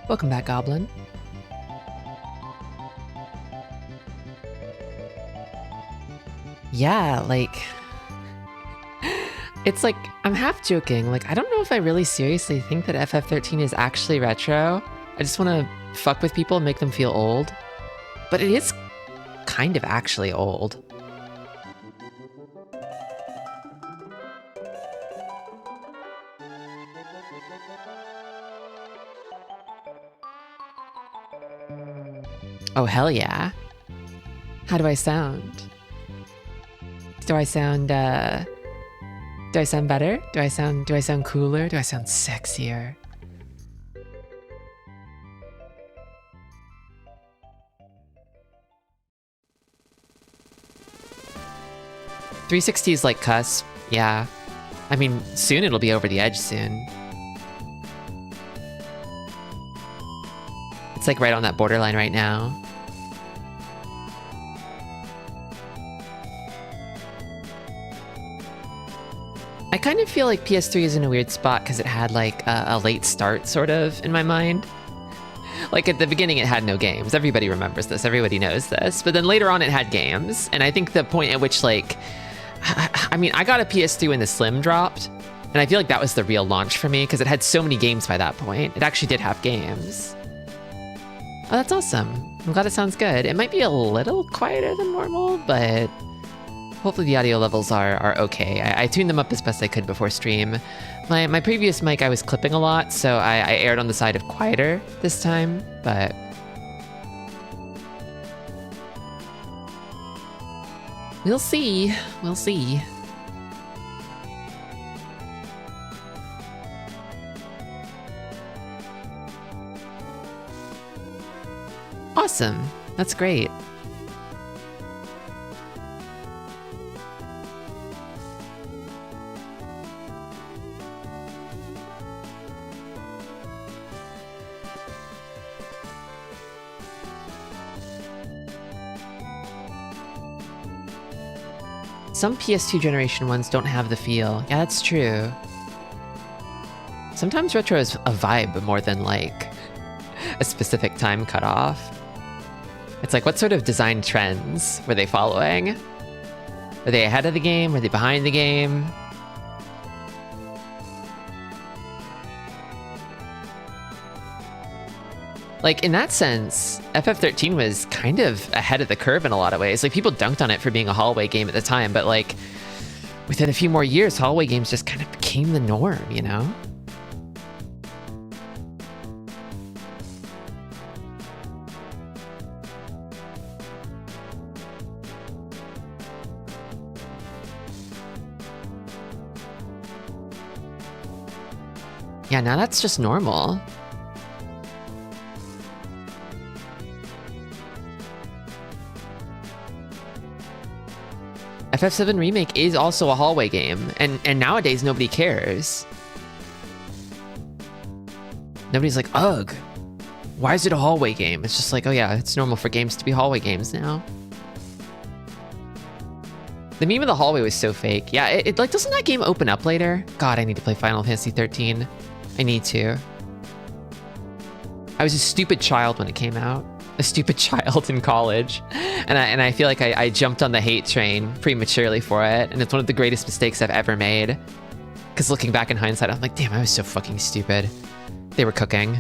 Welcome back, Goblin. Yeah, like... It's like, I'm half joking. Like, I don't know if I really seriously think that FF13 is actually retro. I just want to fuck with people and make them feel old. But it is kind of actually old. Oh, hell yeah. How do I sound? Do I sound better? Do I sound cooler? Do I sound sexier? .360 is like cusp, yeah. I mean, soon it'll be over the edge soon. It's like right on that borderline right now. I kind of feel like PS3 is in a weird spot because it had like a late start sort of in my mind. Like at the beginning it had no games. Everybody remembers this, everybody knows this. But then later on it had games. And I think the point at which like, I mean, I got a PS3 when the Slim dropped. And I feel like that was the real launch for me because it had so many games by that point. It actually did have games. Oh, that's awesome. I'm glad it sounds good. It might be a little quieter than normal, but hopefully the audio levels are okay. I tuned them up as best I could before stream. My previous mic I was clipping a lot, so I aired on the side of quieter this time, but... We'll see. We'll see. Awesome. That's great. Some PS2 generation ones don't have the feel. Yeah, that's true. Sometimes retro is a vibe more than like a specific time cutoff. It's like, what sort of design trends were they following? Were they ahead of the game? Were they behind the game? Like, in that sense, FF13 was kind of ahead of the curve in a lot of ways. Like, people dunked on it for being a hallway game at the time, but like, within a few more years, hallway games just kind of became the norm, you know? Yeah, now that's just normal. FF7 Remake is also a hallway game, and nowadays nobody cares. Nobody's like, ugh, why is it a hallway game? It's just like, oh yeah, it's normal for games to be hallway games now. The meme of the hallway was so fake. Yeah, it like, doesn't that game open up later? God, I need to play Final Fantasy 13. I need to. I was a stupid child when it came out. a stupid child in college, and I feel like I jumped on the hate train prematurely for it, and it's one of the greatest mistakes I've ever made. Because looking back in hindsight, I'm like, damn, I was so fucking stupid. They were cooking.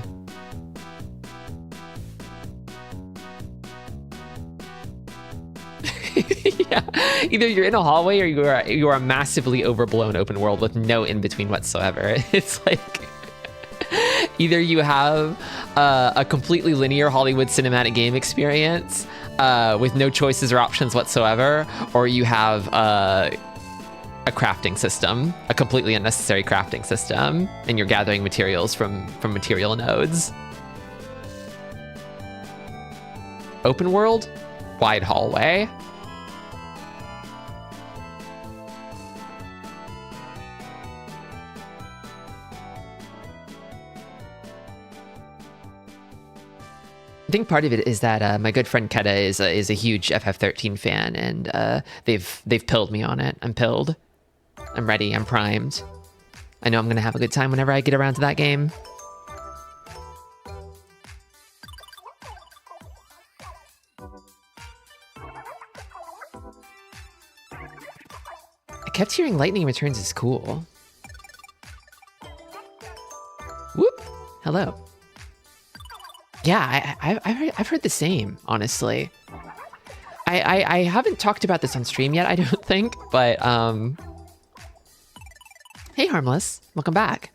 Yeah, either you're in a hallway or you are a massively overblown open world with no in between whatsoever. It's like either you have a completely linear Hollywood cinematic game experience with no choices or options whatsoever, or you have a crafting system, a completely unnecessary crafting system, and you're gathering materials from material nodes. Open world, wide hallway. I think part of it is that my good friend Keta is a huge FF13 fan, and they've pilled me on it. I'm pilled. I'm ready. I'm primed. I know I'm gonna have a good time whenever I get around to that game. I kept hearing Lightning Returns is cool. Whoop! Hello. Yeah, I've heard the same, honestly. I haven't talked about this on stream yet, I don't think, but hey Harmless, welcome back.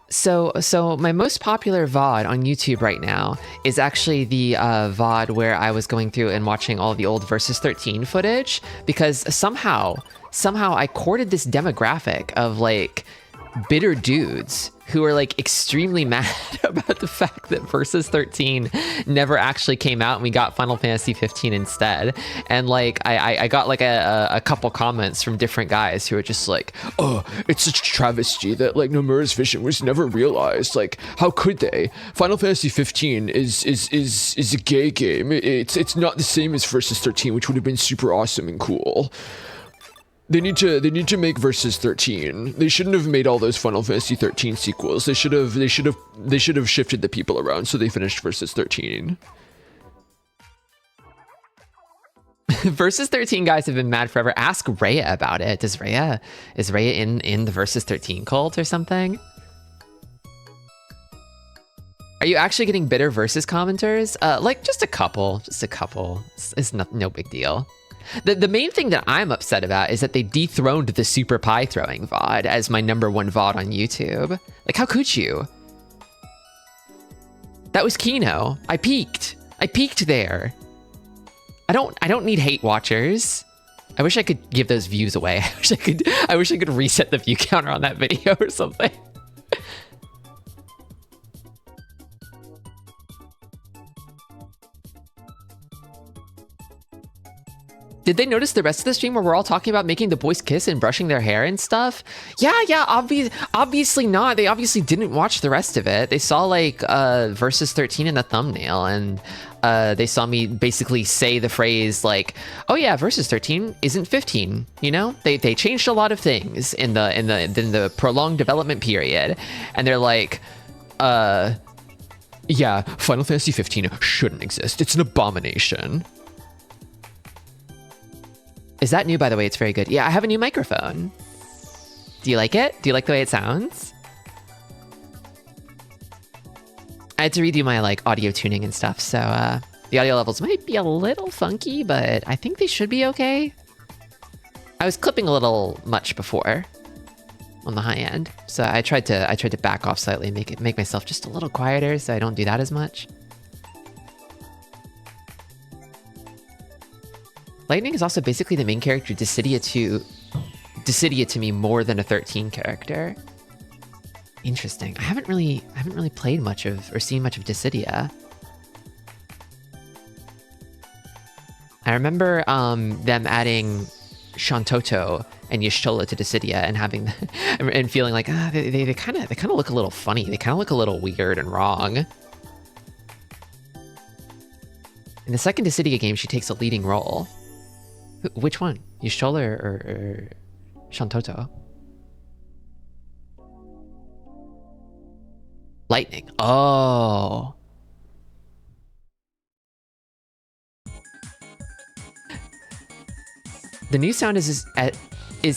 So my most popular VOD on YouTube right now is actually the VOD where I was going through and watching all the old Versus 13 footage, because somehow I courted this demographic of like bitter dudes who are like extremely mad about the fact that Versus 13 never actually came out and we got Final Fantasy 15 instead. And like I got like a couple comments from different guys who are just like, oh, it's such a travesty that like Nomura's vision was never realized. Like, how could they? Final Fantasy 15 is a gay game. It's not the same as Versus 13, which would have been super awesome and cool. They need to make Versus 13. They shouldn't have made all those Final Fantasy 13 sequels. They should have shifted the people around so they finished Versus 13. Versus 13 guys have been mad forever. Ask Rhea about it. Is Rhea in the Versus 13 cult or something? Are you actually getting bitter Versus commenters? Like just a couple. It's no big deal. The main thing that I'm upset about is that they dethroned the Super Pie throwing VOD as my #1 VOD on YouTube. Like, how could you? That was Kino. I peaked there. I don't need hate watchers. I wish I could give those views away. I wish I could reset the view counter on that video or something. Did they notice the rest of the stream where we're all talking about making the boys kiss and brushing their hair and stuff? Yeah, obviously not. They obviously didn't watch the rest of it. They saw like Versus 13 in the thumbnail, and they saw me basically say the phrase like, "Oh yeah, Versus 13 isn't 15." You know, they changed a lot of things in the prolonged development period, and they're like, yeah, Final Fantasy 15 shouldn't exist. It's an abomination. Is that new, by the way? It's very good. Yeah, I have a new microphone. Do you like it? Do you like the way it sounds? I had to redo my like audio tuning and stuff, so the audio levels might be a little funky, but I think they should be okay. I was clipping a little much before on the high end, so I tried to back off slightly, make myself just a little quieter, so I don't do that as much. Lightning is also basically the main character, Dissidia to me more than a 13 character. Interesting. I haven't really played much of or seen much of Dissidia. I remember them adding Shantoto and Y'shtola to Dissidia and having and feeling like they kind of look a little funny. They kind of look a little weird and wrong. In the second Dissidia game, she takes a leading role. Which one? Y'shtola or Shantoto? Lightning. Oh. The new sound is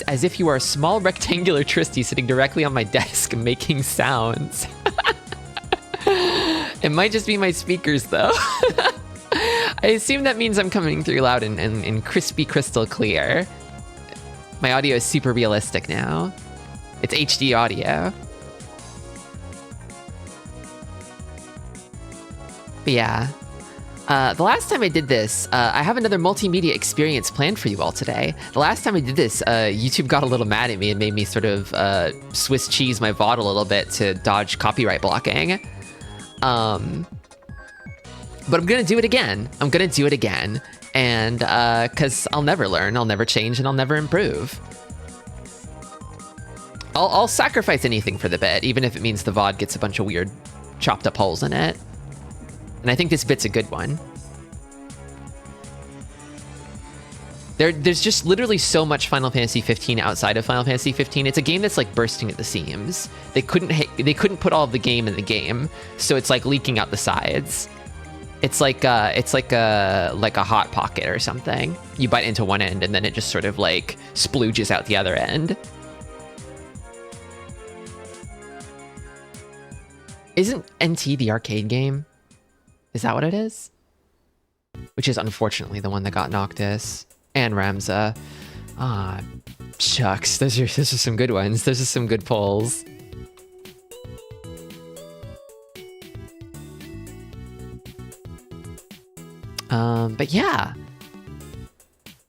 as if you are a small rectangular Tristy sitting directly on my desk making sounds. It might just be my speakers though. I assume that means I'm coming through loud and crispy crystal clear. My audio is super realistic now. It's HD audio. But yeah. The last time I did this, I have another multimedia experience planned for you all today. The last time I did this, YouTube got a little mad at me and made me sort of Swiss cheese my VOD a little bit to dodge copyright blocking. But I'm gonna do it again. And because I'll never learn, I'll never change, and I'll never improve. I'll sacrifice anything for the bit, even if it means the VOD gets a bunch of weird chopped up holes in it. And I think this bit's a good one. There's just literally so much Final Fantasy 15 outside of Final Fantasy 15. It's a game that's like bursting at the seams. They couldn't put all of the game in the game, so it's like leaking out the sides. It's like a hot pocket or something. You bite into one end and then it just sort of like splooges out the other end. Isn't NT the arcade game? Is that what it is? Which is unfortunately the one that got Noctis and Ramza. Ah, shucks. Those are some good ones. Those are some good pulls. But yeah.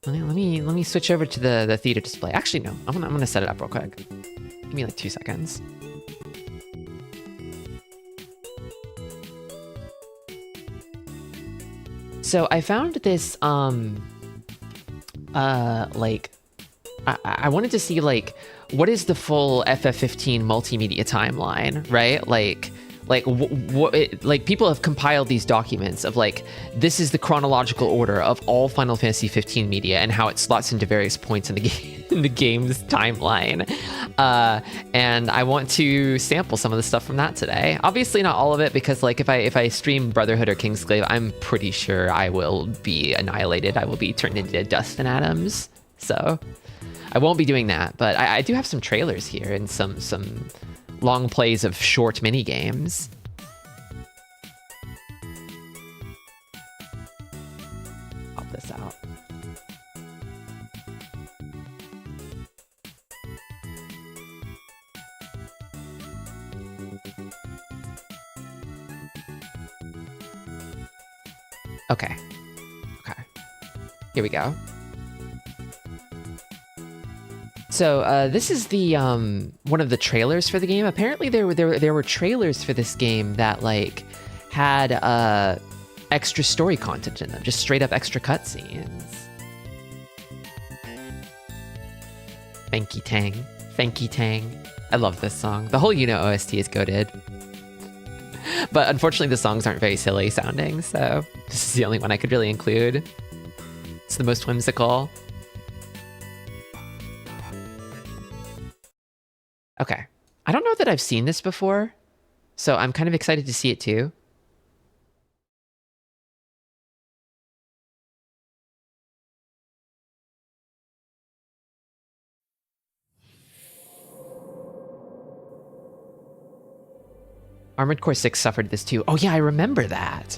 Let me switch over to the theater display. Actually, no. I'm gonna set it up real quick. Give me like 2 seconds. So I found this, like, I wanted to see, like, what is the full FF15 multimedia timeline, right? Like people have compiled these documents of, like, this is the chronological order of all Final Fantasy 15 media and how it slots into various points in the game, in the game's timeline. And I want to sample some of the stuff from that today. Obviously not all of it, because like if I stream Brotherhood or Kingsglaive, I'm pretty sure I will be annihilated. I will be turned into dust and atoms. So I won't be doing that, but I do have some trailers here and some long plays of short mini games. Pop this out. Okay. Here we go. So this is the one of the trailers for the game. Apparently there were trailers for this game that like had extra story content in them, just straight up extra cutscenes. Fanky Tang. I love this song. The whole OST is goated. But unfortunately the songs aren't very silly sounding, so this is the only one I could really include. It's the most whimsical. Okay. I don't know that I've seen this before, so I'm kind of excited to see it too. Armored Core 6 suffered this too. Oh yeah, I remember that.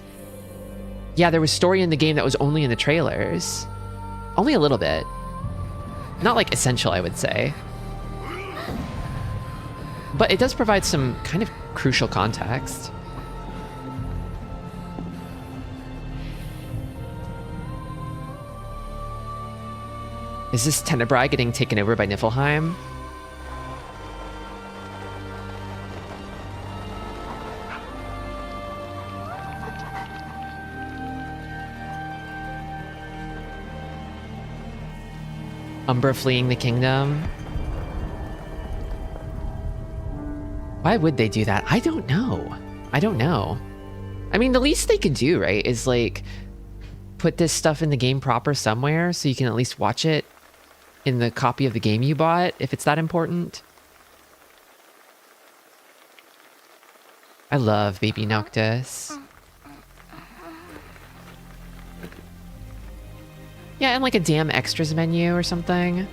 Yeah, there was story in the game that was only in the trailers. Only a little bit. Not like essential, I would say. But it does provide some kind of crucial context. Is this Tenebrae getting taken over by Niflheim? Umbra fleeing the kingdom? Why would they do that? I don't know. I mean, the least they could do, right, is like put this stuff in the game proper somewhere so you can at least watch it in the copy of the game you bought, if it's that important. I love Baby Noctis. Yeah, and like a damn extras menu or something.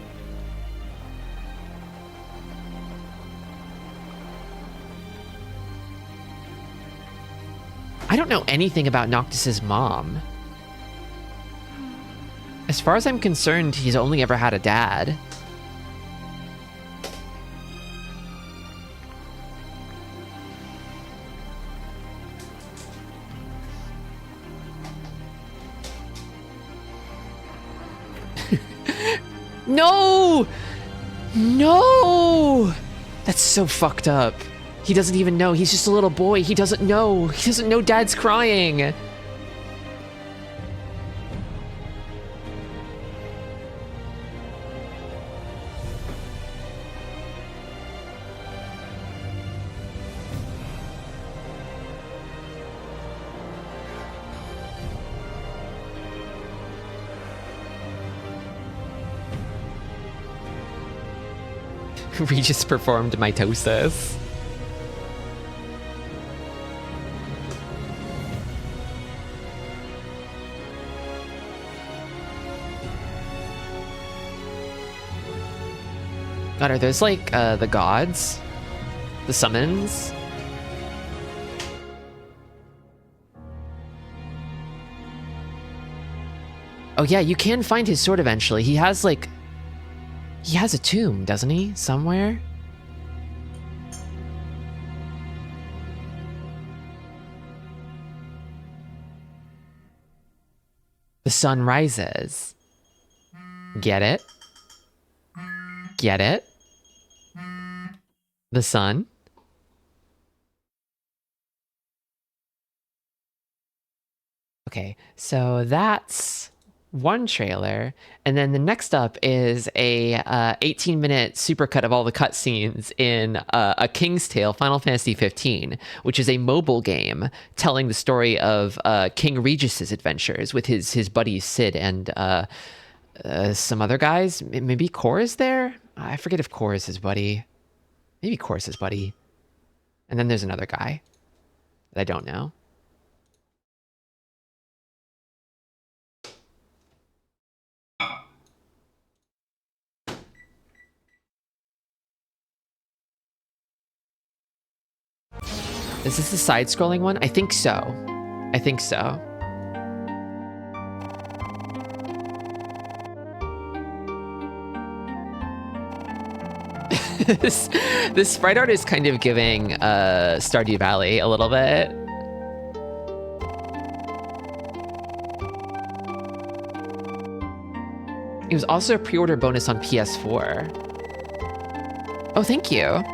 I don't know anything about Noctis's mom. As far as I'm concerned, he's only ever had a dad. No! No! That's so fucked up. He doesn't even know. He's just a little boy. He doesn't know. He doesn't know Dad's crying. Regis performed mitosis. God, are those like the gods? The summons? Oh yeah, you can find his sword eventually. He has like... He has a tomb, doesn't he? Somewhere? The sun rises. Get it? Get it? The sun. Okay, so that's one trailer, and then the next up is a 18-minute supercut of all the cutscenes in A King's Tale Final Fantasy XV, which is a mobile game telling the story of King Regis's adventures with his buddies Cid and some other guys. Maybe Cor is there? I forget if Cor is his buddy. Maybe Cor is his buddy. And then there's another guy that I don't know. Is this the side-scrolling one? I think so. I think so. this sprite art is kind of giving Stardew Valley a little bit. It was also a pre-order bonus on PS4. Oh, thank you.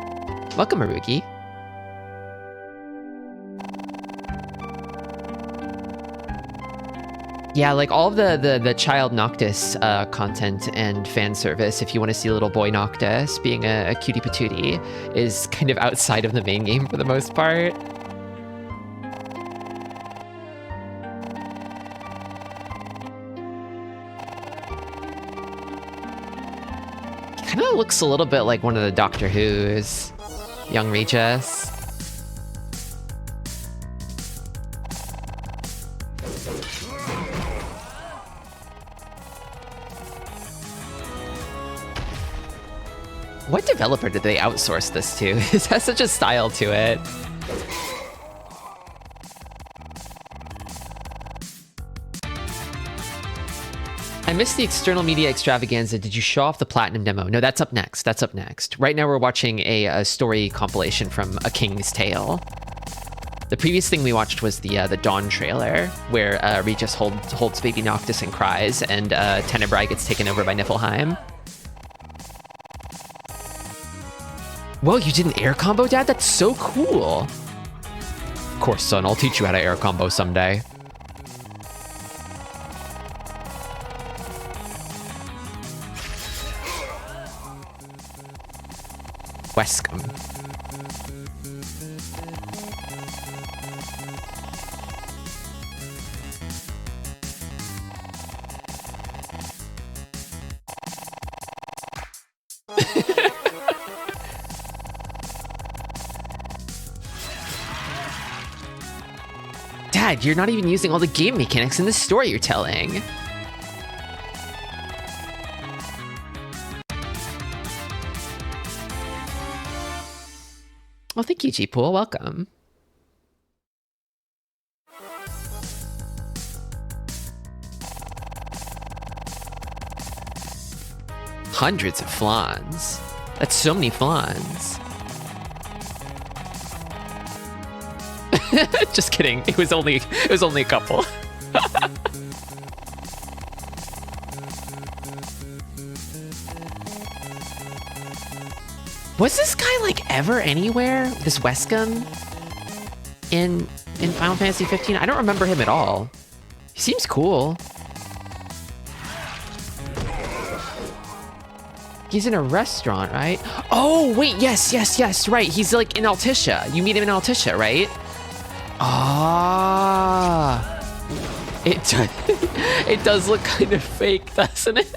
Welcome, Maruki. Yeah, like all of the child Noctis content and fan service, if you want to see little boy Noctis being a cutie patootie, is kind of outside of the main game for the most part. Kind of looks a little bit like one of the Doctor Who's, young Regis. What developer did they outsource this to? It has such a style to it. I missed the external media extravaganza. Did you show off the platinum demo? No, that's up next. That's up next. Right now we're watching a story compilation from A King's Tale. The previous thing we watched was the Dawn trailer, where Regis holds baby Noctis and cries, and Tenebrae gets taken over by Niflheim. Whoa, you did an air combo, Dad? That's so cool. Of course, son, I'll teach you how to air combo someday. Wescom. Dad, you're not even using all the game mechanics in the story you're telling. Well, thank you, G-Pool. Welcome. Hundreds of flans. That's so many flans. Just kidding. It was only a couple. Was this guy like ever anywhere? This Wescom in Final Fantasy 15? I don't remember him at all. He seems cool. He's in a restaurant, right? Oh, wait, yes, right. He's like in Altissia. You meet him in Altissia, right? Ah. It does look kind of fake, doesn't it?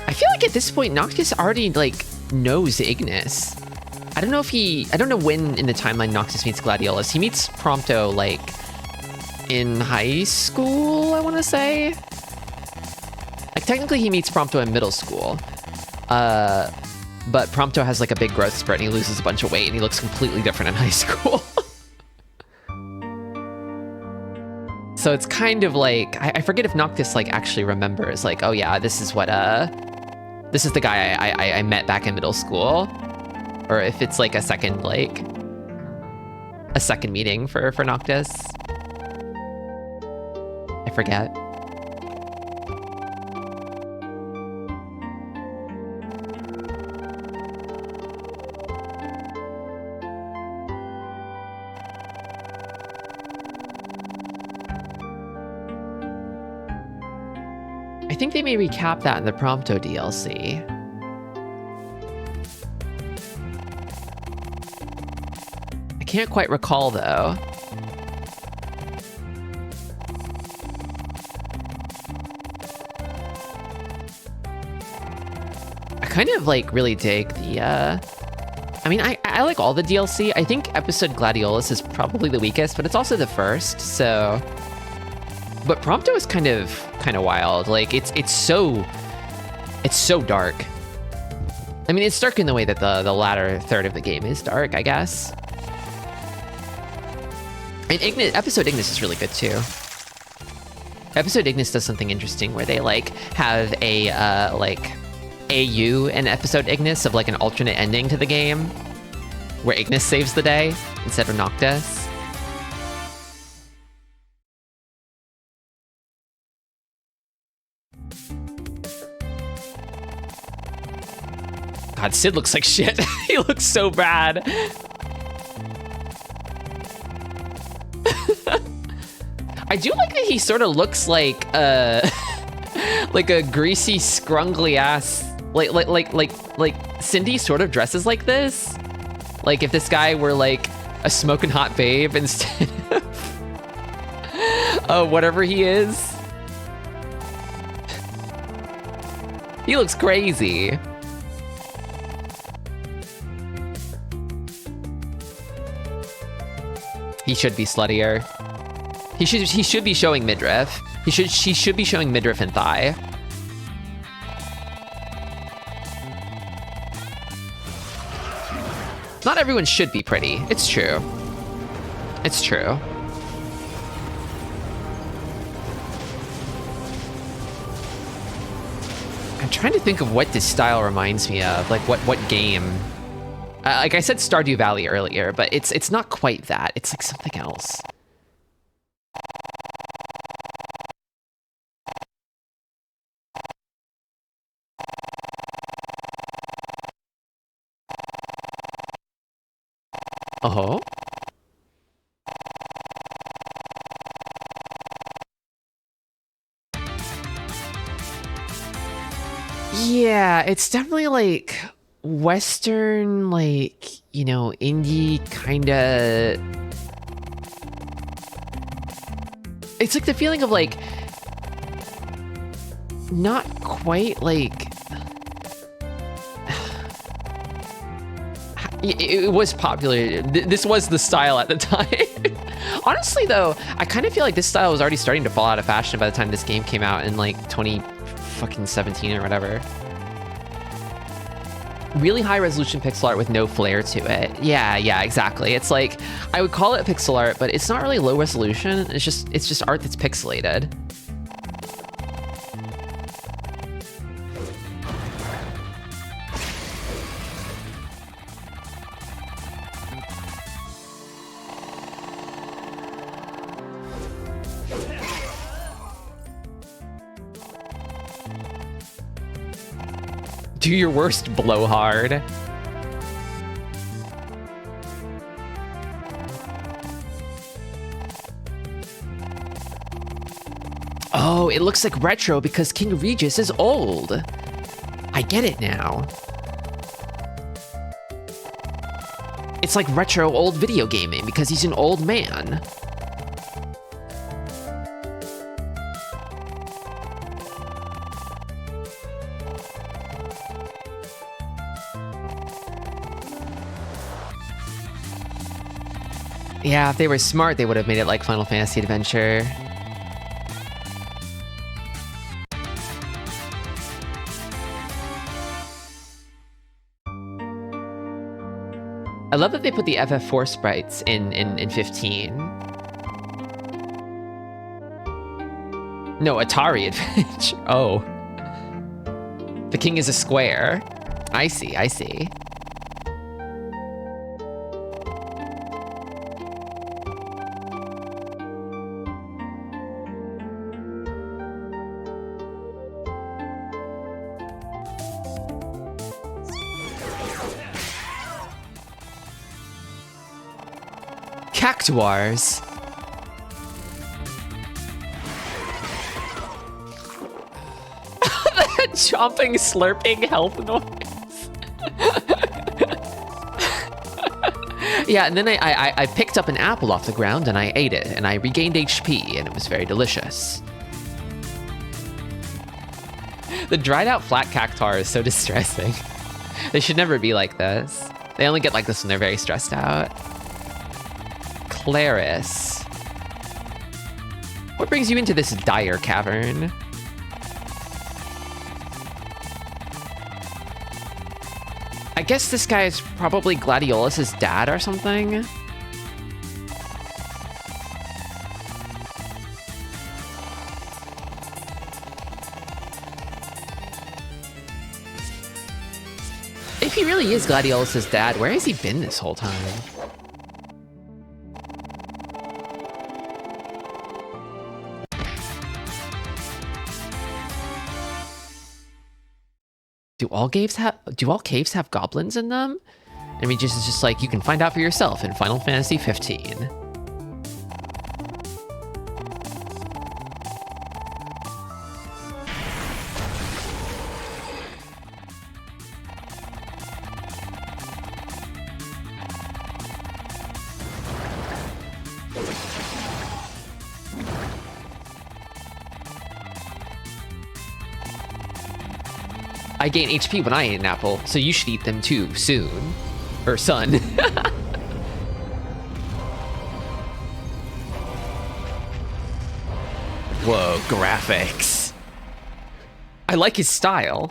I feel like at this point, Noctis already like knows Ignis. I don't know when in the timeline Noctis meets Gladiolus. He meets Prompto like in high school, I want to say. Like technically he meets Prompto in middle school. But Prompto has like a big growth spurt and he loses a bunch of weight and he looks completely different in high school. So it's kind of like, I forget if Noctis like actually remembers like, oh yeah, this is the guy I met back in middle school. Or if it's like a second meeting for Noctis. I forget. I think they may recap that in the Prompto DLC. I can't quite recall though. I kind of like really dig the I mean, I like all the DLC. I think episode Gladiolus is probably the weakest, but it's also the first, so. But Prompto is kind of wild. Like it's so dark. I mean, it's dark in the way that the latter third of the game is dark, I guess. And episode Ignis is really good too. Episode Ignis does something interesting where they like have a like AU in episode Ignis of like an alternate ending to the game where Ignis saves the day instead of Noctis. God, Sid looks like shit. He looks so bad. I do like that he sort of looks like like a greasy, scrungly ass. Like Cindy sort of dresses like this. Like if this guy were like a smoking hot babe instead of whatever he is. He looks crazy. He should be sluttier. He should be showing midriff. She should be showing midriff and thigh. Not everyone should be pretty. It's true. It's true. I'm trying to think of what this style reminds me of. Like what game? Like I said Stardew Valley earlier, but it's not quite that. It's like something else. Uh-huh. Yeah, it's definitely like Western, like, you know, indie kinda. It's like the feeling of like not quite like It was popular. This was the style at the time. Honestly, though, I kind of feel like this style was already starting to fall out of fashion by the time this game came out in like 2017 or whatever. Really high resolution pixel art with no flair to it. Yeah, exactly. It's like, I would call it pixel art, but it's not really low resolution. It's just art that's pixelated. Do your worst, blowhard. Oh, it looks like retro because King Regis is old. I get it now. It's like retro old video gaming because he's an old man. Yeah, if they were smart, they would have made it like Final Fantasy Adventure. I love that they put the FF4 sprites in 15. No, Atari Adventure. Oh. The king is a square. I see. Cactuars. That chomping, slurping health noise. Yeah, and then I picked up an apple off the ground and I ate it and I regained HP and it was very delicious. The dried out flat cactuar is so distressing. They should never be like this. They only get like this when they're very stressed out. Claris. What brings you into this dire cavern? I guess this guy is probably Gladiolus' dad or something. If he really is Gladiolus' dad, where has he been this whole time? Do all caves have goblins in them? And Regis is just like, you can find out for yourself in Final Fantasy 15. I gain HP when I eat an apple, so you should eat them too, soon. Or son. Whoa, graphics. I like his style.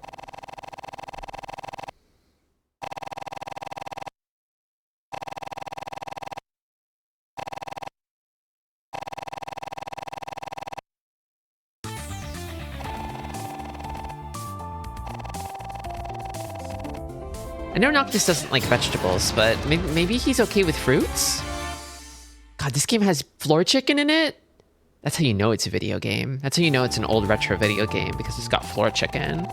I know Noctis doesn't like vegetables, but maybe he's okay with fruits? God, this game has floor chicken in it? That's how you know it's a video game. That's how you know it's an old retro video game, because it's got floor chicken.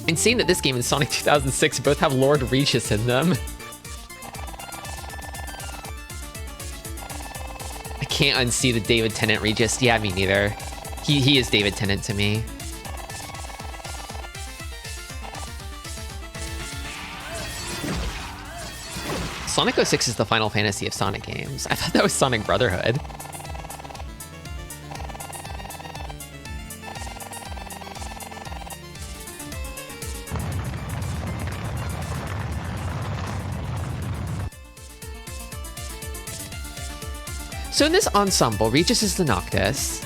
Insane that this game and Sonic 2006 both have Lord Regis in them. I can't unsee the David Tennant Regis. Yeah, me neither. He is David Tennant to me. Sonic 06 is the Final Fantasy of Sonic games. I thought that was Sonic Brotherhood. So in this ensemble, Regis is the Noctis.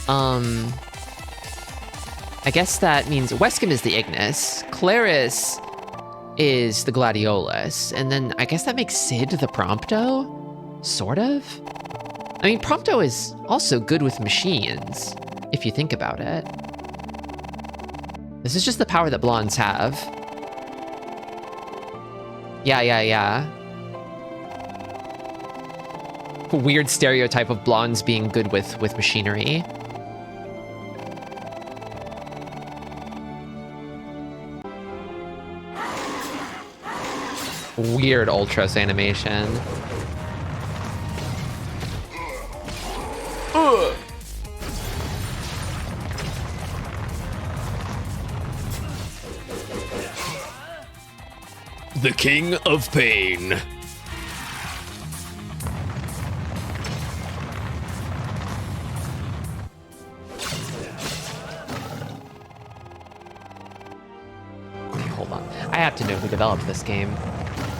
I guess that means Wescom is the Ignis. Claris is the Gladiolus. And then I guess that makes Sid the Prompto? Sort of? I mean, Prompto is also good with machines, if you think about it. This is just the power that blondes have. Yeah. Weird stereotype of blondes being good with machinery. Weird Ultros animation. Ugh. The King of Pain. Hold on. I have to know who developed this game.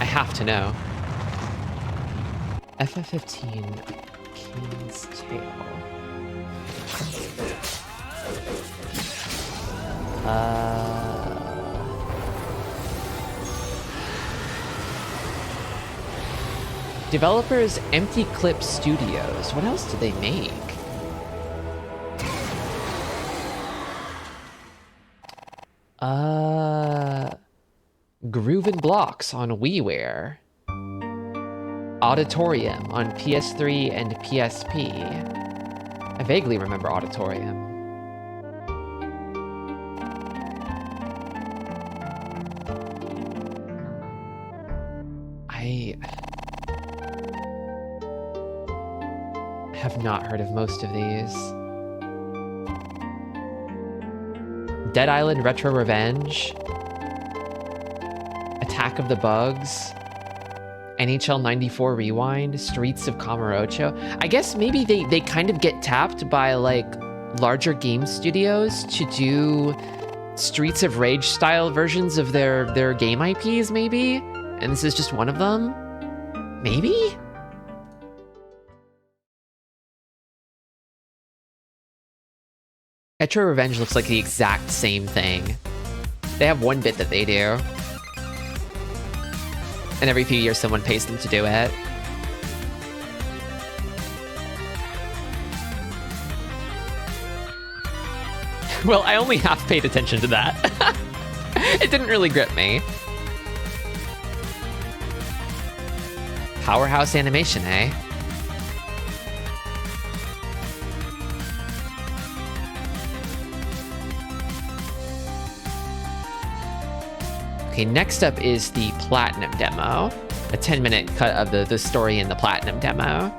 I have to know. FF15 King's Tale. Developers Empty Clip Studios. What else did they make? Groove and Blocks on WiiWare. Auditorium on PS3 and PSP. I vaguely remember Auditorium. I have not heard of most of these. Dead Island Retro Revenge. Attack of the Bugs. NHL 94 Rewind. Streets of Kamurocho. I guess maybe they kind of get tapped by like larger game studios to do Streets of Rage style versions of their game IPs maybe? And this is just one of them? Maybe? Retro Revenge looks like the exact same thing. They have one bit that they do. And every few years someone pays them to do it. Well, I only half paid attention to that. It didn't really grip me. Powerhouse Animation, eh? Okay, next up is the Platinum demo. A 10-minute cut of the story in the Platinum demo.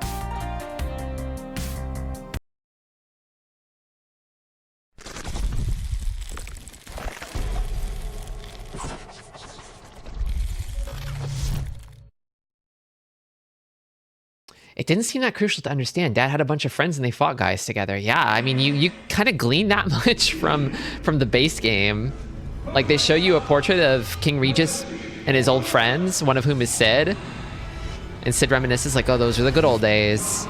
It didn't seem that crucial to understand. Dad had a bunch of friends and they fought guys together. Yeah, I mean, you kind of glean that much from the base game. Like, they show you a portrait of King Regis and his old friends, one of whom is Sid. And Sid reminisces like, oh, those were the good old days.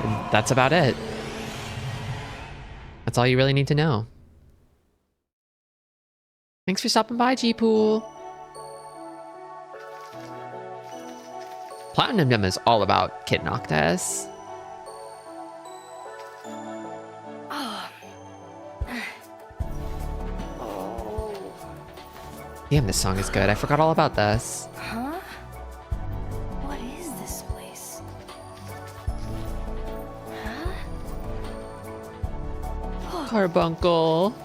And that's about it. That's all you really need to know. Thanks for stopping by, G-Pool. Platinum Demo is all about Kid Noctis. Damn, this song is good. I forgot all about this. Huh? What is this place? Huh? Carbuncle.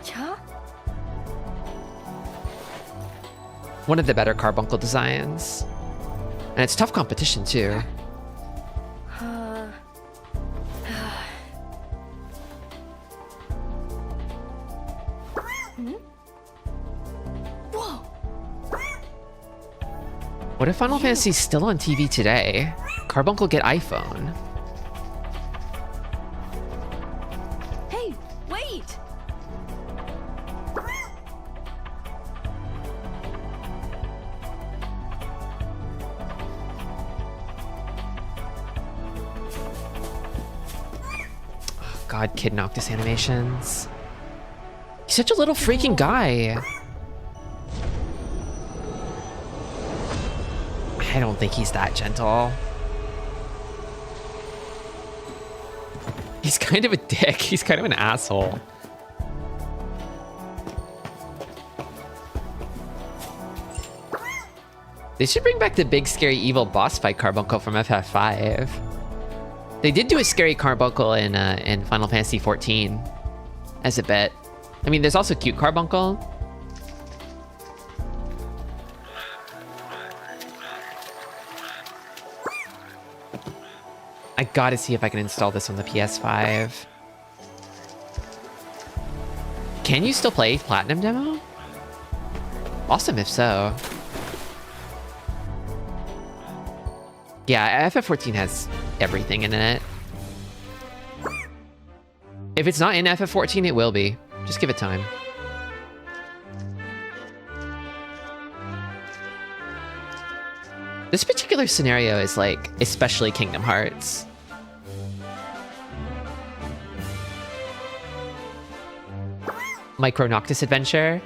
Cha? One of the better Carbuncle designs. And it's tough competition, too. What if Final Fantasy's still on TV today? Carbuncle get iPhone. Hey, wait! God, Kid Noctis animations. He's such a little freaking guy. I don't think he's that gentle. He's kind of a dick. He's kind of an asshole. They should bring back the big, scary, evil boss fight carbuncle from FF5. They did do a scary carbuncle in Final Fantasy XIV as a bit. I mean, there's also cute carbuncle. I gotta see if I can install this on the PS5. Can you still play Platinum demo? Awesome if so. Yeah, FF14 has everything in it. If it's not in FF14, it will be. Just give it time. This particular scenario is like, especially Kingdom Hearts. Micro Noctis Adventure.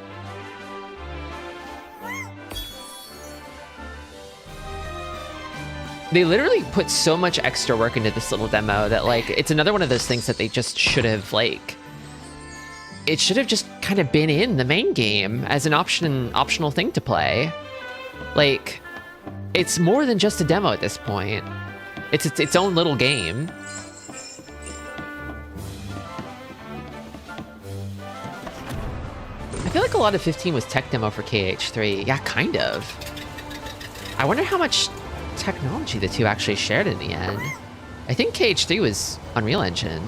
They literally put so much extra work into this little demo that like, it's another one of those things that they just should have like, it should have just kind of been in the main game as an optional thing to play. Like, it's more than just a demo at this point. It's its own little game. I feel like a lot of 15 was tech demo for KH3. Yeah, kind of. I wonder how much technology the two actually shared in the end. I think KH3 was Unreal Engine,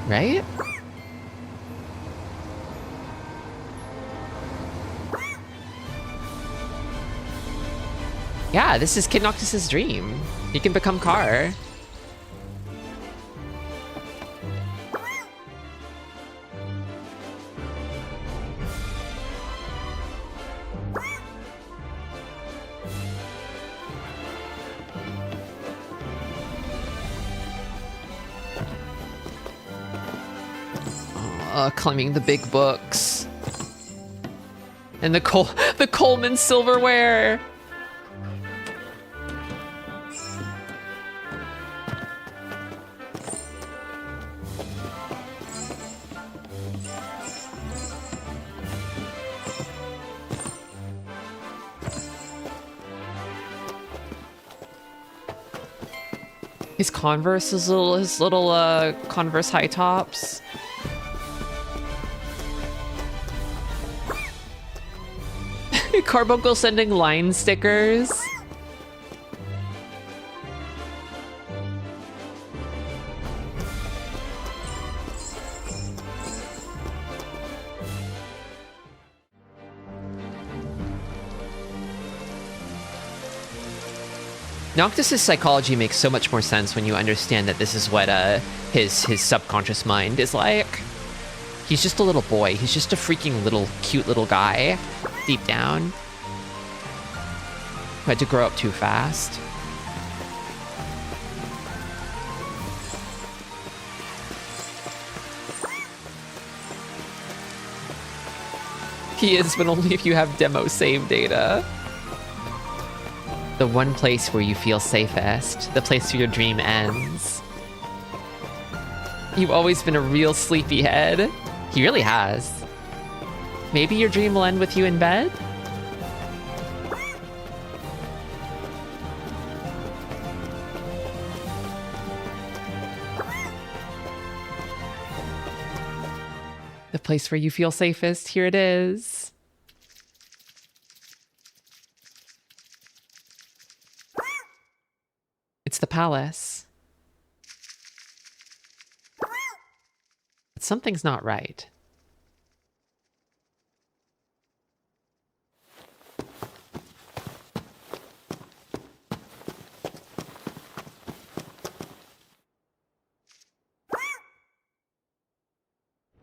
right? Yeah, this is Kid Noctis' dream. He can become Car. Climbing the big books. And the Coleman silverware. His Converse, his little Converse high tops. Carbuncle sending line stickers. Noctis' psychology makes so much more sense when you understand that this is what his subconscious mind is like. He's just a little boy. He's just a freaking little cute little guy deep down who had to grow up too fast. He is, but only if you have demo save data. The one place where you feel safest, the place where your dream ends. You've always been a real sleepyhead. He really has. Maybe your dream will end with you in bed? The place where you feel safest, here it is. It's the palace. But something's not right.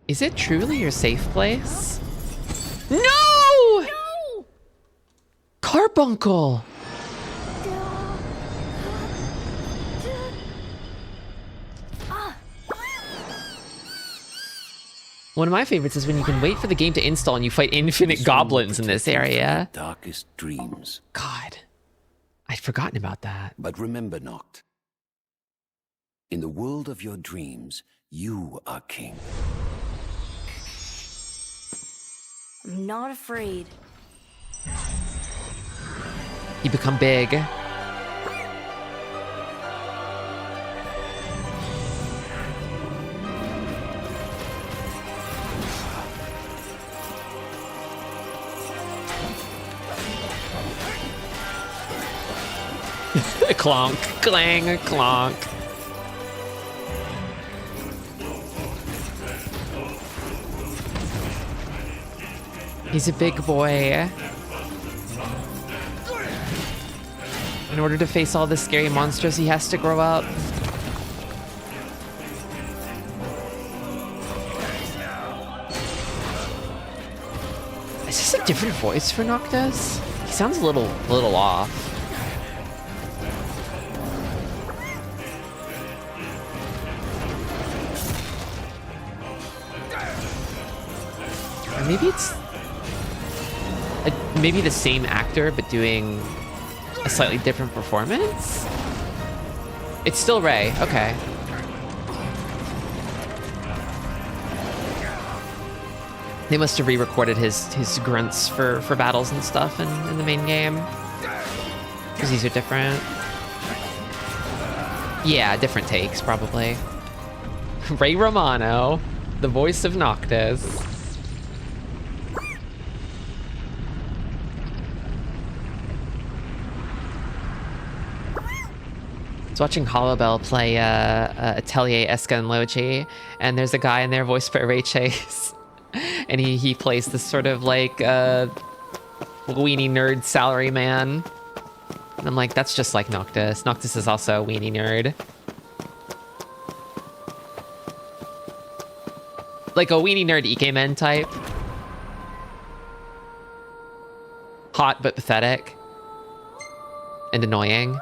Is it truly your safe place? No! No! Carbuncle! One of my favorites is when you can wait for the game to install and you fight infinite goblins in this area. Darkest dreams. God, I'd forgotten about that. But remember, Noct, in the world of your dreams, you are king. I'm not afraid. You become big. Clonk, clang, clonk. He's a big boy. In order to face all the scary monsters, he has to grow up. Is this a different voice for Noctis? He sounds a little off. Or maybe it's maybe the same actor, but doing a slightly different performance? It's still Ray, okay. They must have re-recorded his grunts for battles and stuff in the main game. Because these are different. Yeah, different takes, probably. Ray Romano, the voice of Noctis. Watching Hollowbell play Atelier Escanlochi, and there's a guy in there voiced by Ray Chase, and he plays this sort of like weenie nerd salary man, and I'm like, that's just like Noctis. Noctis is also a weenie nerd, like a weenie nerd Ikemen type, hot but pathetic and annoying.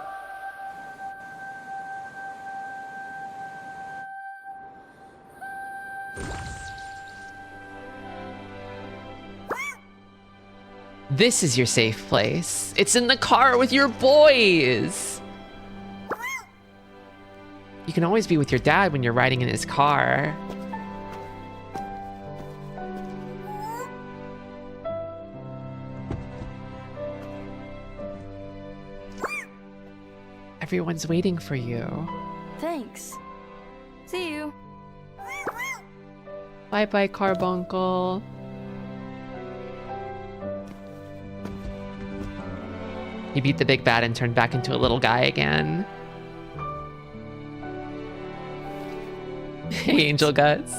This is your safe place. It's in the car with your boys. You can always be with your dad when you're riding in his car. Everyone's waiting for you. Thanks. See you. Bye-bye, Carbuncle. He beat the big bad and turned back into a little guy again. Hey, Angel Guts.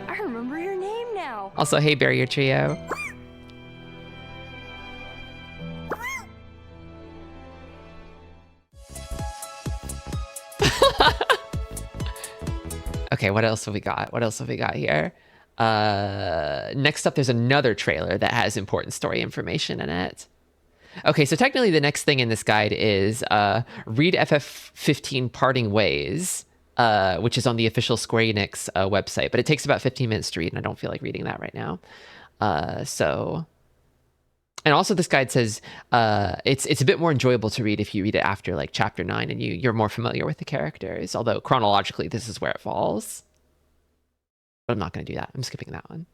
I remember your name now. Also, hey, Barrier Trio. Okay, what else have we got? What else have we got here? Next up, there's another trailer that has important story information in it. Okay, so technically the next thing in this guide is read FF15 Parting Ways, which is on the official Square Enix website, but it takes about 15 minutes to read, and I don't feel like reading that right now. And also this guide says it's a bit more enjoyable to read if you read it after like chapter 9 and you're more familiar with the characters, although chronologically this is where it falls. But I'm not going to do that. I'm skipping that one.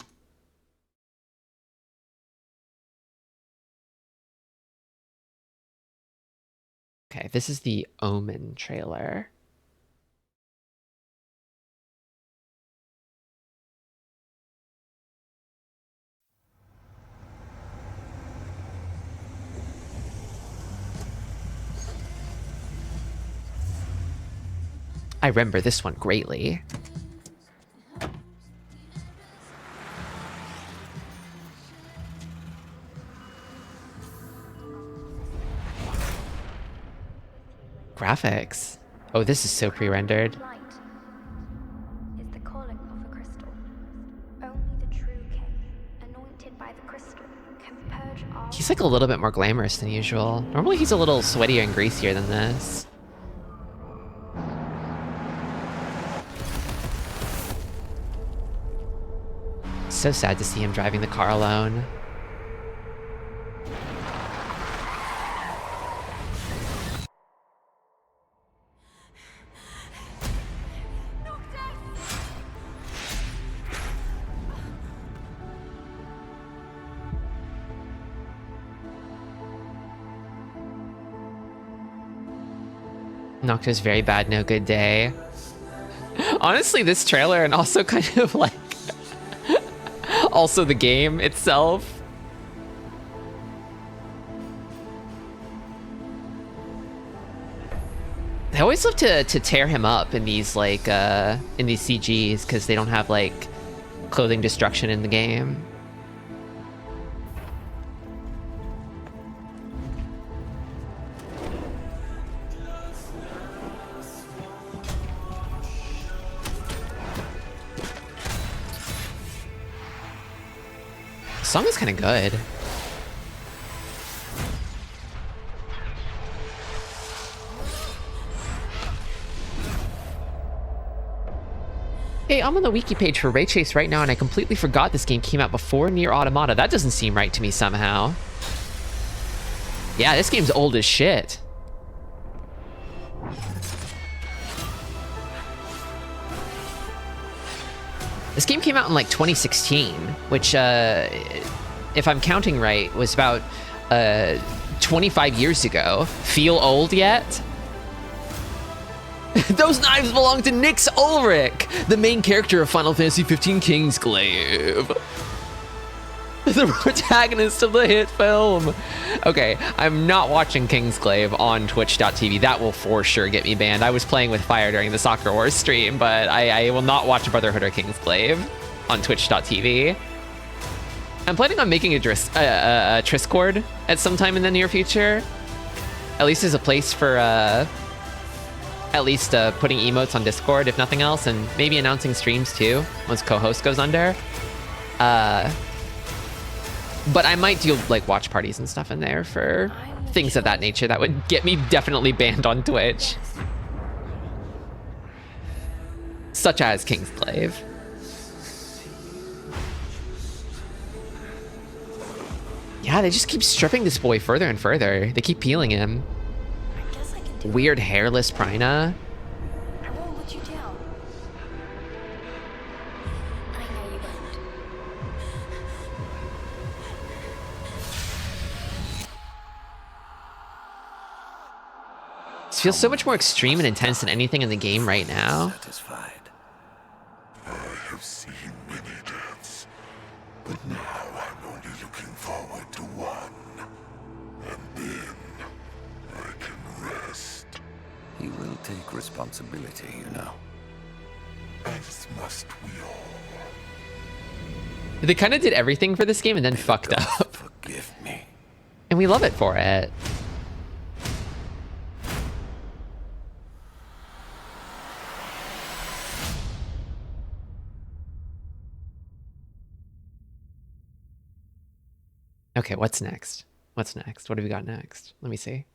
Okay, this is the Omen trailer. I remember this one greatly. Graphics. Oh, this is so pre-rendered. Light is the calling of a crystal. Only the true king, anointed by the crystal, can purge all. He's like a little bit more glamorous than usual. Normally he's a little sweatier and greasier than this. so sad to see him driving the car alone. Nocto's very bad, no good day. Honestly, this trailer and also kind of like also the game itself. They always love to tear him up in these like in these CGs because they don't have like clothing destruction in the game. The song is kind of good. Hey, I'm on the wiki page for Ray Chase right now, and I completely forgot this game came out before Nier Automata. That doesn't seem right to me somehow. Yeah, this game's old as shit. This game came out in like 2016, which, if I'm counting right, was about 25 years ago. Feel old yet? Those knives belong to Nix Ulrich, the main character of Final Fantasy XV Kingsglaive. The protagonist of the hit film. Okay, I'm not watching Kingsglaive on twitch.tv. That will for sure get me banned. I was playing with fire during the Soccer Wars stream, but I will not watch Brotherhood or Kingsglaive on twitch.tv. I'm planning on making a Triscord at some time in the near future. At least as a place for at least putting emotes on Discord, if nothing else, and maybe announcing streams too once co-host goes under. But I might do like watch parties and stuff in there for things of that nature that would get me definitely banned on Twitch. Such as Kingsglaive. Yeah, they just keep stripping this boy further and further. They keep peeling him. I guess I can do Weird hairless Prina. I won't let you down. I know you won't. This feels so much more extreme and intense than anything in the game right now. Satisfied. I have seen many deaths, but now I'm only looking forward to one. And then I can rest, He will take responsibility, you know. as must we all. They kind of did everything for this game and then fucked up. Forgive me. And we love it for it. Okay, what's next? What's next? What have we got next? Let me see.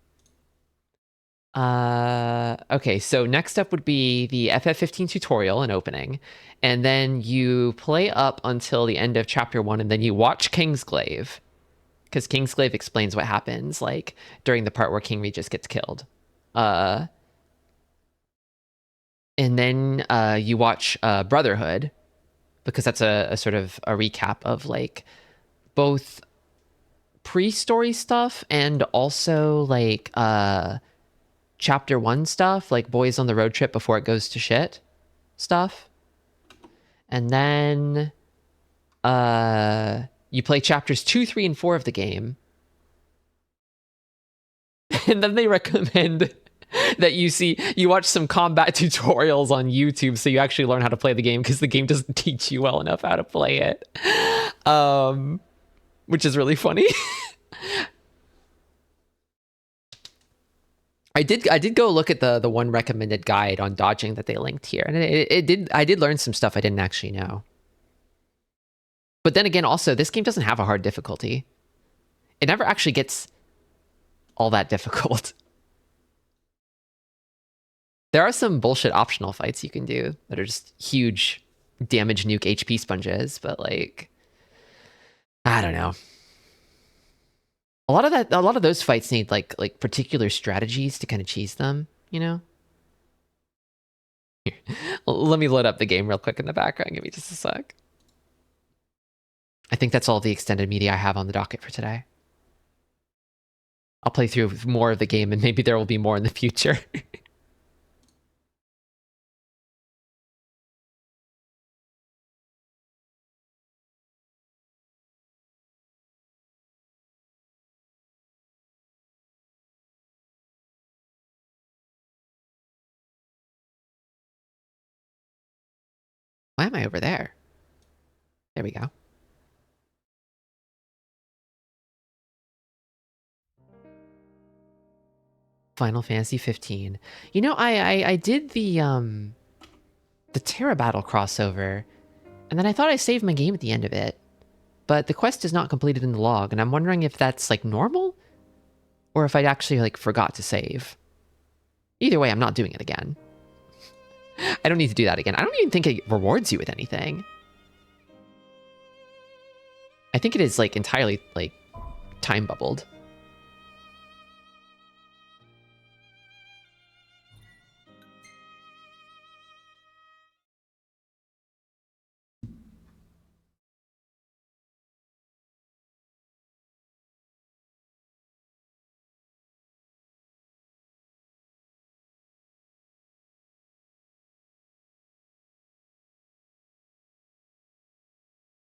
Okay, so next up would be the FF15 tutorial and opening, and then you play up until the end of chapter 1, and then you watch Kingsglaive, because Kingsglaive explains what happens, like, during the part where King Regis gets killed. And then you watch Brotherhood, because that's a sort of a recap of, like, both pre-story stuff and also, like, chapter 1 stuff, like boys on the road trip before it goes to shit stuff. And then you play chapters 2, 3, and 4 of the game. And then they recommend that you watch some combat tutorials on YouTube so you actually learn how to play the game, because the game doesn't teach you well enough how to play it. Which is really funny. I did go look at the one recommended guide on dodging that they linked here, and I did learn some stuff I didn't actually know. But then again, also, this game doesn't have a hard difficulty. It never actually gets all that difficult. There are some bullshit optional fights you can do that are just huge damage nuke HP sponges, but like, I don't know. A lot of those fights need like particular strategies to kind of cheese them, you know? Here. Let me load up the game real quick in the background. Give me just a sec. I think that's all the extended media I have on the docket for today. I'll play through more of the game and maybe there will be more in the future. Why am I over there? There we go. Final Fantasy 15. You know, I did the Terra Battle crossover, and then I thought I saved my game at the end of it. But the quest is not completed in the log, and I'm wondering if that's like normal? Or if I actually like forgot to save. Either way, I'm not doing it again. I don't need to do that again. I don't even think it rewards you with anything. I think it is like entirely like time bubbled.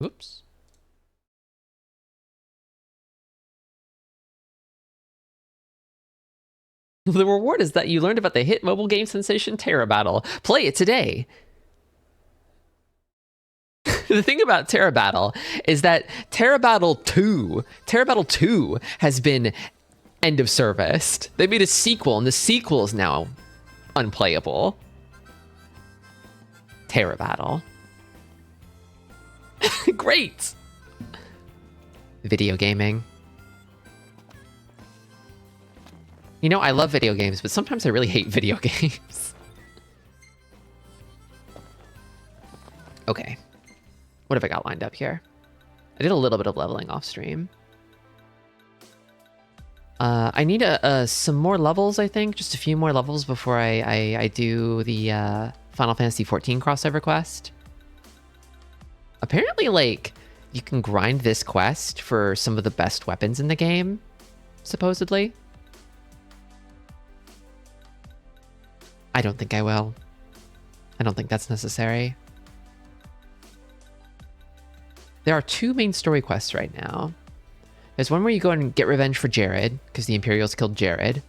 Oops. The reward is that you learned about the hit mobile game sensation Terra Battle. Play it today. The thing about Terra Battle is that Terra Battle 2 has been end of serviced. They made a sequel, and the sequel is now unplayable. Terra Battle. Great! Video gaming. You know, I love video games, but sometimes I really hate video games. Okay. What have I got lined up here? I did a little bit of leveling off stream. I need some more levels, I think. Just a few more levels before I do the Final Fantasy XIV crossover quest. Apparently, like, you can grind this quest for some of the best weapons in the game, supposedly. I don't think I will. I don't think that's necessary. There are 2 main story quests right now. There's one where you go and get revenge for Jared, because the Imperials killed Jared.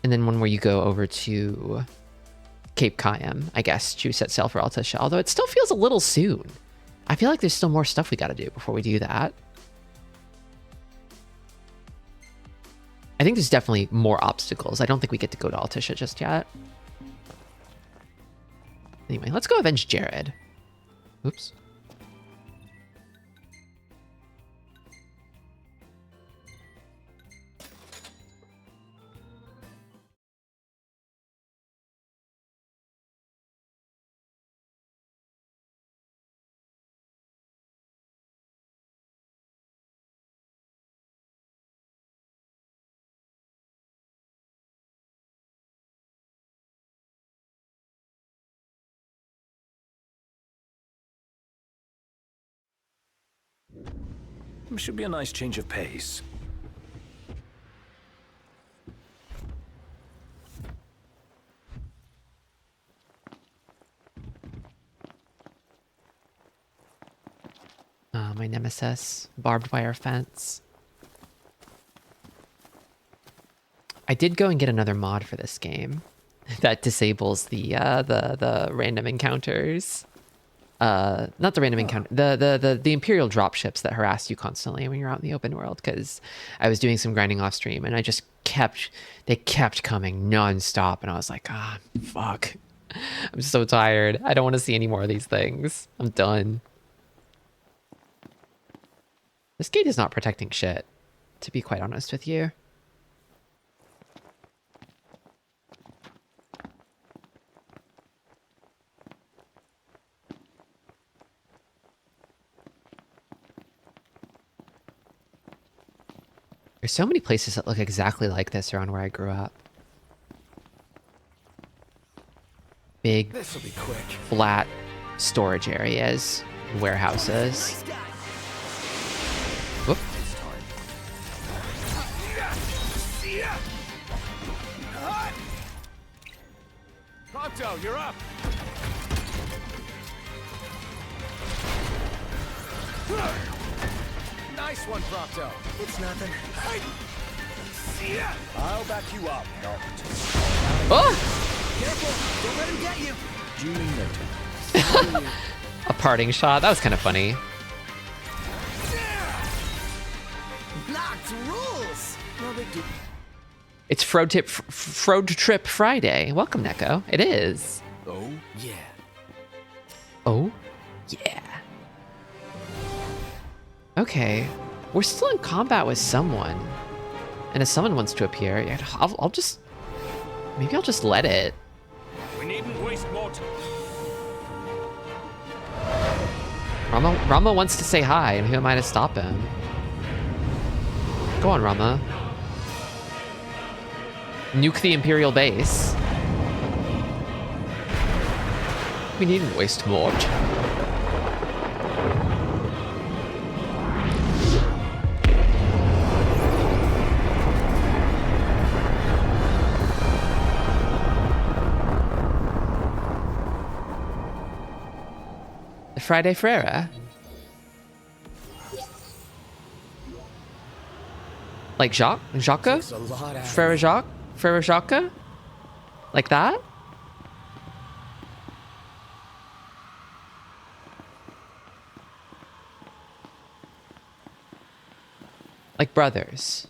And then one where you go over to Cape Cayam, I guess, to set sail for Altisha. Although it still feels a little soon. I feel like there's still more stuff we gotta do before we do that. I think there's definitely more obstacles. I don't think we get to go to Altisha just yet. Anyway, let's go avenge Jared. Oops. Should be a nice change of pace. My nemesis, barbed wire fence. I did go and get another mod for this game that disables the random encounters. Not the random encounter, the Imperial dropships that harass you constantly when you're out in the open world, because I was doing some grinding off stream and they kept coming non-stop, and I was like, fuck. I'm so tired. I don't want to see any more of these things. I'm done. This gate is not protecting shit, to be quite honest with you. There's so many places that look exactly like this around where I grew up. Big, This'll be quick. flat storage areas, warehouses. Whoop. Pronto, you're up. Nice one, Prompto. It's nothing. I'll back you up, Noct. Oh! Careful! Don't let him get you! Duly noted. A parting shot. That was kind of funny. Noct rules! No big deal. It's Frode Trip Friday. Welcome, Neko. It is. Oh, yeah. Oh, yeah. Okay. We're still in combat with someone. And if someone wants to appear, yeah, I'll just... Maybe I'll just let it. We needn't waste more time. Rama wants to say hi, and who am I to stop him? Go on, Rama. Nuke the Imperial base. We needn't waste more time. The Friday Frera. Like Jacques? Takes a lot out of Frere Jacques? Frere Jacques? Like that? Like brothers.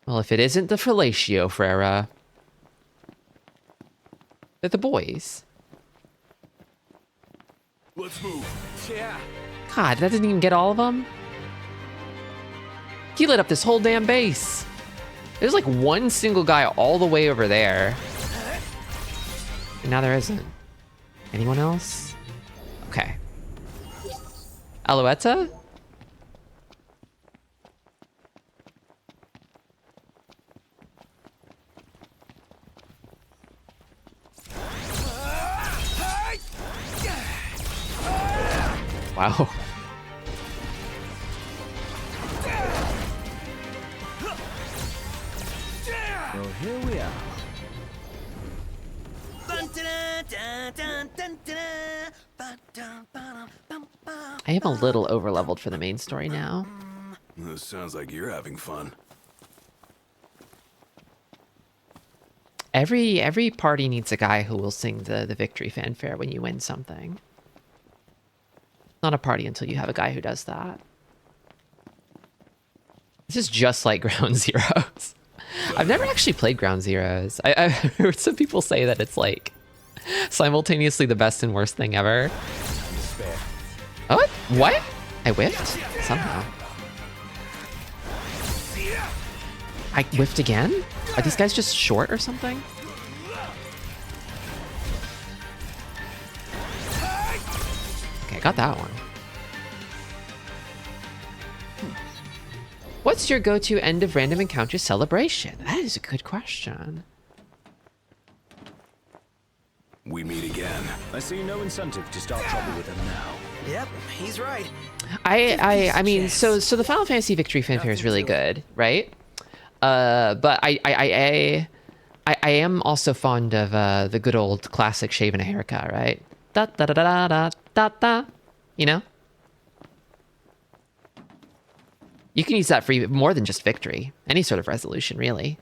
Well, if it isn't the Fellatio Frere, they're the boys. Let's move. Yeah. God, that didn't even get all of them? He lit up this whole damn base. There's like one single guy all the way over there. And now there isn't. Anyone else? Okay. Alouetta? Wow. Well, here we are. I am a little overleveled for the main story now. This sounds like you're having fun. Every party needs a guy who will sing the victory fanfare when you win something. Not a party until you have a guy who does that. This is just like Ground Zeroes. I've never actually played Ground Zeroes. I've heard some people say that it's like simultaneously the best and worst thing ever. Oh, what? I whiffed? Somehow. I whiffed again? Are these guys just short or something? Okay, got that one. What's your go-to end of random encounter celebration? That is a good question. We meet again. I see no incentive to start trouble with him now. Yep, he's right. I mean, so the Final Fantasy Victory Fanfare is really good, right? But I am also fond of the good old classic shave and a haircut, right? Da da da da da da da. You know? You can use that for even more than just victory. Any sort of resolution, really.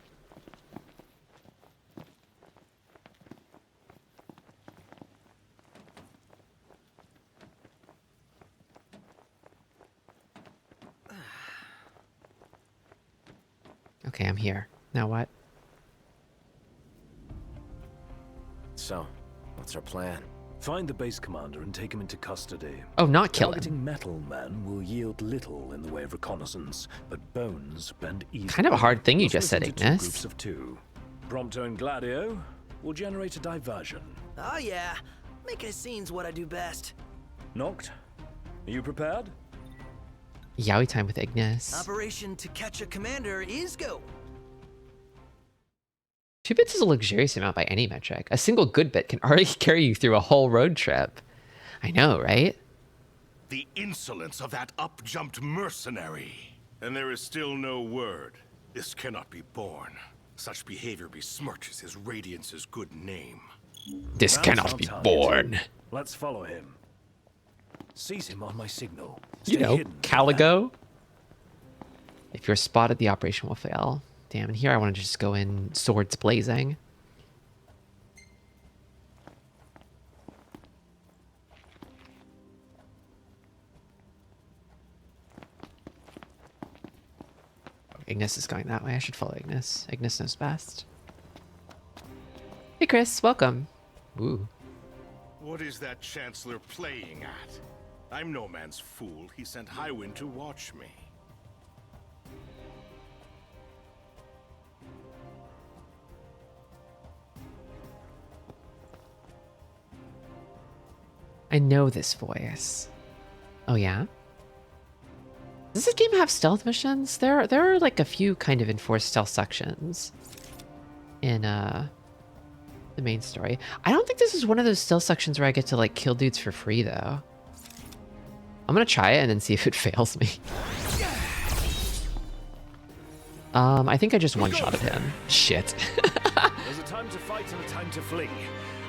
Okay, I'm here. Now what? So, what's our plan? Find the base commander and take him into custody. Oh, not kill him. Targeting metal men will yield little in the way of reconnaissance, but bones bend easily. Kind of a hard thing you just said, Split into Ignis. Groups of two. Prompto and Gladio will generate a diversion. Oh yeah, making a scene's what I do best. Noct, are you prepared? Yaoi time with Ignis. Operation To Catch a Commander is go. 2 bits is a luxurious amount by any metric. A single good bit can already carry you through a whole road trip. I know, right? The insolence of that up-jumped mercenary. And there is still no word. This cannot be borne. Such behavior besmirches his Radiance's good name. This That's cannot on be target. borne. Let's follow him. Seize him on my signal. You Stay know, hidden. Caligo. If you're spotted, the operation will fail. Damn, and here I want to just go in swords blazing. Ignis is going that way. I should follow Ignis. Ignis knows best. Hey, Chris. Welcome. Ooh. What is that Chancellor playing at? I'm no man's fool. He sent Highwind to watch me. I know this voice. Oh, yeah? Does this game have stealth missions? There are like a few kind of enforced stealth sections in the main story. I don't think this is one of those stealth sections where I get to like kill dudes for free though. I'm gonna try it and then see if it fails me. I think I just one-shotted him. Shit. There's a time to fight and a time to flee.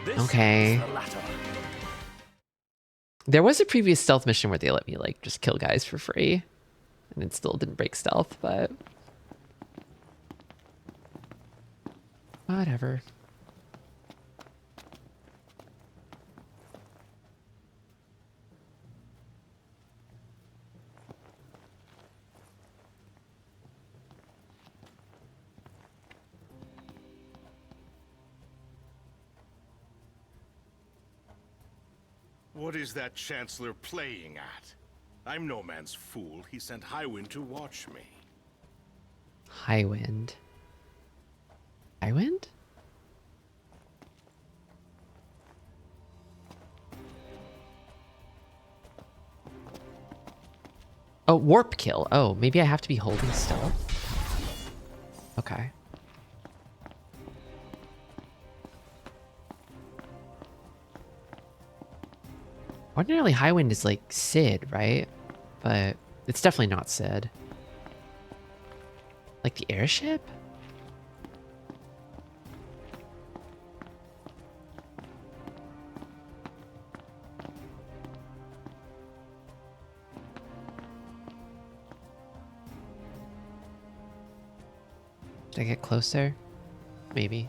This Okay. is the latter. There was a previous stealth mission where they let me like just kill guys for free. And it still didn't break stealth, but whatever. What is that Chancellor playing at? I'm no man's fool. He sent Highwind to watch me. Highwind. Highwind? Oh, warp kill. Oh, maybe I have to be holding stealth. Okay. Ordinarily, Highwind is like Sid, right? But it's definitely not Sid. Like the airship? Did I get closer? Maybe.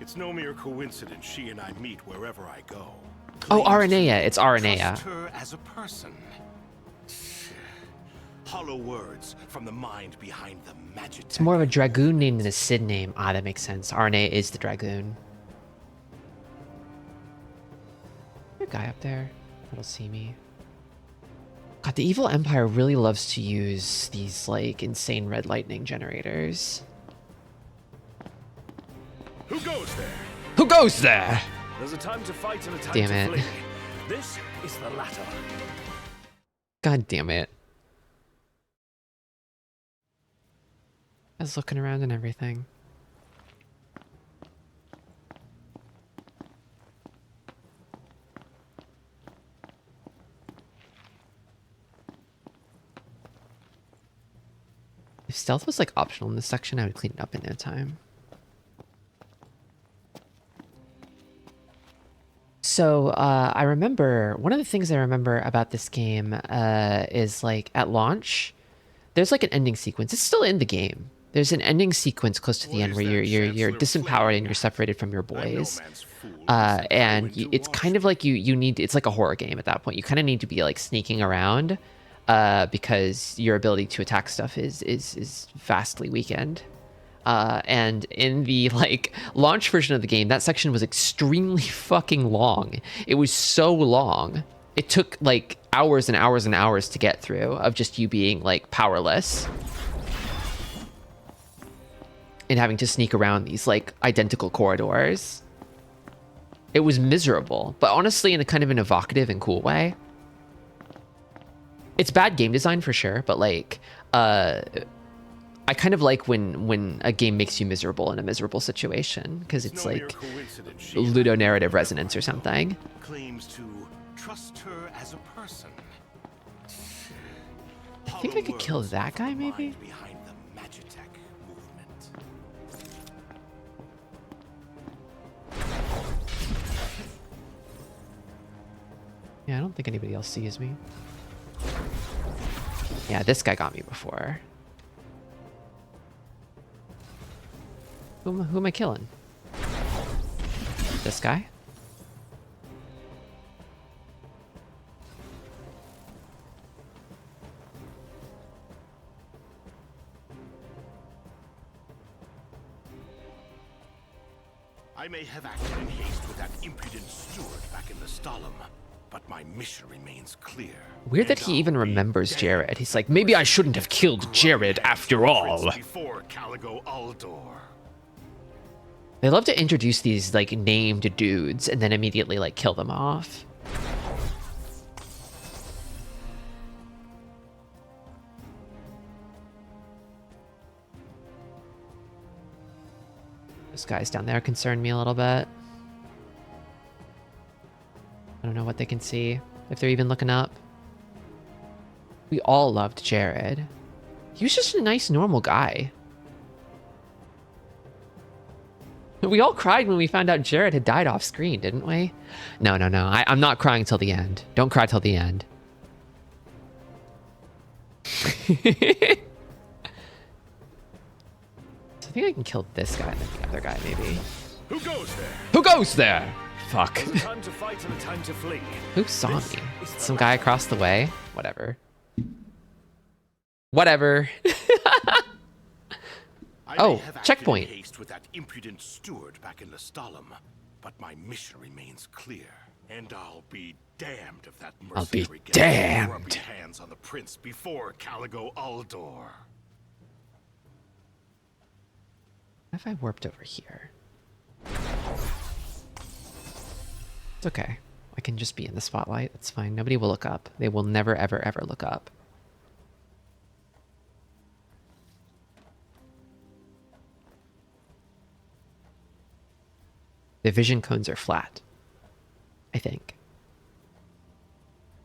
It's no mere coincidence she and I meet wherever I go. Oh, Claims to Aranea. It's Aranea. trust her as a person. Hollow words from the mind behind the magic. It's more of a dragoon name than a Sid name. Ah, that makes sense. Aranea is the dragoon. There's a guy up there that'll see me. God, the evil empire really loves to use these like insane red lightning generators. Who goes there? Who goes there? There's a time to fight and a time Damn to it. flee. This is the latter. God damn it. I was looking around and everything. If stealth was like optional in this section, I would clean it up in no time. So I remember, one of the things I remember about this game is like at launch, there's like an ending sequence. It's still in the game. There's an ending sequence close to the end where you're disempowered and you're separated from your boys. And it's kind of like you need, it's like a horror game at that point. You kind of need to be like sneaking around because your ability to attack stuff is vastly weakened. And in the like launch version of the game, that section was extremely fucking long. It was so long. It took like hours and hours and hours to get through of just you being like powerless and having to sneak around these like identical corridors. It was miserable, but honestly in a kind of an evocative and cool way. it's bad game design for sure, but like I kind of like when a game makes you miserable in a miserable situation, because it's like ludonarrative resonance or something. Claims to trust her as a person. I think I could kill that guy, maybe? Behind the Magitech movement. Yeah, I don't think anybody else sees me. Yeah, this guy got me before. Who am I killing? This guy? I may have acted in haste with that impudent steward back in the Stalin, but my mission remains clear. Weird that he even remembers Jared. He's like, maybe I shouldn't have killed Jared after all. Before Caligo Aldor. They love to introduce these like named dudes and then immediately like kill them off. Those guys down there concern me a little bit. I don't know what they can see, if they're even looking up. We all loved Jared. He was just a nice, normal guy. We all cried when we found out Jared had died off screen, didn't we? No. I'm not crying till the end. Don't cry till the end. So I think I can kill this guy and then the other guy, maybe. Who goes there? Who goes there? Fuck. There's a time to fight and a time to flee. Who saw me? Some guy across the way? Whatever. Whatever. Oh, checkpoint. Haste with that impudent steward back in the Stalin, but my mission remains clear, and I'll be damned if that mercenary gets grumpy hands on the prince before Caligo Aldor. What if I warped over here? It's okay. I can just be in the spotlight. That's fine. Nobody will look up. They will never, ever, ever look up. The vision cones are flat, I think.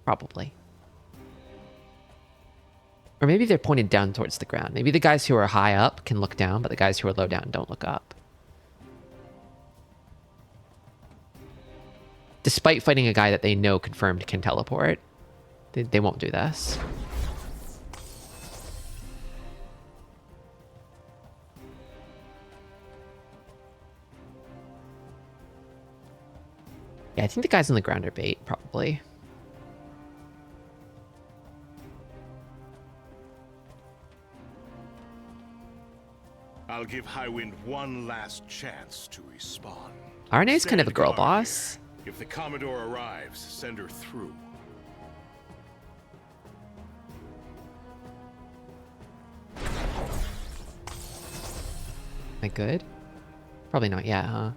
Probably. Or maybe they're pointed down towards the ground. Maybe the guys who are high up can look down, but the guys who are low down don't look up. Despite fighting a guy that they know confirmed can teleport, they won't do this. Yeah, I think the guys on the ground are bait, probably. I'll give Highwind one last chance to respawn. RNA's kind of a girl Stand boss. guard. If the Commodore arrives, send her through. Am I good? Probably not yet, huh?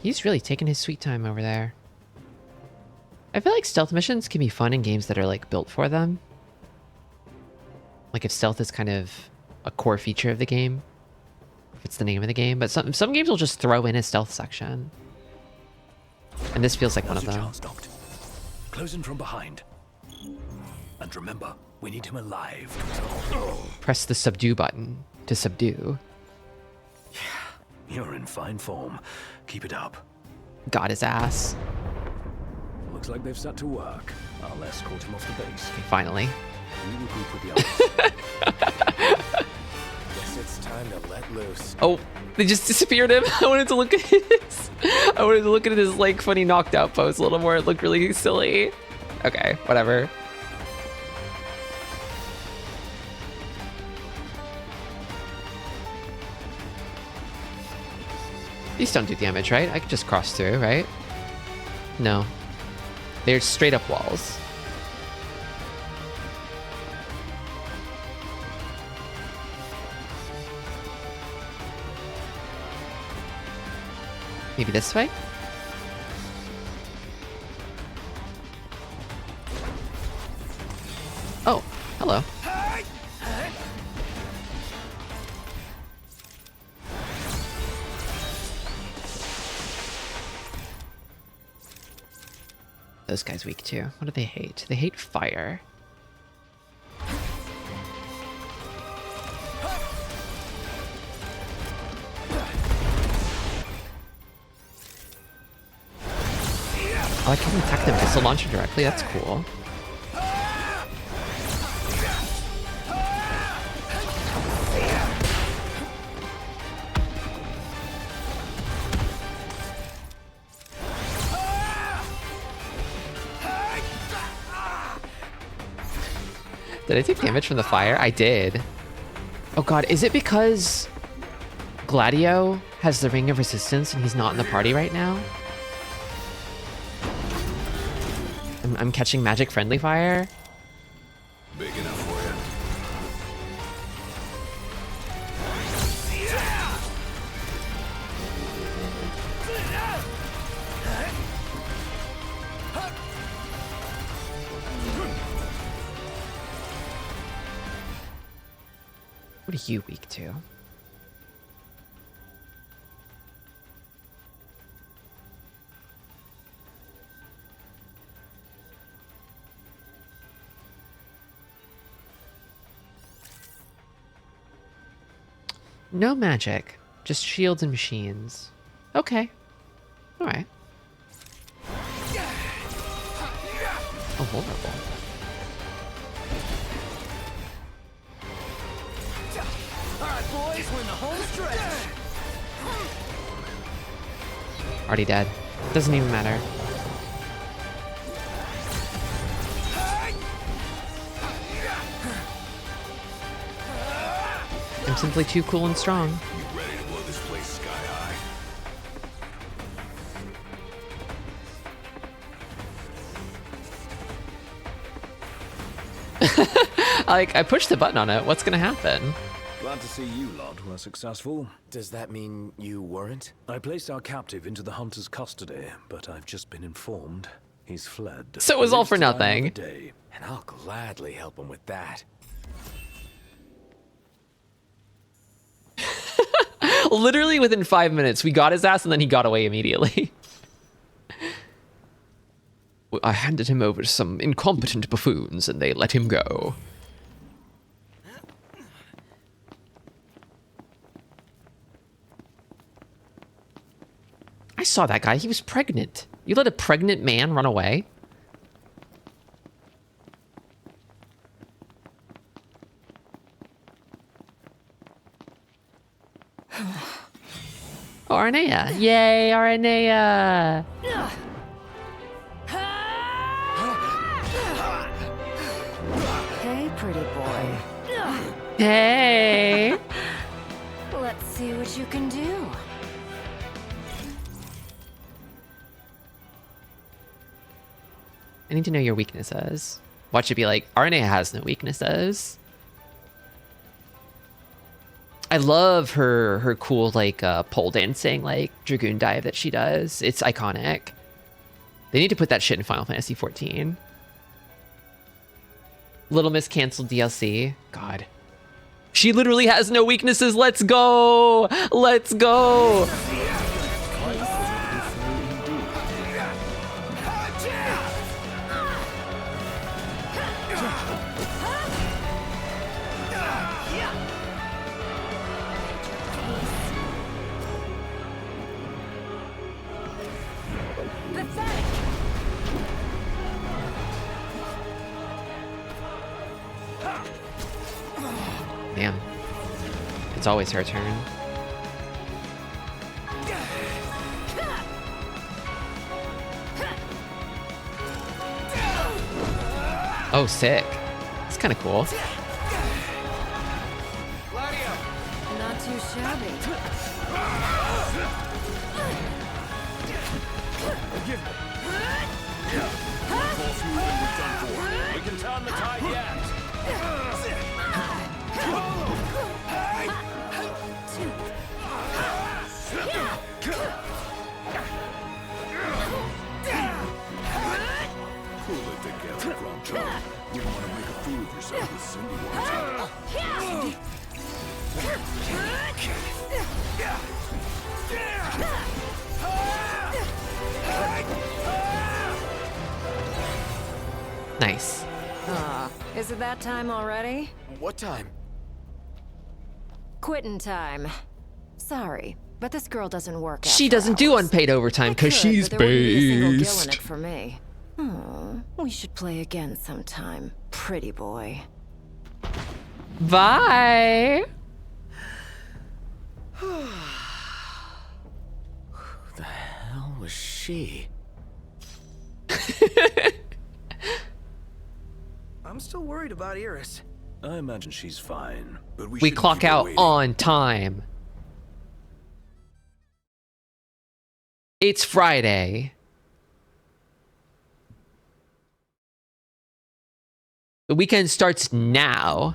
He's really taking his sweet time over there. I feel like stealth missions can be fun in games that are like built for them. Like if stealth is kind of a core feature of the game, if it's the name of the game. But some games will just throw in a stealth section, and this feels like one of them. Chance, Doctor. Close in from behind, and remember, we need him alive. Press the subdue button to subdue. You're in fine form. Keep it up. Got his ass. Looks like they've set to work. I'll escort him off the base. Okay, finally. You regroup with the others. Guess it's time to let loose. Oh, they just disappeared him. I wanted to look at his. I wanted to look at his like funny knocked out pose a little more. It looked really silly. Okay, whatever. These don't do damage, right? I could just cross through, right? No. They're straight up walls. Maybe this way? Oh, hello. Those guys weak too. What do they hate? They hate fire. Oh, I can attack them missile launcher directly? That's cool. Did I take damage from the fire? I did. Oh god, is it because Gladio has the Ring of Resistance and he's not in the party right now? I'm catching magic friendly fire. Big enough for you. What are you weak to? No magic, just shields and machines. Okay. Alright. Oh, vulnerable. Alright, boys, we're in the home stretch. Already dead. Doesn't even matter. I'm simply too cool and strong. You ready to blow this place sky high? Like, I pushed the button on it. What's gonna happen? Glad to see you lot were successful. Does that mean you weren't? I placed our captive into the hunter's custody, but I've just been informed he's fled. So it was all for This time of nothing. the day. And I'll gladly help him with that. Literally within 5 minutes, we got his ass and then he got away immediately. I handed him over to some incompetent buffoons and they let him go. I saw that guy. He was pregnant. You let a pregnant man run away? Arnea. Yay, Arnea. Hey, pretty boy. Hey. Let's see what you can do. I need to know your weaknesses. Watch it be like, Arnea has no weaknesses. I love her cool, like, pole dancing, like, Dragoon dive that she does. It's iconic. They need to put that shit in Final Fantasy XIV. Little Miss canceled DLC. God. She literally has no weaknesses. Let's go. Let's go. Damn. It's always her turn. Oh, sick. It's kind of cool. Not too shabby. We can turn the tide yet. prove yourself with Cindy once. Nice. Aw, is it that time already? What time? Quitting time. Sorry, but this girl doesn't work She after doesn't do hours. unpaid overtime I because could, she's but there wouldn't be a single Gil in it based. for me. Oh, we should play again sometime, pretty boy. Bye. Who the hell was she? I'm still worried about Iris. I imagine she's fine. But We shouldn't clock keep her out waiting. on time. It's Friday. The weekend starts now.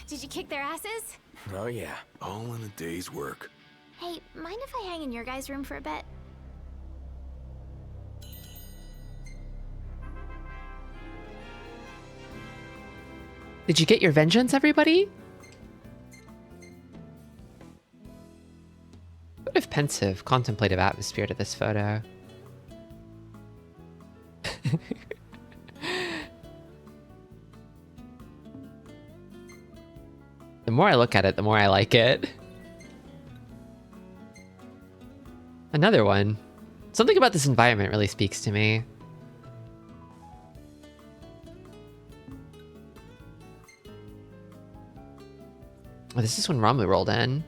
Did you kick their asses? Oh yeah. All in a day's work. Hey, mind if I hang in your guys' room for a bit? Did you get your vengeance, everybody? What if pensive, contemplative atmosphere to this photo? The more I look at it, the more I like it. Another one. Something about this environment really speaks to me. Oh, this is when Ramu rolled in.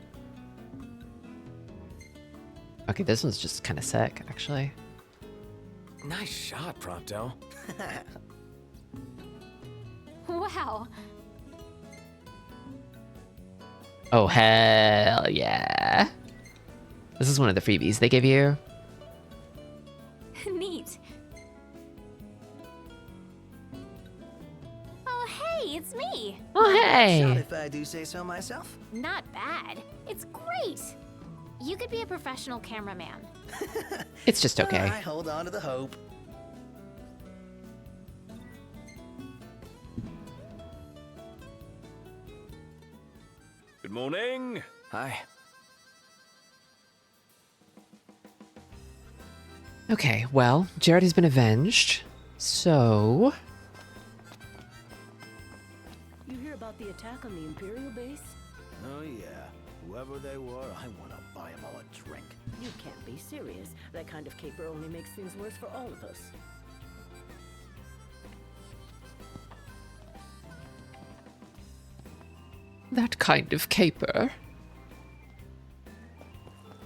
Okay, this one's just kind of sick, actually. Nice shot, Prompto. Wow. Oh, hell yeah. This is one of the freebies they give you. Neat. Oh, hey, it's me. Oh, Shot hey. if I do say so myself. Not bad. It's great. You could be a professional cameraman. It's just okay. I hold on to the hope. Good morning. Hi. Okay, well, Jared has been avenged. So... You hear about the attack on the Imperial base? Oh yeah. Whoever they were, I want to buy them all a drink. You can't be serious. That kind of caper only makes things worse for all of us. that kind of caper.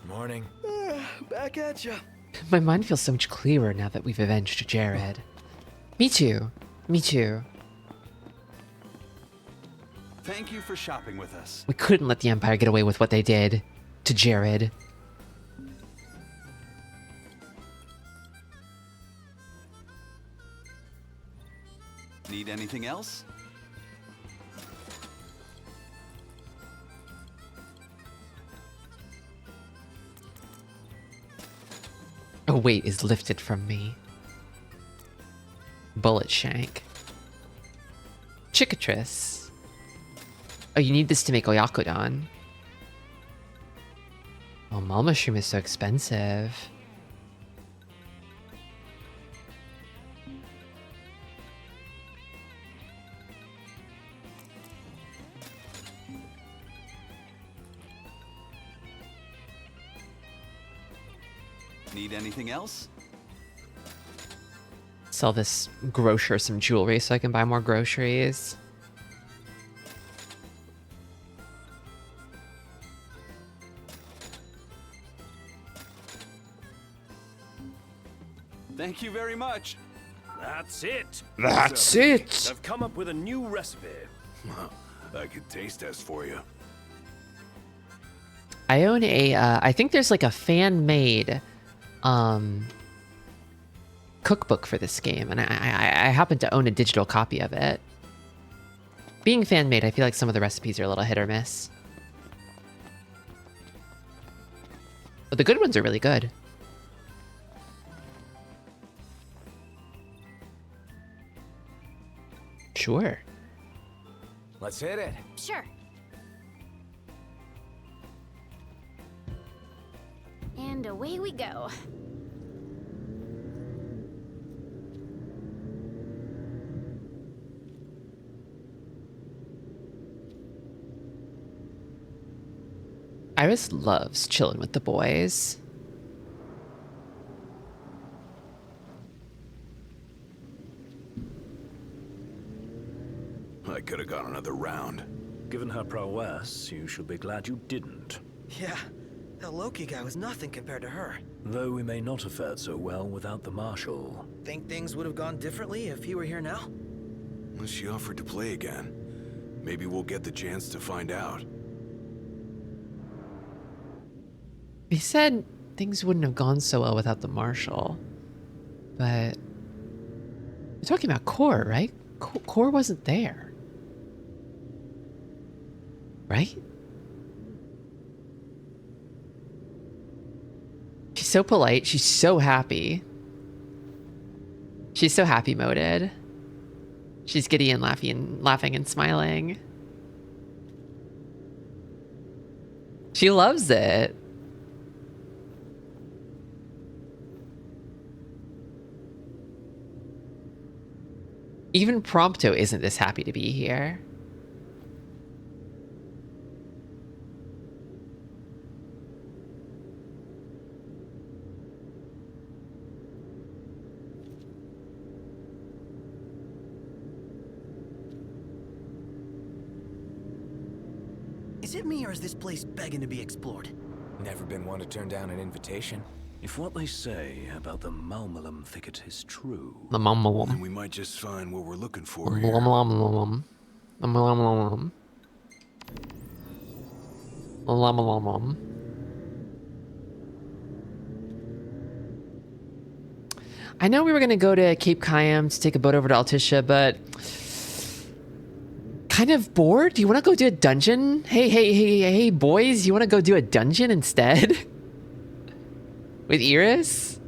Morning. Back at ya. My mind feels so much clearer now that we've avenged Jared. Me too. Me too. Thank you for shopping with us. We couldn't let the Empire get away with what they did to Jared. Need anything else? A weight is lifted from me. Bullet shank. Cicatrice. Oh, you need this to make Oyakodon. Oh, Mall Mushroom is so expensive. Need anything else? Sell this grocer some jewelry so I can buy more groceries. Thank you very much. That's it. That's it! I've come up with a new recipe. I could taste test for you. I own a, I think there's like a fan-made, cookbook for this game, and I happen to own a digital copy of it. Being fan-made, I feel like some of the recipes are a little hit or miss. But the good ones are really good. Sure. Let's hit it. Sure. And away we go. Iris loves chilling with the boys. I could have gone another round. Given her prowess, you should be glad you didn't. Yeah, that Loki guy was nothing compared to her. Though we may not have fared so well without the Marshal. Think things would have gone differently if he were here now? Well, she offered to play again. Maybe we'll get the chance to find out. He said things wouldn't have gone so well without the Marshal. But we're talking about Core, right? Core wasn't there. Right? She's so polite. She's so happy. She's so happy-moded. She's giddy and laughing and smiling. She loves it. Even Prompto isn't this happy to be here. Is it me or is this place begging to be explored? Never been one to turn down an invitation. If what they say about the Malmalum thicket is true, The Malmalum. Then we might just find what we're looking for The here. Malmalum. The Malmalum. The Malmalum. I know we were gonna go to Cape Cayam to take a boat over to Altissia, but kind of bored. Do you want to go do a dungeon? Hey, boys, you want to go do a dungeon instead? With Iris?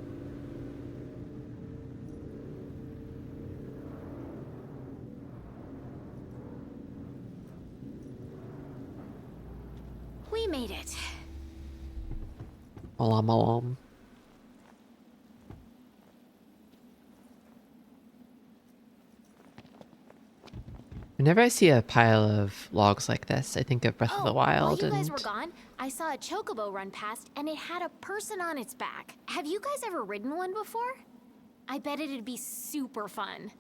We made it. Malamalam. Whenever I see a pile of logs like this, I think of Breath of the Wild. While you guys and were gone, I saw a chocobo run past and it had a person on its back. Have you guys ever ridden one before? I bet it'd be super fun.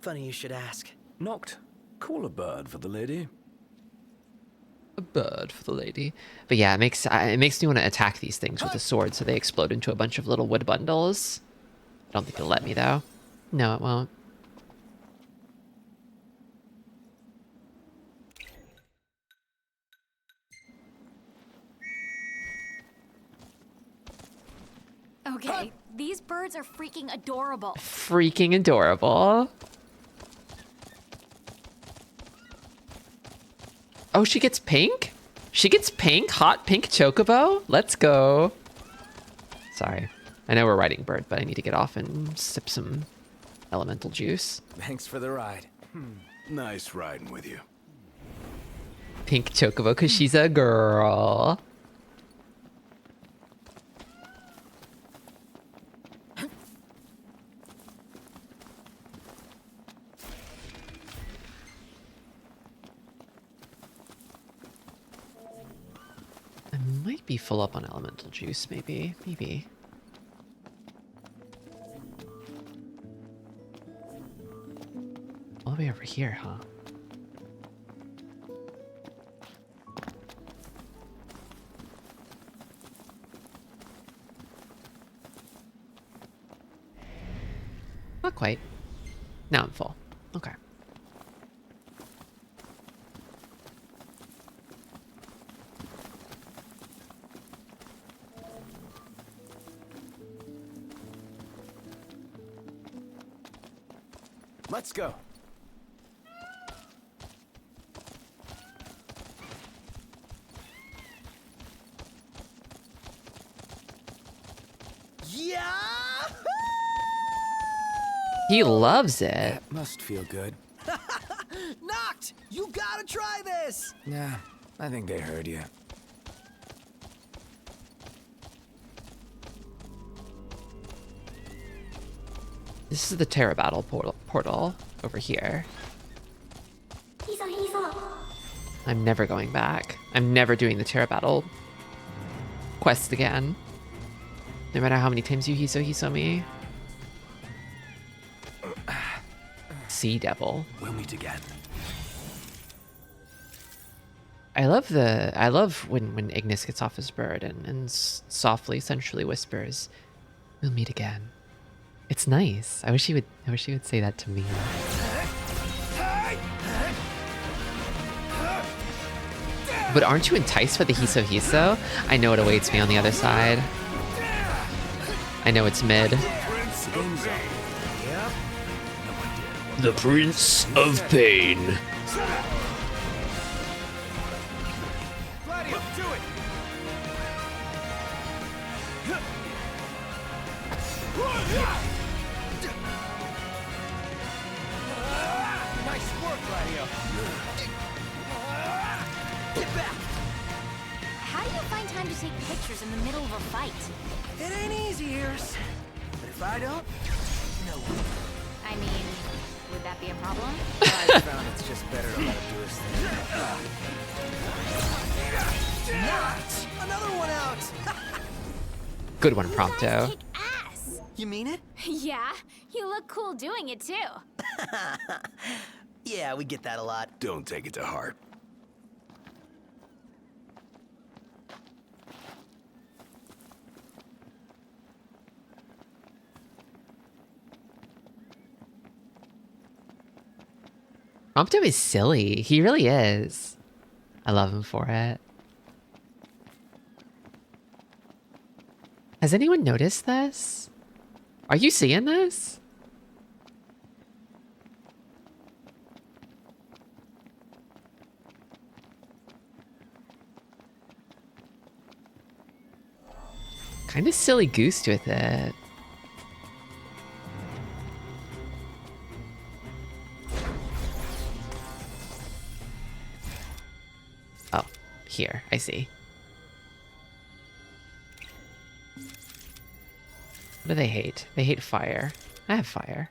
Funny you should ask. Knocked. Call a bird for the lady. a bird for the lady. But yeah, it makes me want to attack these things with a sword so they explode into a bunch of little wood bundles. I don't think it'll let me though. No, it won't. Okay, these birds are freaking adorable. Freaking adorable. Oh, she gets pink? She gets pink? Hot pink chocobo? Let's go. Sorry. I know we're riding bird, but I need to get off and sip some elemental juice. Thanks for the ride. Nice riding with you. Pink chocobo, because she's a girl. I might be full up on elemental juice, maybe. All the way over here, huh? Not quite. Now I'm full. Okay. Let's go. Yeah! He loves it. That must feel good. Knock! rocked! You gotta try this! Nah, I think they heard you. This is the Terra Battle portal over here. I'm never going back. I'm never doing the Terra Battle quest again. No matter how many times you hiso me. Sea Devil. We'll meet again. I love when Ignis gets off his bird and softly, sensually whispers, "We'll meet again." It's nice. I wish he would say that to me. But aren't you enticed by the hiso? I know what awaits me on the other side. I know it's mid. The Prince of Pain. Gladio, do it! Nice work, Gladio. Get back! How do you find time to take pictures in the middle of a fight? It ain't easy, Ears. But if I don't, no one. I mean, would that be a problem? I found it's just better to let him do his thing. Not! Another one out! Good one, Prompto. Kick ass! You mean it? Yeah, you look cool doing it too. Yeah, we get that a lot. Don't take it to heart. Prompto is silly. He really is. I love him for it. Has anyone noticed this? Are you seeing this? Kind of silly goosed with it. Oh, here, I see. What do they hate? They hate fire. I have fire.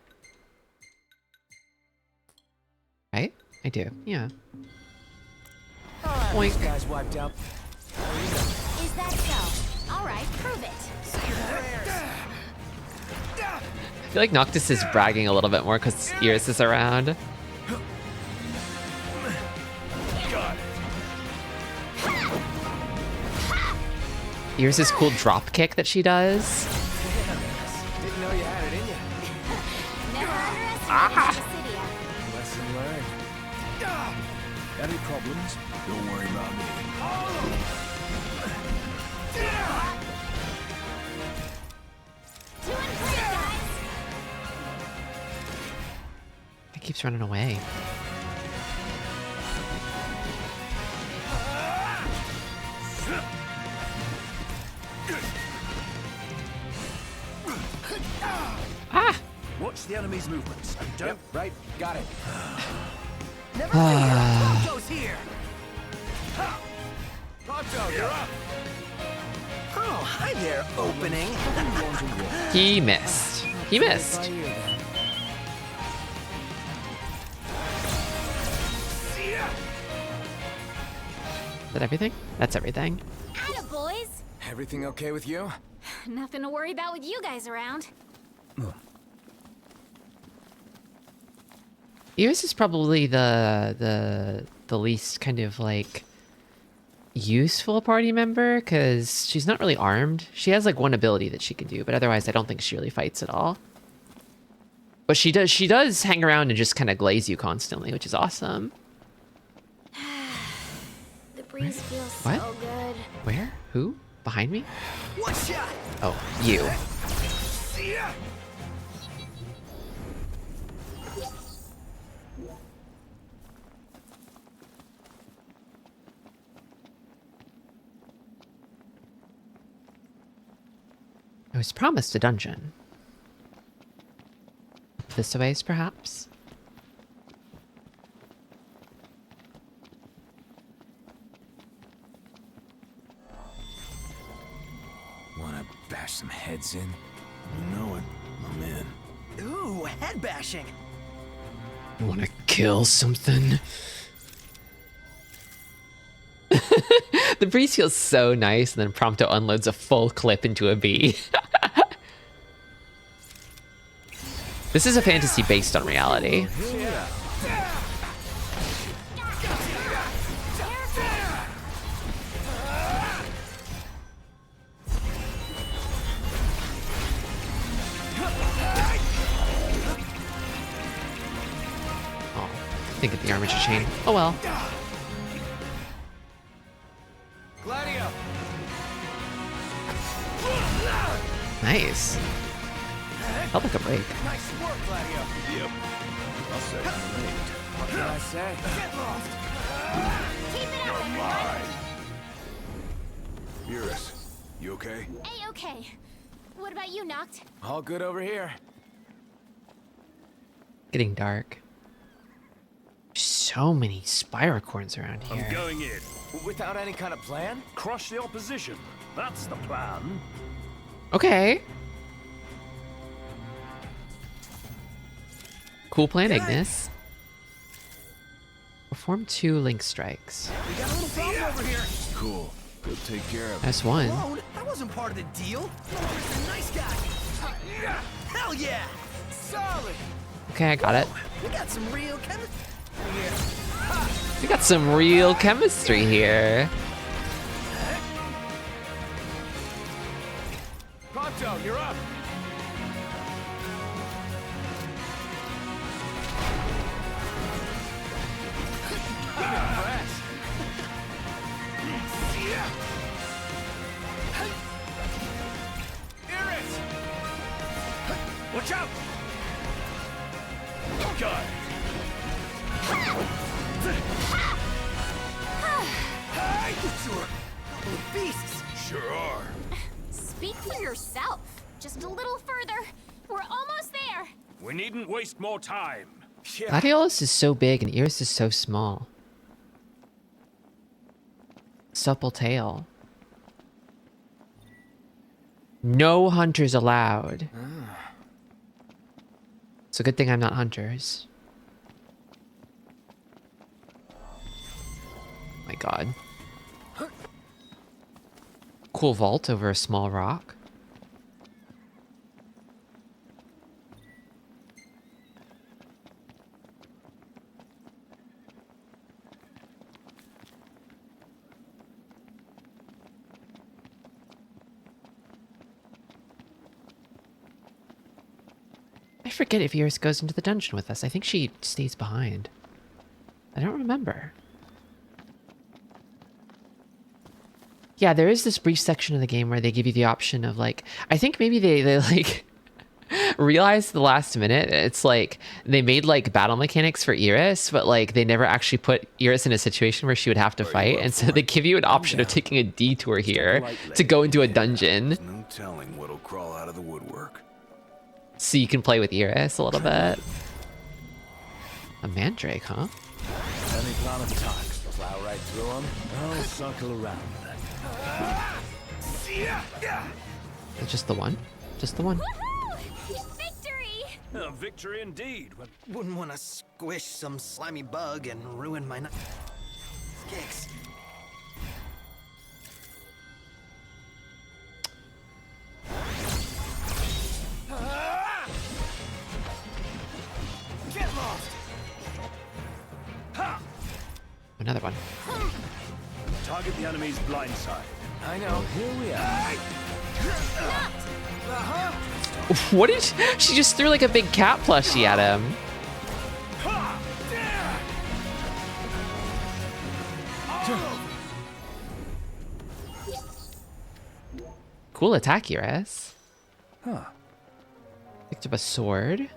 Right? I do, yeah. Alright, this guy's wiped out. Is that so? Alright, prove it. I feel like Noctis is bragging a little bit more because Iris is around. Iris' cool drop kick that she does. Didn't know you had it in you. Never underestimate Dissidia. Lesson learned. Any problems? Don't worry about me. Doing great, guys. It keeps running away. Ah! Watch the enemy's movements and don't. Yep, right, got it. Never mind. Prompto's here. Prompto, you're up. Oh, hi there, opening. He missed. He missed. By you, then. Is that everything? That's everything. Atta boys. Everything okay with you? Nothing to worry about with you guys around. Iris is probably the least kind of like useful party member because she's not really armed. She has like one ability that she can do, but otherwise I don't think she really fights at all. But she does hang around and just kind of glaze you constantly, which is awesome. The breeze feels What? so good. Where? Who? Behind me? One shot. Oh, you. I was promised a dungeon. This a ways, perhaps? bash some heads in. You know it. I'm in. Ooh, head bashing. You wanna kill something? The breeze feels so nice, and then Prompto unloads a full clip into a bee. This is a fantasy based on reality. Oh, think of the armature chain. Oh well. Gladio. Nice. Felt like a break. Nice work, Gladio. Yep. I'll say I'm late. What can I say? Get lost. Keep it up, everyone. Iris, you okay? A-okay. What about you, Noct? All good over here. Getting dark. So many Spyrocorns around here. I'm going in. Without any kind of plan? Crush the opposition. That's the plan. Okay. Cool plan, Ignis. Perform 2 Link Strikes. We got a little problem over here. Cool. Go take care of it. That's one. Whoa, that wasn't part of the deal. You're a nice guy. Hell yeah. Solid. Okay, I got it. We got some real chemistry here. We got some real chemistry here. Prompto, you're up. I'm impressed. Iris! Watch out! Got it. Hey, you two are little beasts. Sure are. Speak for yourself. Just a little further. We're almost there. We needn't waste more time. Gladiolus is so big and Iris is so small. Supple tail. No hunters allowed. It's a good thing I'm not hunters. My god. Cool vault over a small rock. I forget if Iris goes into the dungeon with us. I think she stays behind. I don't remember. Yeah, there is this brief section of the game where they give you the option of like, I think maybe they like realized the last minute, it's like they made like battle mechanics for Iris, but like they never actually put Iris in a situation where she would have to fight. And so they give you an option of taking a detour here to go into a dungeon. No telling what'll crawl out of the woodwork. So you can play with Iris a little bit. A mandrake, huh? Any plan of attack? Plow right through them? I'll circle around. Just the one? Just the one? Woohoo! Victory! A victory indeed. But Wouldn't want to squish some slimy bug and ruin my kicks. Get lost. ha! Another one. Target the enemy's blind side. I know. Here we are. What did she just threw like a big cat plushie at him? Cool attack, Iris. Huh. Picked up a sword.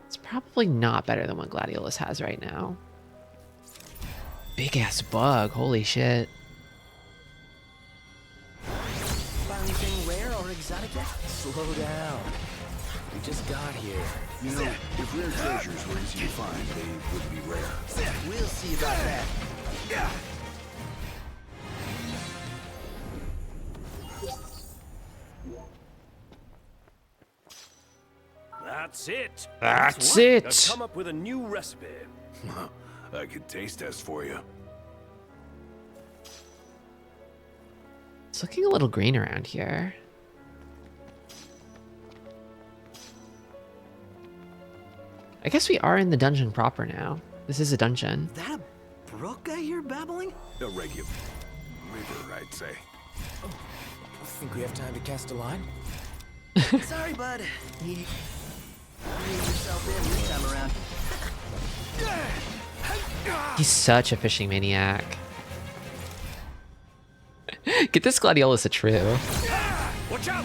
It's probably not better than what Gladiolus has right now. Big ass bug, holy shit. Found anything rare or exotic yet? Slow down. We just got here. You know, if rare treasures were easy to find, they would be rare. We'll see about that. That's it. That's I've it. come up with a new recipe. I could taste test for you. It's looking a little green around here. I guess we are in the dungeon proper now. This is a dungeon. Is that a brook I hear babbling? A regular river, I'd say. Think we have time to cast a line? Sorry, bud. Need yourself in this time around. He's such a fishing maniac. Get this Gladiolus a true. Watch out!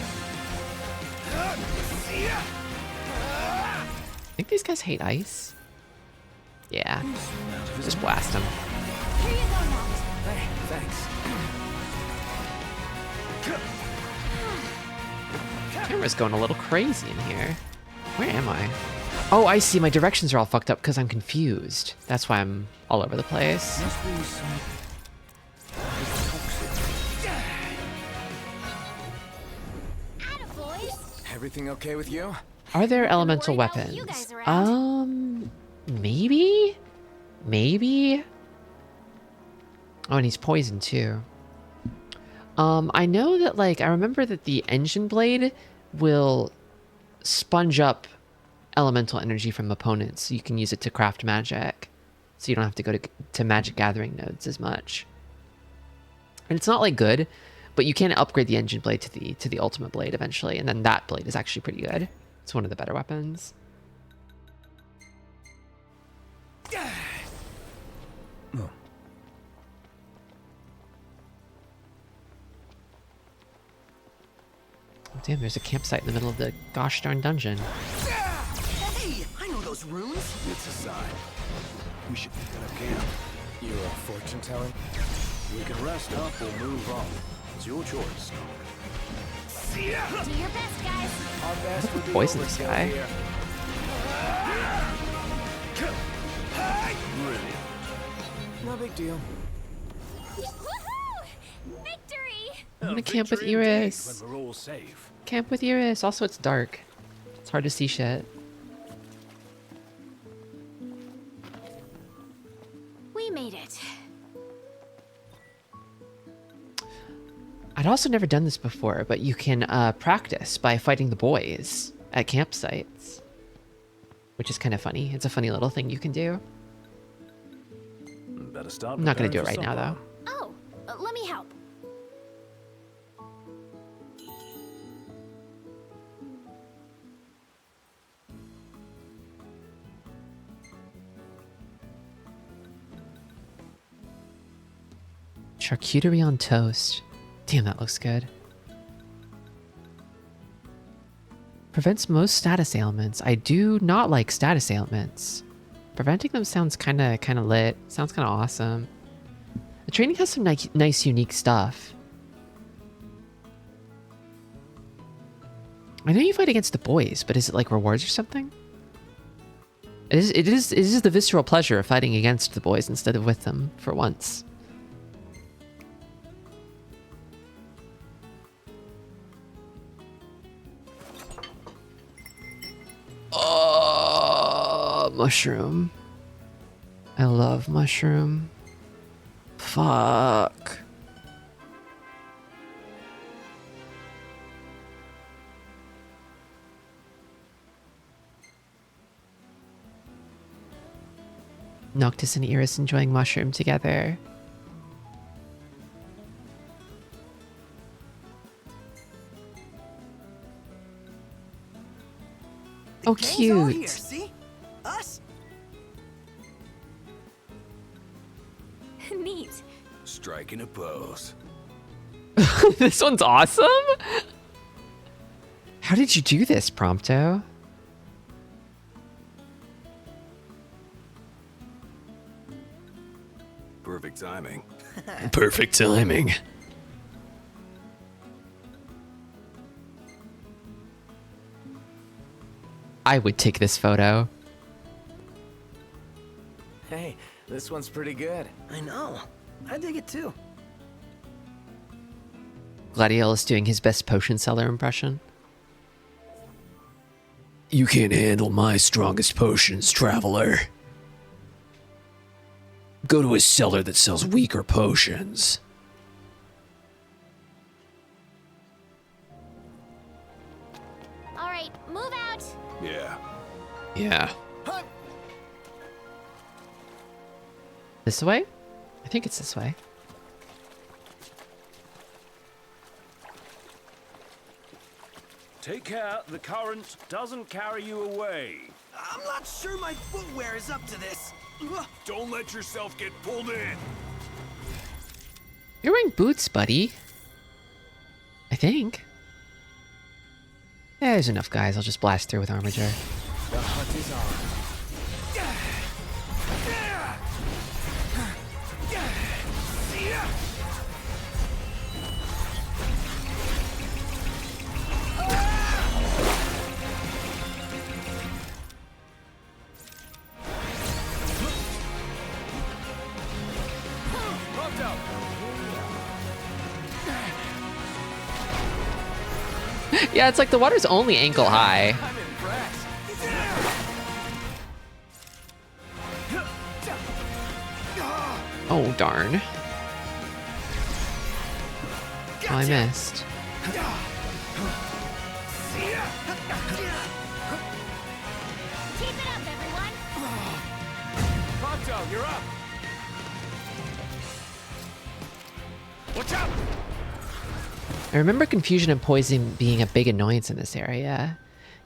I think these guys hate ice. Yeah. Just blast them. Here you go, Nat. Hey, thanks. Camera's going a little crazy in here. Where am I? Oh, I see. My directions are all fucked up because I'm confused. That's why I'm all over the place. Attaboys. Everything okay with you? Are there elemental worry about you weapons? guys Maybe? Maybe? Oh, and he's poisoned too. I know that, like, I remember that the engine blade will sponge up elemental energy from opponents, so you can use it to craft magic. So you don't have to go to magic gathering nodes as much. And it's not, like, good, but you can upgrade the engine blade to the ultimate blade eventually, and then that blade is actually pretty good. It's one of the better weapons. Oh. Oh, damn, there's a campsite in the middle of the gosh darn dungeon. Hey, I know those runes. It's a sign. We should set up camp. You a fortune telling? We can rest up or move on. It's your choice. Do your best, guys. Our best would be Poison this overkill guy. here. Really? No big deal. Woohoo! Victory! I'm gonna camp with Victory indeed, Iris. when we're all safe. Camp with Iris. Also, it's dark. It's hard to see shit. We made it. I'd also never done this before, but you can practice by fighting the boys at campsites, which is kind of funny. It's a funny little thing you can do. Better start. I'm not gonna do it preparing right for now, supper. though. Oh, let me help. Charcuterie on toast. Damn, that looks good. Prevents most status ailments. I do not like status ailments. Preventing them sounds kind of lit. Sounds kind of awesome. The training has some nice, unique stuff. I know you fight against the boys, but is it like rewards or something? It is the visceral pleasure of fighting against the boys instead of with them for once. Oh, mushroom. I love mushroom. Fuck. Noctis and Iris enjoying mushroom together. Oh, Gang's all here, cute. see? Us? Neat. Striking a pose. This one's awesome. How did you do this, Prompto? Perfect timing. Perfect timing. I would take this photo. Hey, this one's pretty good. I know. I dig it too. Gladiolus doing his best potion seller impression. You can't handle my strongest potions, traveler. Go to a cellar that sells weaker potions. All right, move out. Yeah. Yeah. This way? I think it's this way. Take care the current doesn't carry you away. I'm not sure my footwear is up to this. Ugh. Don't let yourself get pulled in. You're wearing boots, buddy. I think. Yeah, there's enough guys. I'll just blast through with Armiger. The hunt is on. Yeah, it's like the water's only ankle high. I'm impressed. Oh, darn. Oh, I missed. Keep it up, everyone. Pronto, you're up. Watch out! I remember confusion and poison being a big annoyance in this area.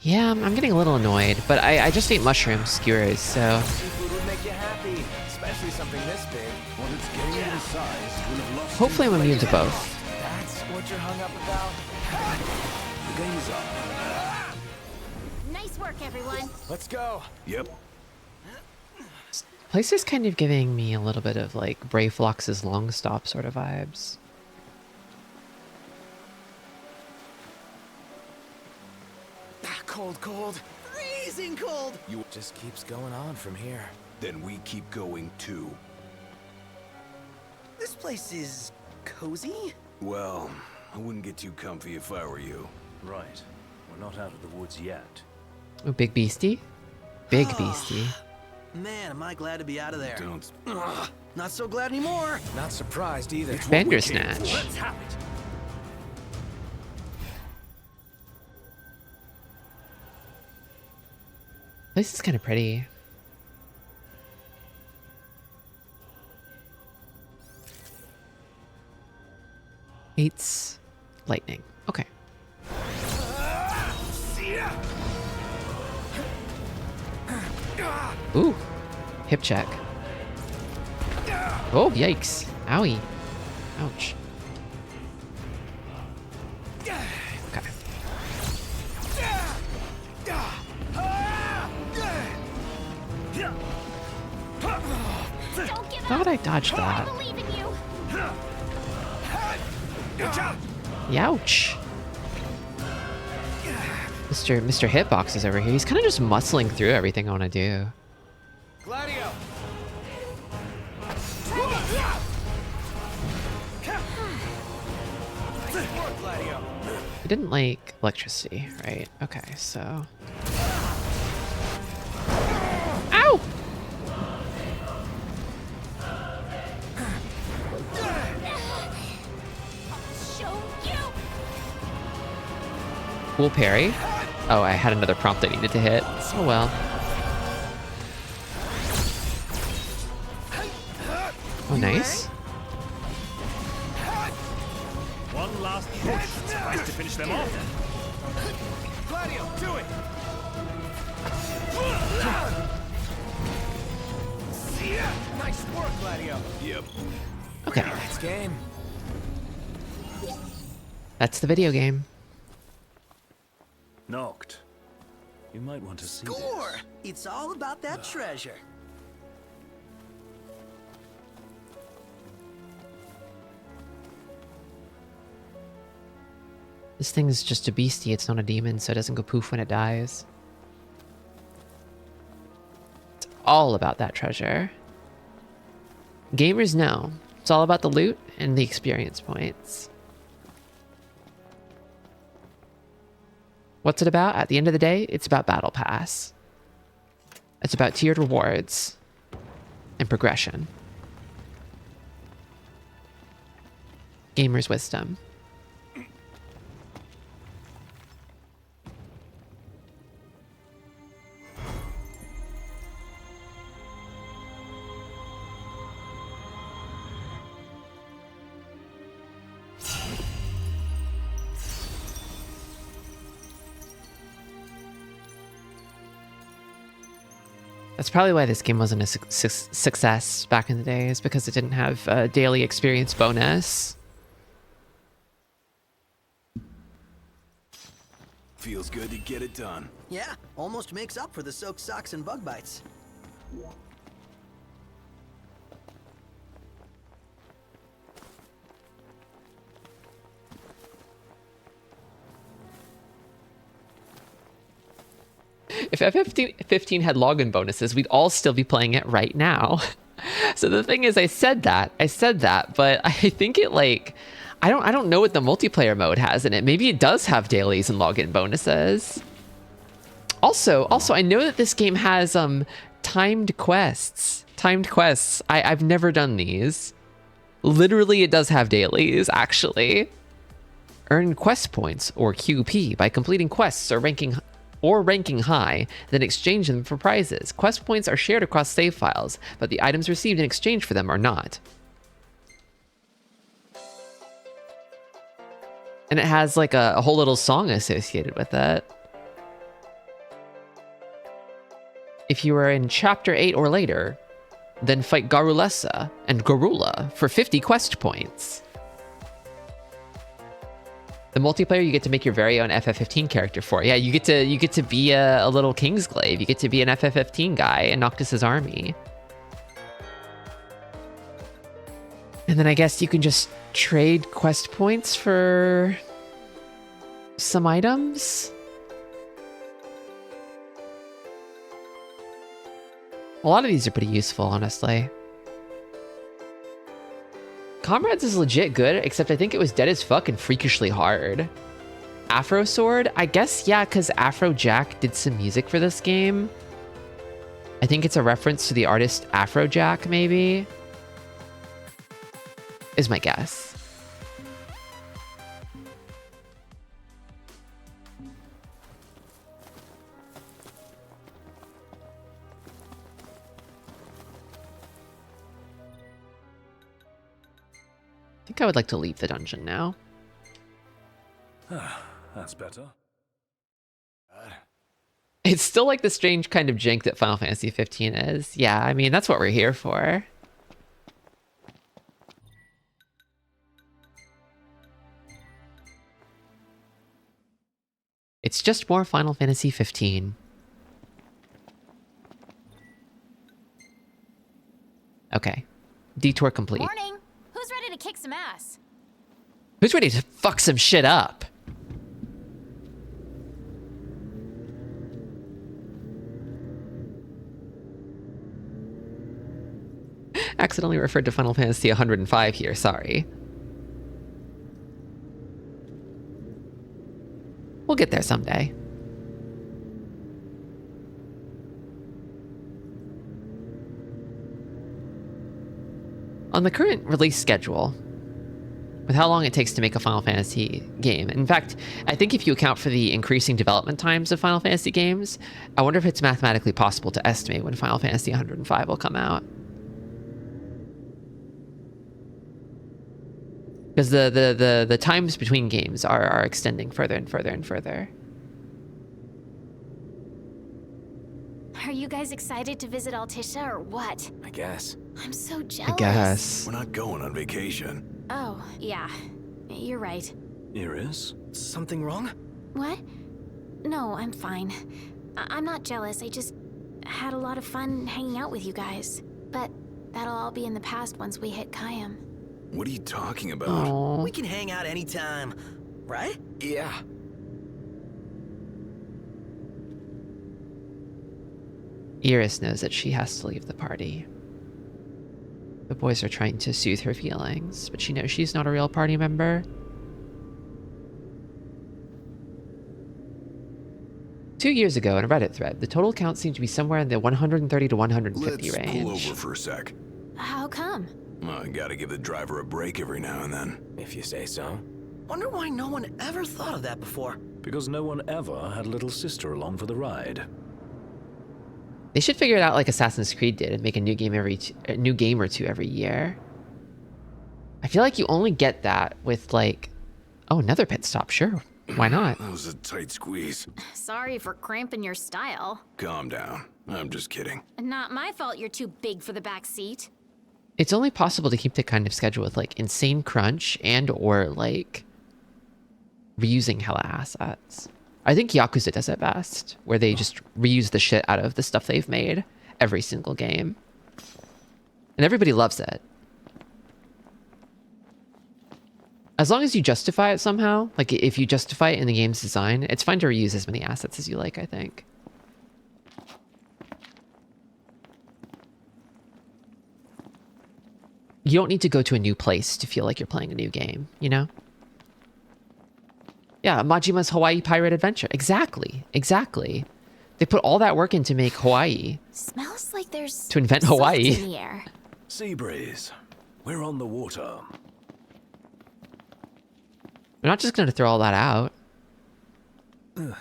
Yeah, I'm getting a little annoyed, but I just ate mushroom skewers, so... Seafood would make you happy, especially something this big. When it's gained in size, we'll have lost. Hopefully I'm immune to both. That's what you're hung up about? The game's up. Nice work, everyone. Let's go. Yep. Place is kind of giving me a little bit of like Brave Flox's long stop sort of vibes. Cold, cold. Freezing cold. You just keeps going on from here. Then we keep going too. This place is cozy. Well, I wouldn't get too comfy if I were you. Right. We're not out of the woods yet. Oh, big beastie? Big beastie. Man, am I glad to be out of there. Don't. Ugh, not so glad anymore. Not surprised either. Bandersnatch. Let's have it. This is kind of pretty. Eight's lightning. Okay. Ooh. Hip check. Oh, yikes. Owie. Ouch. Okay. Don't give Thought up. I dodged I that. believe in you. Youch. Mr. Hitbox is over here. He's kind of just muscling through everything I want to do. Gladio. Nice work, Gladio. He didn't like electricity, right? Okay, so... Ow! Show you. Cool parry. Oh, I had another prompt I needed to hit. Oh well. Oh, nice. One last push. Tries to finish them off. Gladio, do it. Nice work, Gladio. Yep. Okay, That's game. that's the video game. Knocked. You might want to see Score! this. It's all about that treasure. This thing's just a beastie, it's not a demon, so it doesn't go poof when it dies. It's all about that treasure. Gamers know. It's all about the loot and the experience points. What's it about? At the end of the day, it's about Battle Pass. It's about tiered rewards and progression. Gamer's wisdom. That's probably why this game wasn't a success back in the day, is because it didn't have a daily experience bonus. Feels good to get it done. Yeah, almost makes up for the soaked socks and bug bites. If FF15 had login bonuses, we'd all still be playing it right now. So the thing is, I said that, but I think it like, I don't know what the multiplayer mode has in it. Maybe it does have dailies and login bonuses. Also, I know that this game has timed quests. I've never done these. Literally, it does have dailies, actually. Earn quest points, or QP, by completing quests or ranking high, then exchange them for prizes. Quest points are shared across save files, but the items received in exchange for them are not. And it has like a whole little song associated with it. If you are in Chapter 8 or later, then fight Garulessa and Garula for 50 quest points. The multiplayer, you get to make your very own FF15 character for. Yeah, you get to be a little Kingsglaive. You get to be an FF15 guy in Noctis's army. And then I guess you can just trade quest points for some items. A lot of these are pretty useful, honestly. Comrades is legit good, except I think it was dead as fuck and freakishly hard. Afro Sword? I guess, yeah, because Afrojack did some music for this game. I think it's a reference to the artist Afrojack, maybe? Is my guess. I think I would like to leave the dungeon now. That's better. It's still like the strange kind of jank that Final Fantasy 15 is. Yeah, I mean, that's what we're here for. It's just more Final Fantasy 15. Okay. Detour complete. Morning. Who's ready to kick some ass? Who's ready to fuck some shit up? Accidentally referred to Final Fantasy 105 here, sorry. We'll get there someday. On the current release schedule, with how long it takes to make a Final Fantasy game, in fact, I think if you account for the increasing development times of Final Fantasy games, I wonder if it's mathematically possible to estimate when Final Fantasy 105 will come out. Because the times between games are extending further and further and further. Are you guys excited to visit Altissia or what? I guess. I'm so jealous. I guess. We're not going on vacation. Oh, yeah. You're right. Iris? Something wrong? What? No, I'm fine. I'm not jealous. I just had a lot of fun hanging out with you guys. But that'll all be in the past once we hit Kayam. What are you talking about? Aww. We can hang out anytime, right? Yeah. Iris knows that she has to leave the party. The boys are trying to soothe her feelings, but she knows she's not a real party member. 2 years ago in a Reddit thread, the total count seemed to be somewhere in the 130 to 150 Let's range. pull over for a sec. How come? Well, I gotta give the driver a break every now and then. If you say so. Wonder why no one ever thought of that before. Because no one ever had a little sister along for the ride. They should figure it out like Assassin's Creed did and make a new game a new game or two every year. I feel like you only get that with like, oh, another pit stop. Sure, why not? That was a tight squeeze. Sorry for cramping your style. Calm down. I'm just kidding. Not my fault you're too big for the back seat. It's only possible to keep the kind of schedule with like insane crunch and or like reusing hella assets. I think Yakuza does it best, where they just reuse the shit out of the stuff they've made every single game. And everybody loves it. As long as you justify it somehow, like if you justify it in the game's design, it's fine to reuse as many assets as you like, I think. You don't need to go to a new place to feel like you're playing a new game, you know? Yeah, Majima's Hawaii Pirate Adventure. Exactly. Exactly. They put all that work in to make Hawaii. Smells like there's to invent Hawaii. in the air. Sea breeze. We're on the water. We're not just going to throw all that out. Ugh.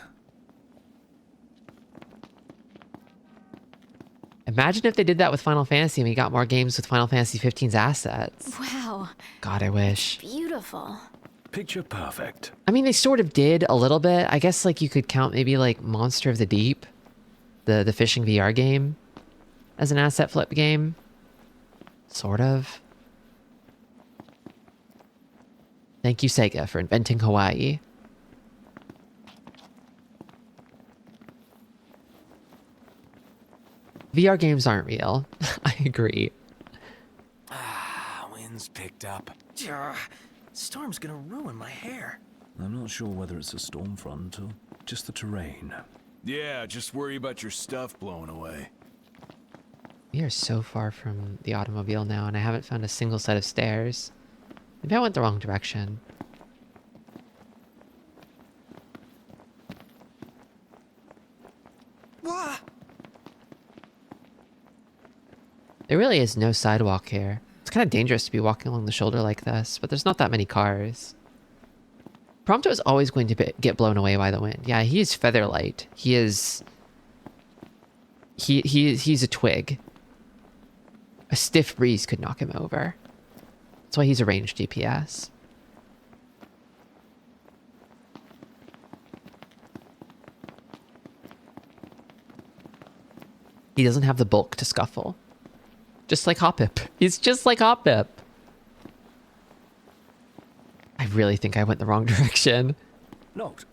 Imagine if they did that with Final Fantasy and we got more games with Final Fantasy XV's assets. Wow. God, I wish. Beautiful. Picture perfect. I mean, they sort of did a little bit. I guess like you could count maybe like Monster of the Deep, the fishing VR game, as an asset flip game. Sort of. Thank you, Sega, for inventing Hawaii. VR games aren't real. I agree. Wind's picked up. Storm's gonna ruin my hair. I'm not sure whether it's a storm front or just the terrain. Yeah, just worry about your stuff blowing away. We are so far from the automobile now, and I haven't found a single set of stairs. Maybe I went the wrong direction. Wah! There really is no sidewalk here. It's kind of dangerous to be walking along the shoulder like this, but there's not that many cars. Prompto is always going to get blown away by the wind. Yeah, he is featherlight. He is... He's a twig. A stiff breeze could knock him over. That's why he's a ranged DPS. He doesn't have the bulk to scuffle. Just like Hoppip. He's just like Hoppip. I really think I went the wrong direction. Noct,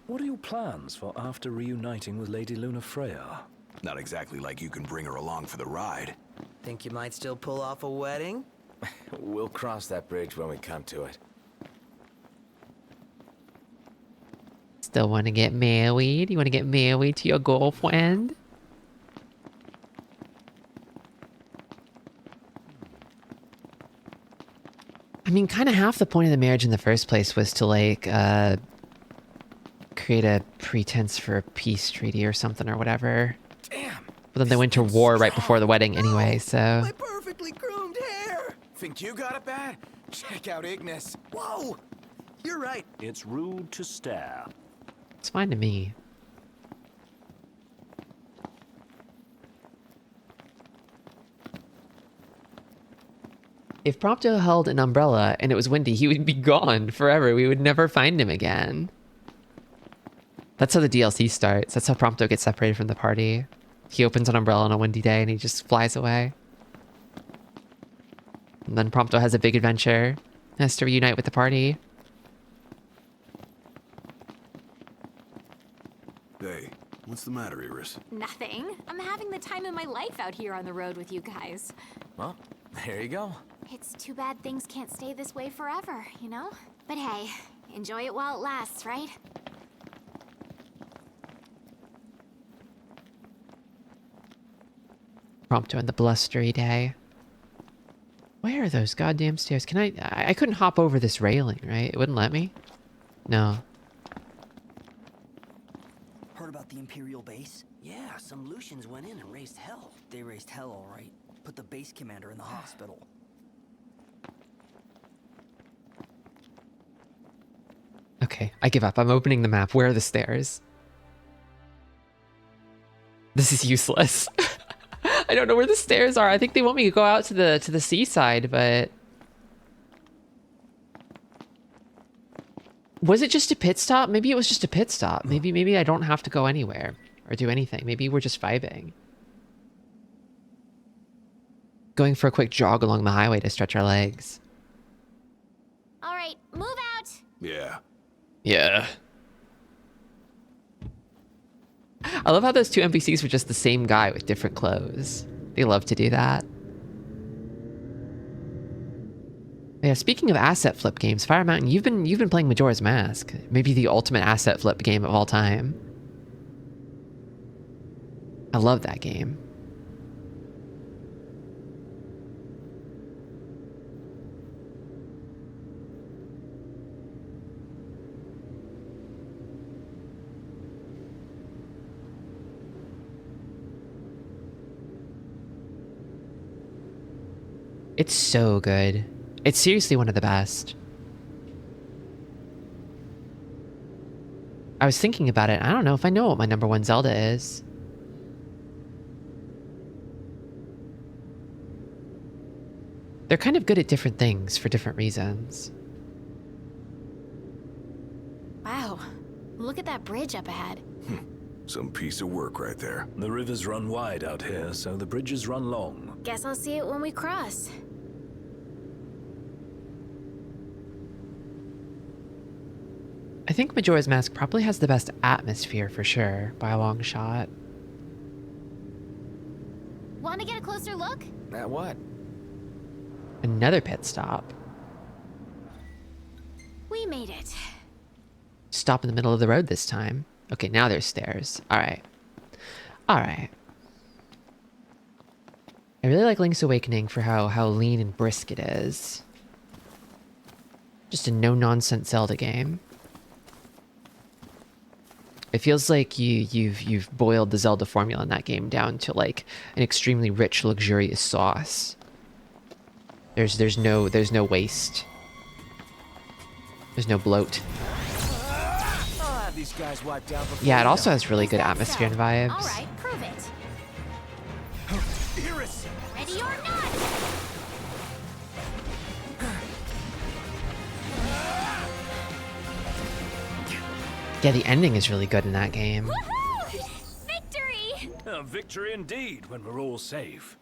what are your plans for after reuniting with Lady Luna Freya? Not exactly like you can bring her along for the ride. Think you might still pull off a wedding? We'll cross that bridge when we come to it. Still want to get married? You want to get married to your girlfriend? I mean, kind of half the point of the marriage in the first place was to, like, create a pretense for a peace treaty or something or whatever. Damn. But then they went to war right before the wedding anyway, so... My perfectly groomed hair! Think you got it bad? Check out Ignis. Whoa! You're right. It's rude to stare. It's fine to me. If Prompto held an umbrella and it was windy, he would be gone forever. We would never find him again. That's how the DLC starts. That's how Prompto gets separated from the party. He opens an umbrella on a windy day and he just flies away. And then Prompto has a big adventure. Has to reunite with the party. Hey, what's the matter, Iris? Nothing. I'm having the time of my life out here on the road with you guys. Well, there you go. It's too bad things can't stay this way forever, you know? But hey, enjoy it while it lasts, right? Prompto on the blustery day. Where are those goddamn stairs? Can I couldn't hop over this railing, right? It wouldn't let me? No. Heard about the Imperial base? Yeah, some Lucians went in and raised hell. They raised hell, all right. Put the base commander in the hospital. Okay, I give up. I'm opening the map. Where are the stairs? This is useless. I don't know where the stairs are. I think they want me to go out to the seaside, but was it just a pit stop? Maybe it was just a pit stop. Maybe I don't have to go anywhere or do anything. Maybe we're just vibing. Going for a quick jog along the highway to stretch our legs. All right, move out. Yeah. Yeah. I love how those two NPCs were just the same guy with different clothes. They love to do that. Yeah, speaking of asset flip games, Fire Mountain, you've been playing Majora's Mask. Maybe the ultimate asset flip game of all time. I love that game. It's so good. It's seriously one of the best. I was thinking about it. I don't know if I know what my #1 Zelda is. They're kind of good at different things for different reasons. Wow, look at that bridge up ahead. Some piece of work right there. The rivers run wide out here, so the bridges run long. Guess I'll see it when we cross. I think Majora's Mask probably has the best atmosphere for sure, by a long shot. Want to get a closer look? At what? Another pit stop. We made it. Stop in the middle of the road this time. Okay, now there's stairs. Alright. Alright. I really like Link's Awakening for how lean and brisk it is. Just a no-nonsense Zelda game. It feels like you've boiled the Zelda formula in that game down to like an extremely rich, luxurious sauce. There's no waste. There's no bloat. I'll have these guys wiped out before Yeah, it we also know. has really good atmosphere and vibes. All right, prove it. Iris! Ready or not? Yeah, the ending is really good in that game. Woohoo! Victory! A victory indeed when we're all safe.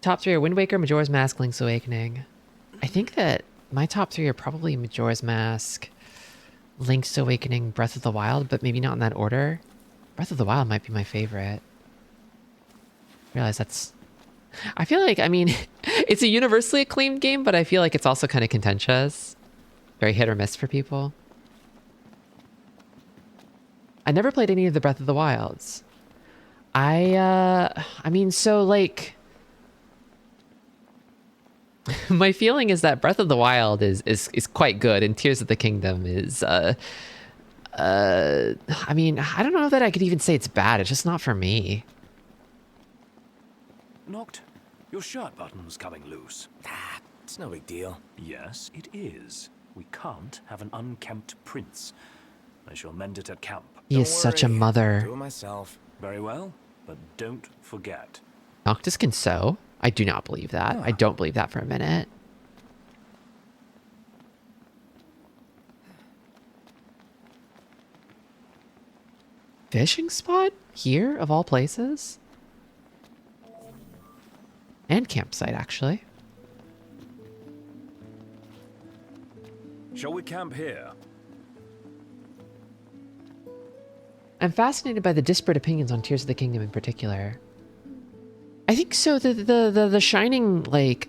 Top 3 are Wind Waker, Majora's Mask, Link's Awakening. I think that my top 3 are probably Majora's Mask, Link's Awakening, Breath of the Wild, but maybe not in that order. Breath of the Wild might be my favorite. I realize that's... I feel like, I mean, it's a universally acclaimed game, but I feel like it's also kind of contentious. Very hit or miss for people. I never played any of the Breath of the Wilds. I mean, so like... my feeling is that Breath of the Wild is quite good, and Tears of the Kingdom is, I mean, I don't know that I could even say it's bad. It's just not for me. Noct, your shirt button's coming loose. Ah, it's no big deal. Yes, it is. We can't have an unkempt prince. I shall mend it at camp. He is such a mother. Do it myself. Very well, but don't forget. Noctis can sew? I do not believe that. I don't believe that for a minute. Fishing spot? Here, of all places? And campsite, actually. Shall we camp here? I'm fascinated by the disparate opinions on Tears of the Kingdom in particular. I think so. The shining like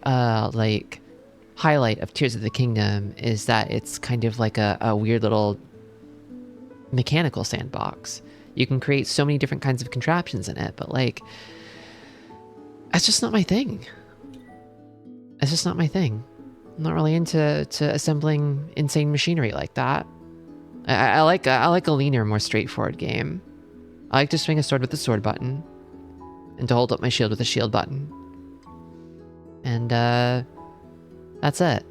highlight of Tears of the Kingdom is that it's kind of like a weird little mechanical sandbox. You can create so many different kinds of contraptions in it, but like, that's just not my thing. It's just not my thing. I'm not really into assembling insane machinery like that. I like a leaner, more straightforward game. I like to swing a sword with the sword button, and to hold up my shield with the shield button. And, that's it.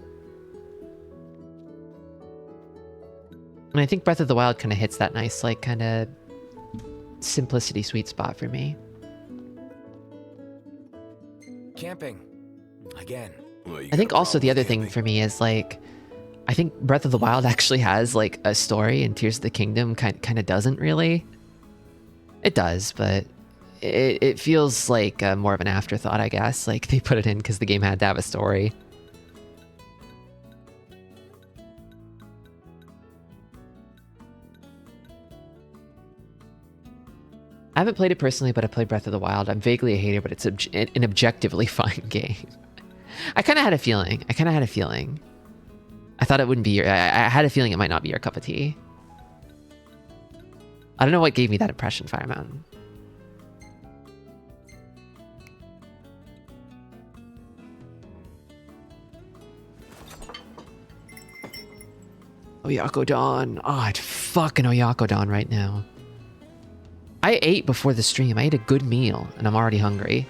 And I think Breath of the Wild kind of hits that nice, like, kind of simplicity sweet spot for me. Camping. Again. Well, I think also the other thing for me is, like, I think Breath of the Wild actually has, like, a story, and Tears of the Kingdom kind of doesn't really. It does, but it feels like more of an afterthought, I guess. Like, they put it in because the game had to have a story. I haven't played it personally, but I played Breath of the Wild. I'm vaguely a hater, but it's an objectively fine game. I kind of had a feeling. I thought it wouldn't be your... I had a feeling it might not be your cup of tea. I don't know what gave me that impression, Fire Mountain. Oyakodon. Oh, I'd fucking Oyakodon right now. I ate before the stream. I ate a good meal, and I'm already hungry.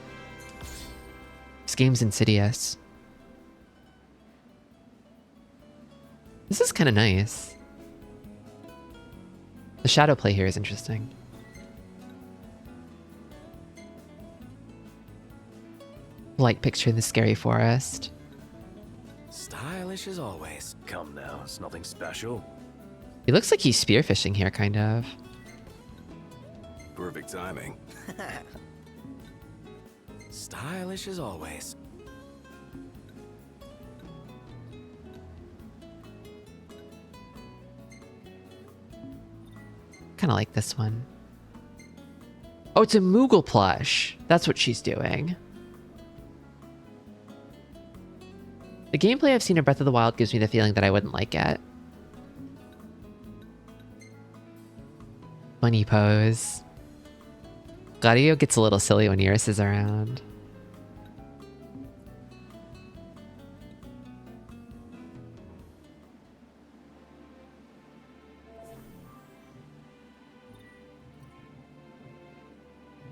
This game's insidious. This is kind of nice. The shadow play here is interesting. Light picture in the scary forest. Stylish as always. Come now, it's nothing special. He looks like he's spearfishing here, kind of. Perfect timing. Stylish as always. Kind of like this one. Oh, it's a Moogle plush. That's what she's doing. The gameplay I've seen of Breath of the Wild gives me the feeling that I wouldn't like it. Funny pose. Gladio gets a little silly when Iris is around.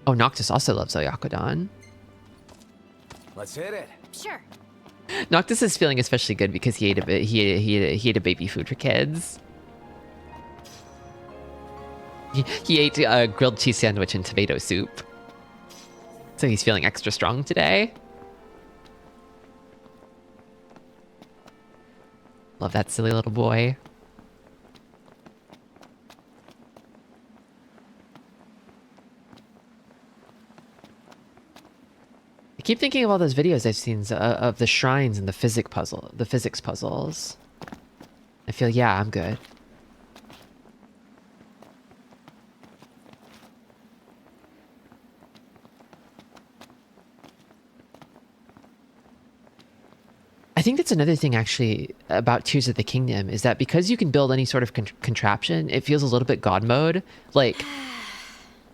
Oh, Noctis also loves Oyakodon. Let's hit it. Sure. Noctis is feeling especially good because he ate a baby food for kids. He ate a grilled cheese sandwich and tomato soup. So he's feeling extra strong today. Love that silly little boy. I keep thinking of all those videos I've seen of the shrines and the physics puzzles. I feel, yeah, I'm good. I think that's another thing actually about Tears of the Kingdom is that because you can build any sort of contraption, it feels a little bit God mode. Like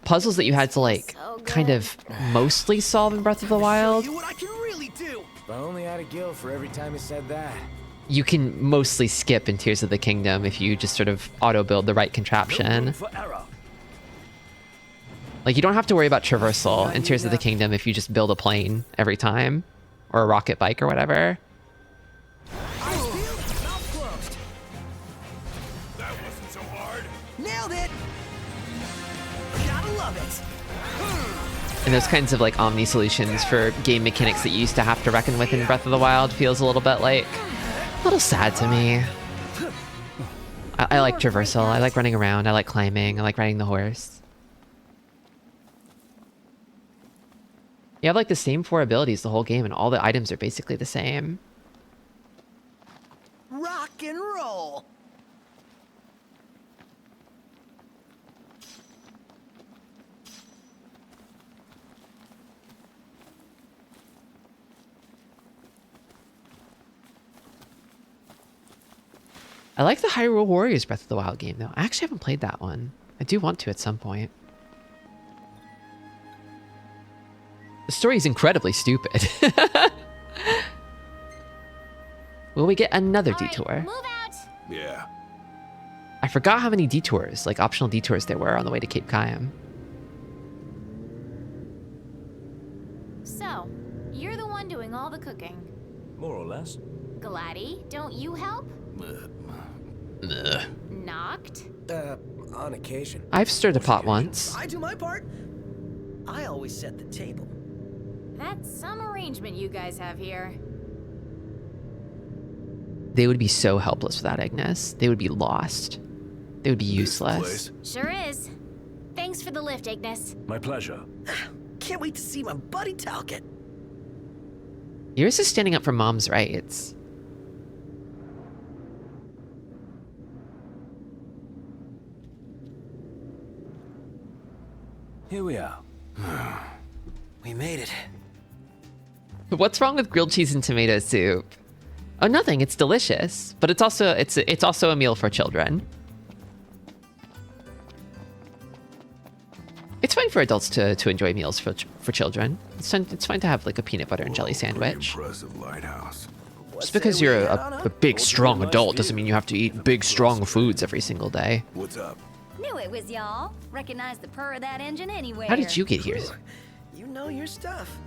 puzzles that you had to like kind of mostly solve in Breath of the Wild. What I can really do. If I only had a gill for every time you said that. You can mostly skip in Tears of the Kingdom if you just sort of auto build the right contraption. Like you don't have to worry about traversal in Tears of the Kingdom if you just build a plane every time or a rocket bike or whatever. That wasn't so hard. Nailed it. Gotta love it. And those kinds of like omni solutions for game mechanics that you used to have to reckon with in Breath of the Wild feels a little bit like a little sad to me. I like traversal. I like running around. I like climbing. I like riding the horse. You have like the same 4 abilities the whole game, and all the items are basically the same. Rock and roll. I like the Hyrule Warriors Breath of the Wild game, though. I actually haven't played that one. I do want to at some point. The story is incredibly stupid. Will we get another detour? Move out. Yeah. I forgot how many detours, like optional detours there were on the way to Cape Cayam. doing all the cooking. More or less. Gladdy, don't you help? Knocked? On occasion. I've stirred a pot once. I do my part. I always set the table. That's some arrangement you guys have here. They would be so helpless without Ignis. They would be lost. They would be useless. Sure is. Thanks for the lift, Ignis. My pleasure. Can't wait to see my buddy Talcott. Iris is standing up for mom's rights. Here we are. We made it. What's wrong with grilled cheese and tomato soup? Oh, nothing. It's delicious, but it's also a meal for children. It's fine for adults to enjoy meals for children. It's fine to have like a peanut butter and jelly sandwich. Impressive lighthouse. Just because you're a big, strong adult doesn't mean you have to eat big, strong foods every single day. What's up? Knew it was y'all. Recognize the purr of that engine anywhere. How did you get here? You know your stuff.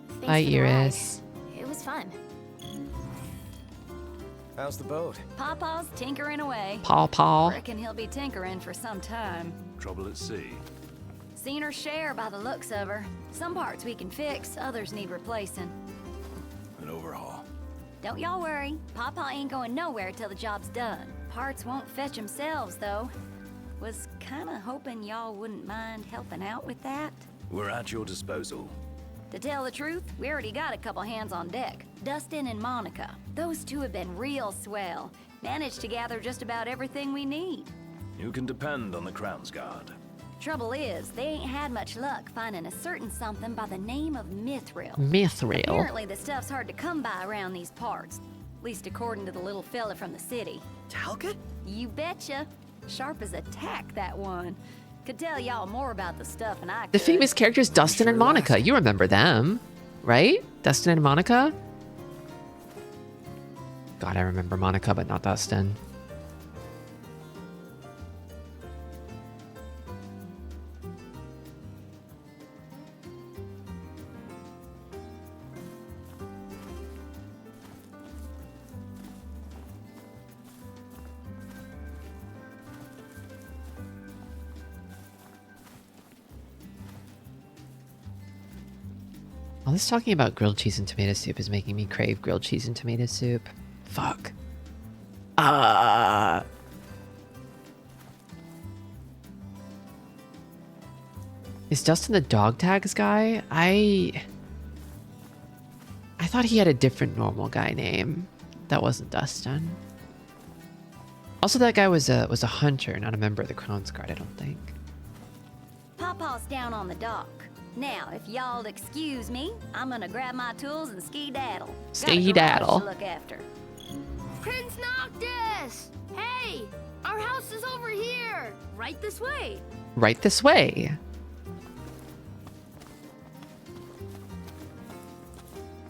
Thanks Hi, for the ride. Iris. It was fun. How's the boat? Pawpaw's tinkering away. Paw. Reckon he'll be tinkering for some time. Trouble at sea. Seen her share by the looks of her. Some parts we can fix, others need replacing. An overhaul. Don't y'all worry. Pawpaw ain't going nowhere till the job's done. Parts won't fetch themselves, though. Was kinda hoping y'all wouldn't mind helping out with that. We're at your disposal. To tell the truth, we already got a couple hands on deck. Dustin and Monica. Those two have been real swell. Managed to gather just about everything we need. You can depend on the Crown's Guard. Trouble is, they ain't had much luck finding a certain something by the name of Mithril. Mithril. Apparently the stuff's hard to come by around these parts. At least according to the little fella from the city. Talcott? You betcha. Sharp as a tack, that one. Could tell y'all more about the stuff than I could. The famous characters Dustin and Monica. You remember them, right? Dustin and Monica? God, I remember Monica, but not Dustin. All this talking about grilled cheese and tomato soup is making me crave grilled cheese and tomato soup. Fuck. Is Dustin the dog tags guy? I thought he had a different normal guy name. That wasn't Dustin. Also, that guy was a hunter, not a member of the Crown's Guard, I don't think. Pawpaw's down on the dock. Now, if y'all'd excuse me, I'm gonna grab my tools and ski-daddle. Ski-daddle. Got a garage to look after. Prince Noctis! Hey! Our house is over here! Right this way! Right this way.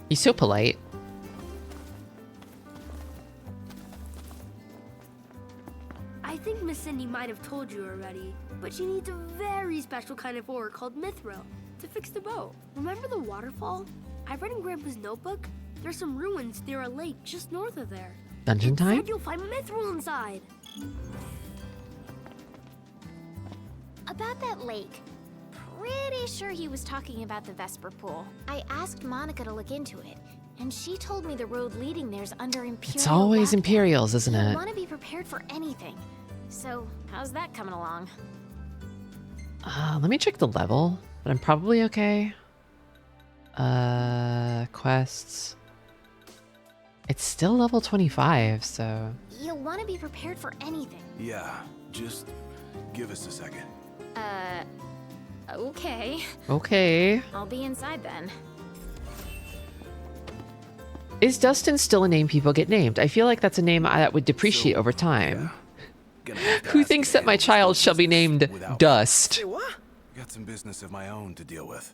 He's so polite. I think Miss Cindy might have told you already, but she needs a very special kind of ore called Mithril to fix the boat. Remember the waterfall? I read in Grandpa's notebook. There's some ruins near a lake just north of there. Dungeon time? Said you'll find Mithril inside. About that lake. Pretty sure he was talking about the Vesper Pool. I asked Monica to look into it, and she told me the road leading there's under Imperial. It's always lockdown. Imperials, isn't I it? want to be prepared for anything. So, how's that coming along? Let me check the level, but I'm probably okay. Quests. It's still level 25, so... You'll want to be prepared for anything. Yeah, just give us a second. Okay. Okay. I'll be inside then. Is Dustin still a name people get named? I feel like that's a name that would depreciate over time. Who thinks that my child shall be named Dust? Say what? Got some business of my own to deal with.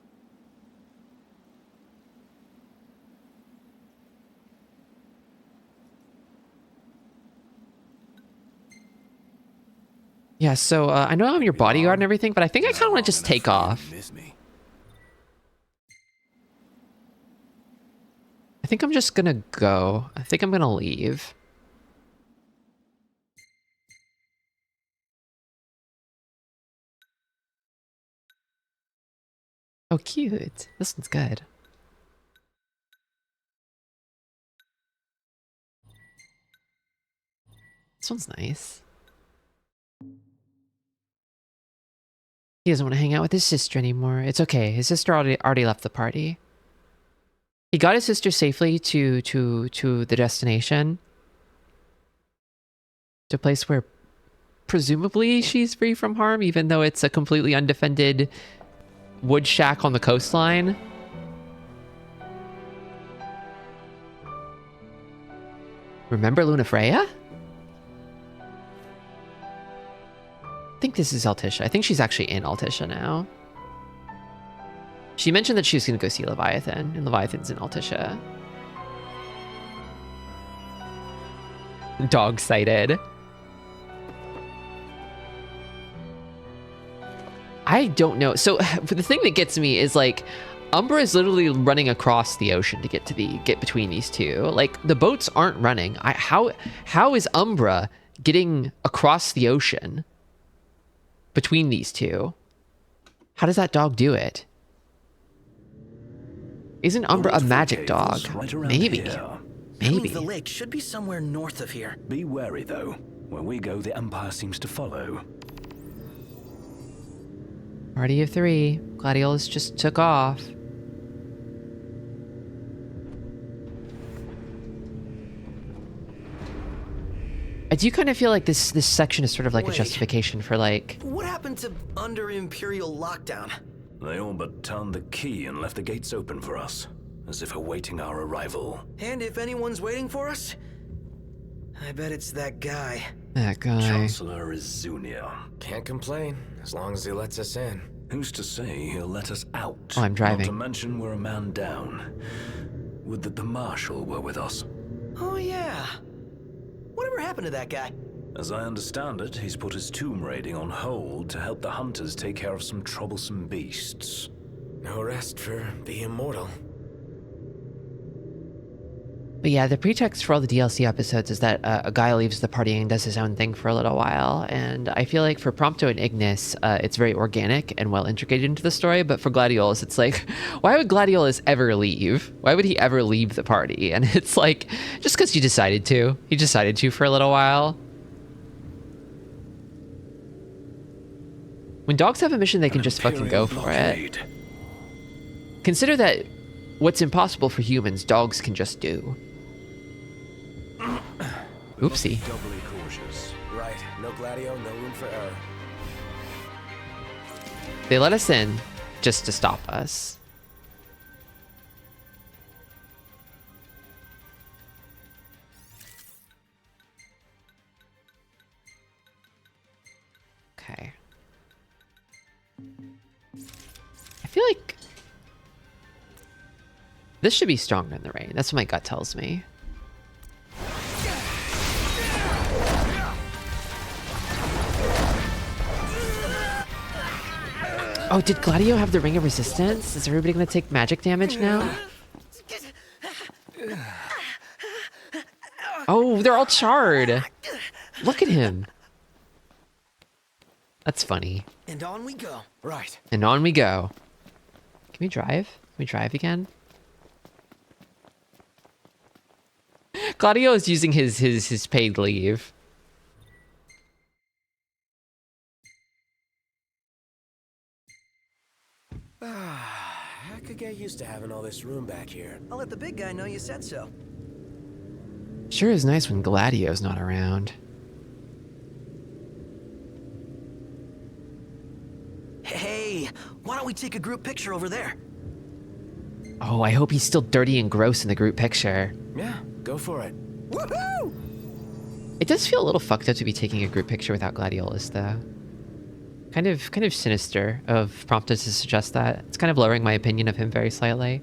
Yeah, so I know I'm your bodyguard and everything, but I think I kind of want to just take off. Miss me. think I'm just gonna go. I think I'm gonna leave. Oh, cute. This one's good. This one's nice. He doesn't want to hang out with his sister anymore. It's okay. His sister already left the party. He got his sister safely to the destination. To a place where presumably she's free from harm, even though it's a completely undefended wood shack on the coastline. Remember Lunafreya? I think this is Altissia. I think she's actually in Altissia now. She mentioned that she was going to go see Leviathan, and Leviathan's in Altissia. Dog sighted. I don't know. So the thing that gets me is like, Umbra is literally running across the ocean to get between these two. Like the boats aren't running. How is Umbra getting across the ocean between these two? How does that dog do it? Isn't Umbra a magic dog? Right Maybe. Maybe. The lake should be somewhere north of here. Be wary though. Where we go, the Empire seems to follow. Party of 3. Gladiolus just took off. I do kind of feel like this section is sort of like a justification for like... What happened to under Imperial lockdown? They all but turned the key and left the gates open for us, as if awaiting our arrival. And if anyone's waiting for us, I bet it's that guy. That guy. Chancellor Izunia. Can't complain, as long as he lets us in. Who's to say he'll let us out? Oh, I'm driving. Not to mention we're a man down. Would that the Marshal were with us. Oh yeah. Whatever happened to that guy? As I understand it, he's put his tomb raiding on hold to help the hunters take care of some troublesome beasts. No rest for the immortal. But yeah, the pretext for all the DLC episodes is that a guy leaves the party and does his own thing for a little while. And I feel like for Prompto and Ignis, it's very organic and well integrated into the story. But for Gladiolus, it's like, why would Gladiolus ever leave? Why would he ever leave the party? And it's like, just because he decided to. He decided to for a little while. When dogs have a mission, they can just fucking go for it. Consider that what's impossible for humans, dogs can just do. Oopsie. Doubly cautious. Right, no Gladio, no room for error. They let us in just to stop us. Okay. I feel like this should be stronger in the rain. That's what my gut tells me. Oh, did Gladio have the Ring of Resistance? Is everybody gonna take magic damage now? Oh, they're all charred. Look at him. That's funny. And on we go. Right. And on we go. Can we drive? Can we drive again? Gladio is using his paid leave. I could get used to having all this room back here. I'll let the big guy know you said so. Sure is nice when Gladio's not around. Hey, why don't we take a group picture over there? Oh, I hope he's still dirty and gross in the group picture. Yeah, go for it. Woohoo! It does feel a little fucked up to be taking a group picture without Gladiolus, though. Kind of sinister of Prompto to suggest that. It's kind of lowering my opinion of him very slightly.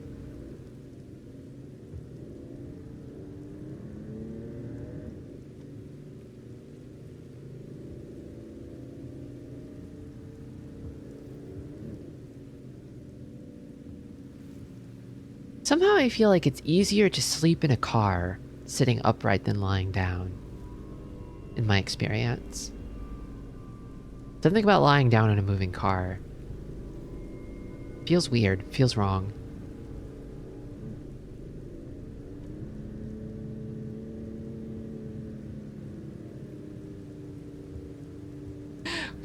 Somehow I feel like it's easier to sleep in a car sitting upright than lying down, in my experience. Something about lying down in a moving car feels weird, feels wrong.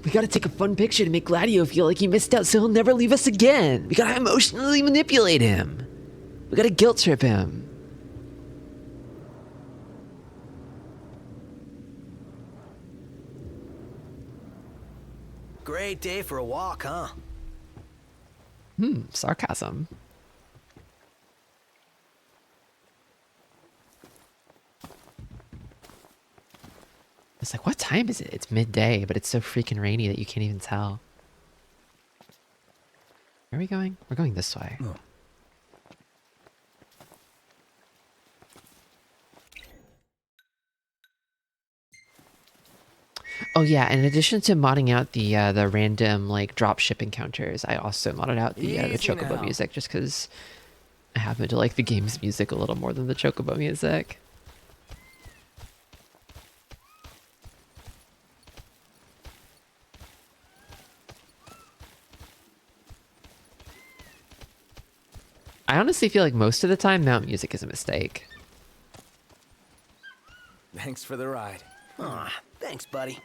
We gotta take a fun picture to make Gladio feel like he missed out so he'll never leave us again. We gotta emotionally manipulate him. We gotta guilt trip him. Great day for a walk, huh? Sarcasm. It's like, what time is it? It's midday, but it's so freaking rainy that you can't even tell. Where are we going? We're going this way. Oh. Oh yeah, in addition to modding out the random like drop ship encounters, I also modded out the Chocobo now. music just because I happen to like the game's music a little more than the Chocobo music. I honestly feel like most of the time mount music is a mistake. Thanks for the ride. Aw, thanks, buddy.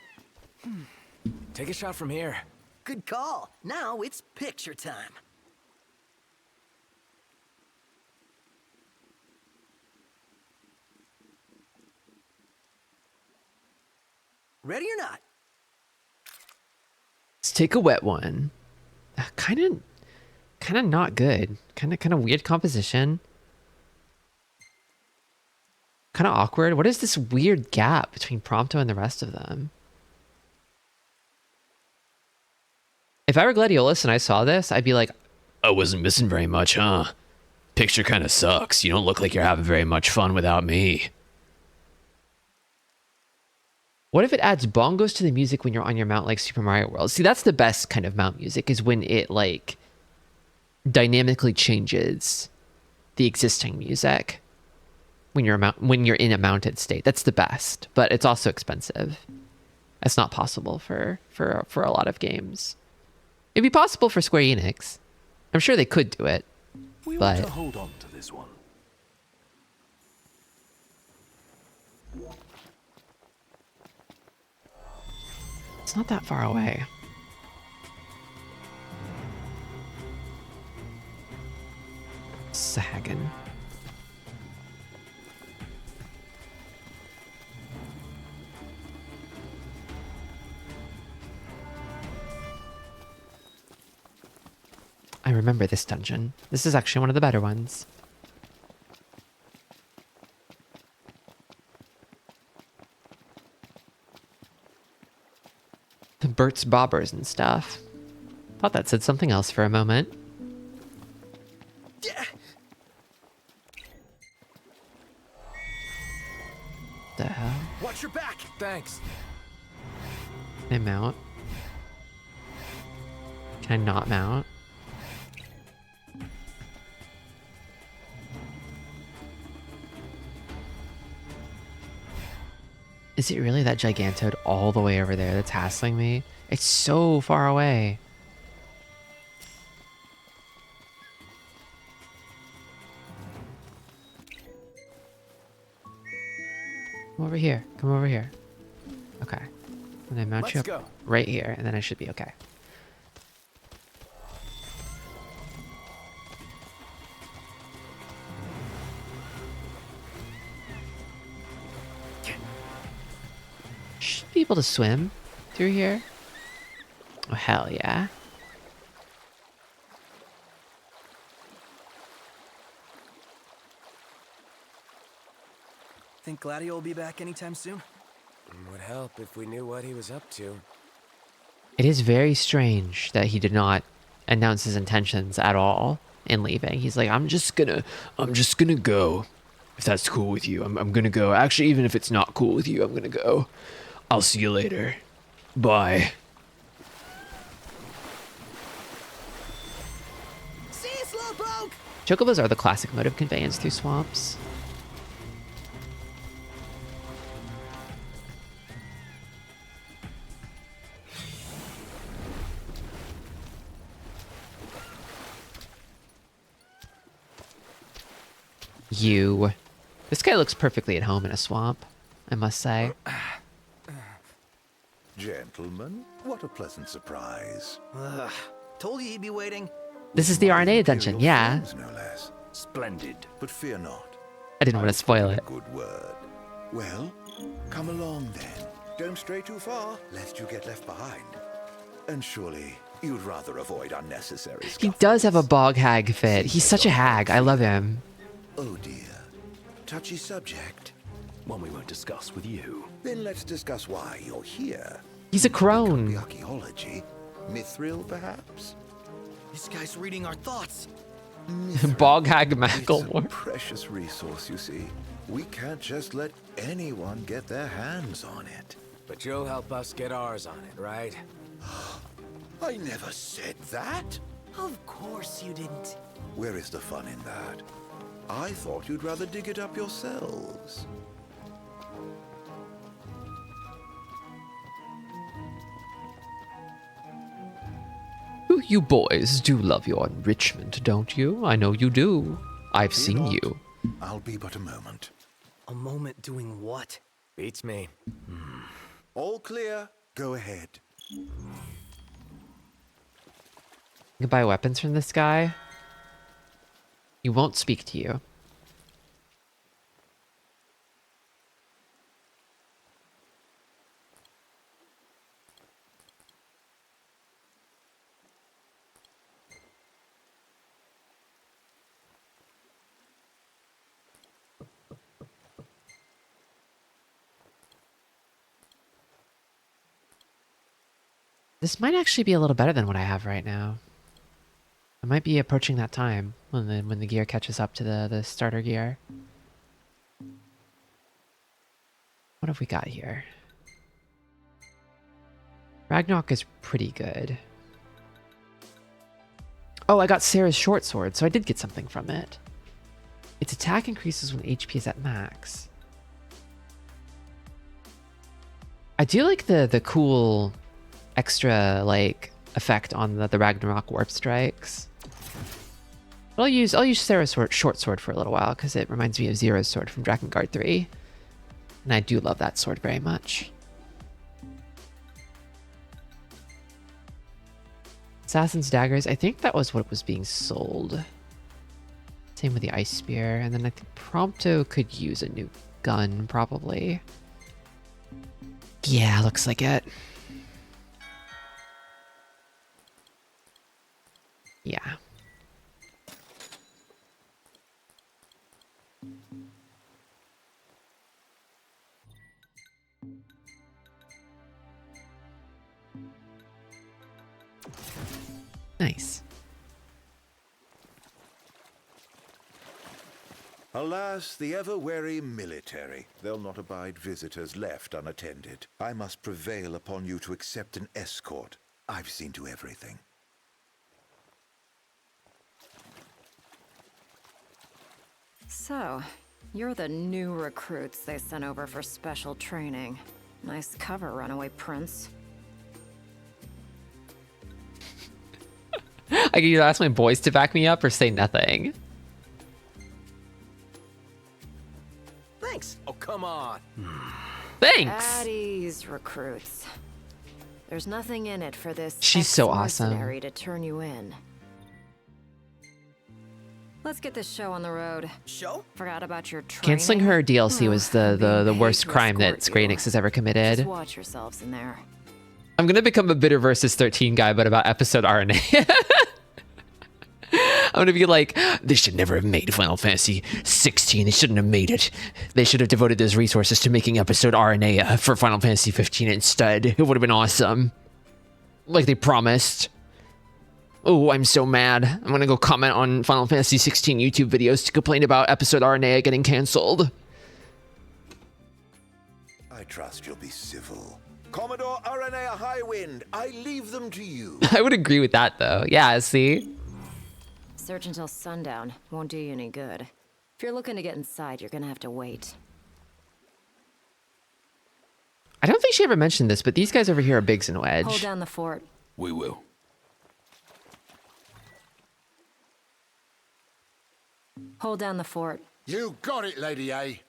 Take a shot from here. Good call. Now it's picture time. Ready or not? Let's take a wet one. Kind of not good. Kind of weird composition. Kind of awkward. What is this weird gap between Prompto and the rest of them? If I were Gladiolus and I saw this, I'd be like, I wasn't missing very much, huh? Picture kind of sucks. You don't look like you're having very much fun without me. What if it adds bongos to the music when you're on your mount like Super Mario World? See, that's the best kind of mount music, is when it like dynamically changes the existing music when you're in a mounted state. That's the best, but it's also expensive. It's not possible for a lot of games. It'd be possible for Square Enix. I'm sure they could do it, We but ought to hold on to this one. it's not that far away. Sagan. I remember this dungeon. This is actually one of the better ones. The Bert's Bobbers and stuff. Thought that said something else for a moment. The hell? Watch your back. Thanks. Can I mount? Can I not mount? Is it really that Gigantoad all the way over there that's hassling me? It's so far away. Come over here. Come over here. Okay. And I mount you Let's up go. right here, and then I should be okay. Should be able to swim through here. Oh, hell yeah. Think Gladio will be back anytime soon? Would help if we knew what he was up to. It is very strange that he did not announce his intentions at all in leaving. He's like, I'm just gonna go. If that's cool with you, I'm gonna go. Actually, even if it's not cool with you, I'm gonna go. I'll see you later. Bye. See you, Slowpoke! Chocobos are the classic mode of conveyance through swamps. You. This guy looks perfectly at home in a swamp, I must say. Gentlemen, what a pleasant surprise. Told you he'd be waiting. This is the RNA dungeon, yeah. No less. Splendid. But fear not. I didn't want to spoil it. Good word. Well, come along then. Don't stray too far, lest you get left behind. And surely you'd rather avoid unnecessary He does have a bog hag fit. He's such a hag. I love him. Oh dear. Touchy subject. One we won't discuss with you. Then let's discuss why you're here. He's a crone. Archaeology. Mithril, perhaps? This guy's reading our thoughts. Bog hag It's a Macklemore. precious resource, you see. We can't just let anyone get their hands on it. But you'll help us get ours on it, right? I never said that. Of course you didn't. Where is the fun in that? I thought you'd rather dig it up yourselves. You boys do love your enrichment, don't you? I know you do. I've seen you. I'll be but a moment. A moment doing what? Beats me. All clear. Go ahead. You can buy weapons from this guy. He won't speak to you. This might actually be a little better than what I have right now. I might be approaching that time when the gear catches up to the starter gear. What have we got here? Ragnarok is pretty good. Oh, I got Sarah's short sword, so I did get something from it. Its attack increases when HP is at max. I do like the cool extra like effect on the Ragnarok warp strikes. But I'll use Sarah's short sword for a little while because it reminds me of Zero's sword from Drakengard 3. And I do love that sword very much. Assassin's daggers, I think that was what was being sold. Same with the ice spear, and then I think Prompto could use a new gun, probably. Yeah, looks like it. Yeah. Nice. Alas, the ever-wary military. They'll not abide visitors left unattended. I must prevail upon you to accept an escort. I've seen to everything. So, you're the new recruits they sent over for special training. Nice cover, runaway prince. I can either ask my boys to back me up or say nothing. Thanks. Oh, come on. Thanks. At ease, recruits. There's nothing in it for this She's so awesome. mercenary to turn you in. Let's get this show on the road. Show? Forgot about your training. Canceling her DLC was the worst crime that Square Enix has ever committed. Just watch yourselves in there. I'm gonna become a bitter versus 13 guy, but about episode RNA. I'm gonna be like, they should never have made Final Fantasy 16. They shouldn't have made it. They should have devoted those resources to making episode RNA for Final Fantasy 15 instead. It would have been awesome. Like they promised. Oh, I'm so mad. I'm gonna go comment on Final Fantasy 16 YouTube videos to complain about episode RNA getting cancelled. I trust you'll be civil. Commodore Aranea Highwind, I leave them to you. I would agree with that though. Yeah, see? Search until sundown. Won't do you any good. If you're looking to get inside, you're gonna have to wait. I don't think she ever mentioned this, but these guys over here are Biggs and Wedge. Hold down the fort. We will. Hold down the fort. You got it, Lady A.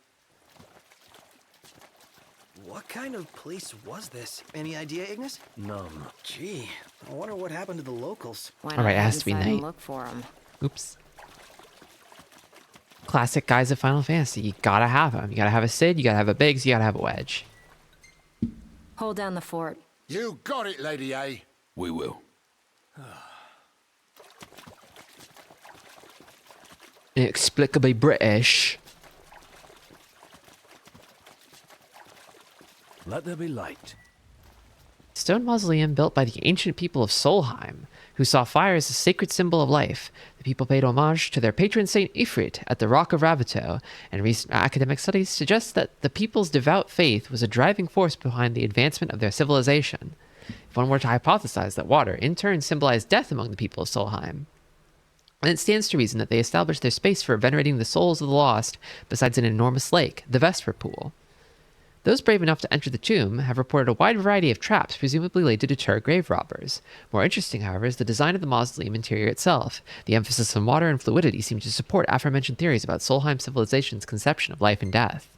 What kind of place was this? Any idea, Ignis? None. Gee, I wonder what happened to the locals. Why All not right, it head has to be inside and night. look for 'em? Oops. Classic guys of Final Fantasy. You gotta have them. You gotta have a Cid, you gotta have a Biggs, you gotta have a Wedge. Hold down the fort. You got it, Lady A. We will. Inexplicably British. Let there be light. Stone mausoleum built by the ancient people of Solheim, who saw fire as a sacred symbol of life. The people paid homage to their patron saint Ifrit at the Rock of Ravito, and recent academic studies suggest that the people's devout faith was a driving force behind the advancement of their civilization. If one were to hypothesize that water in turn symbolized death among the people of Solheim, then it stands to reason that they established their space for venerating the souls of the lost besides an enormous lake, the Vesper Pool. Those brave enough to enter the tomb have reported a wide variety of traps presumably laid to deter grave robbers. More interesting, however, is the design of the mausoleum interior itself. The emphasis on water and fluidity seems to support aforementioned theories about Solheim civilization's conception of life and death.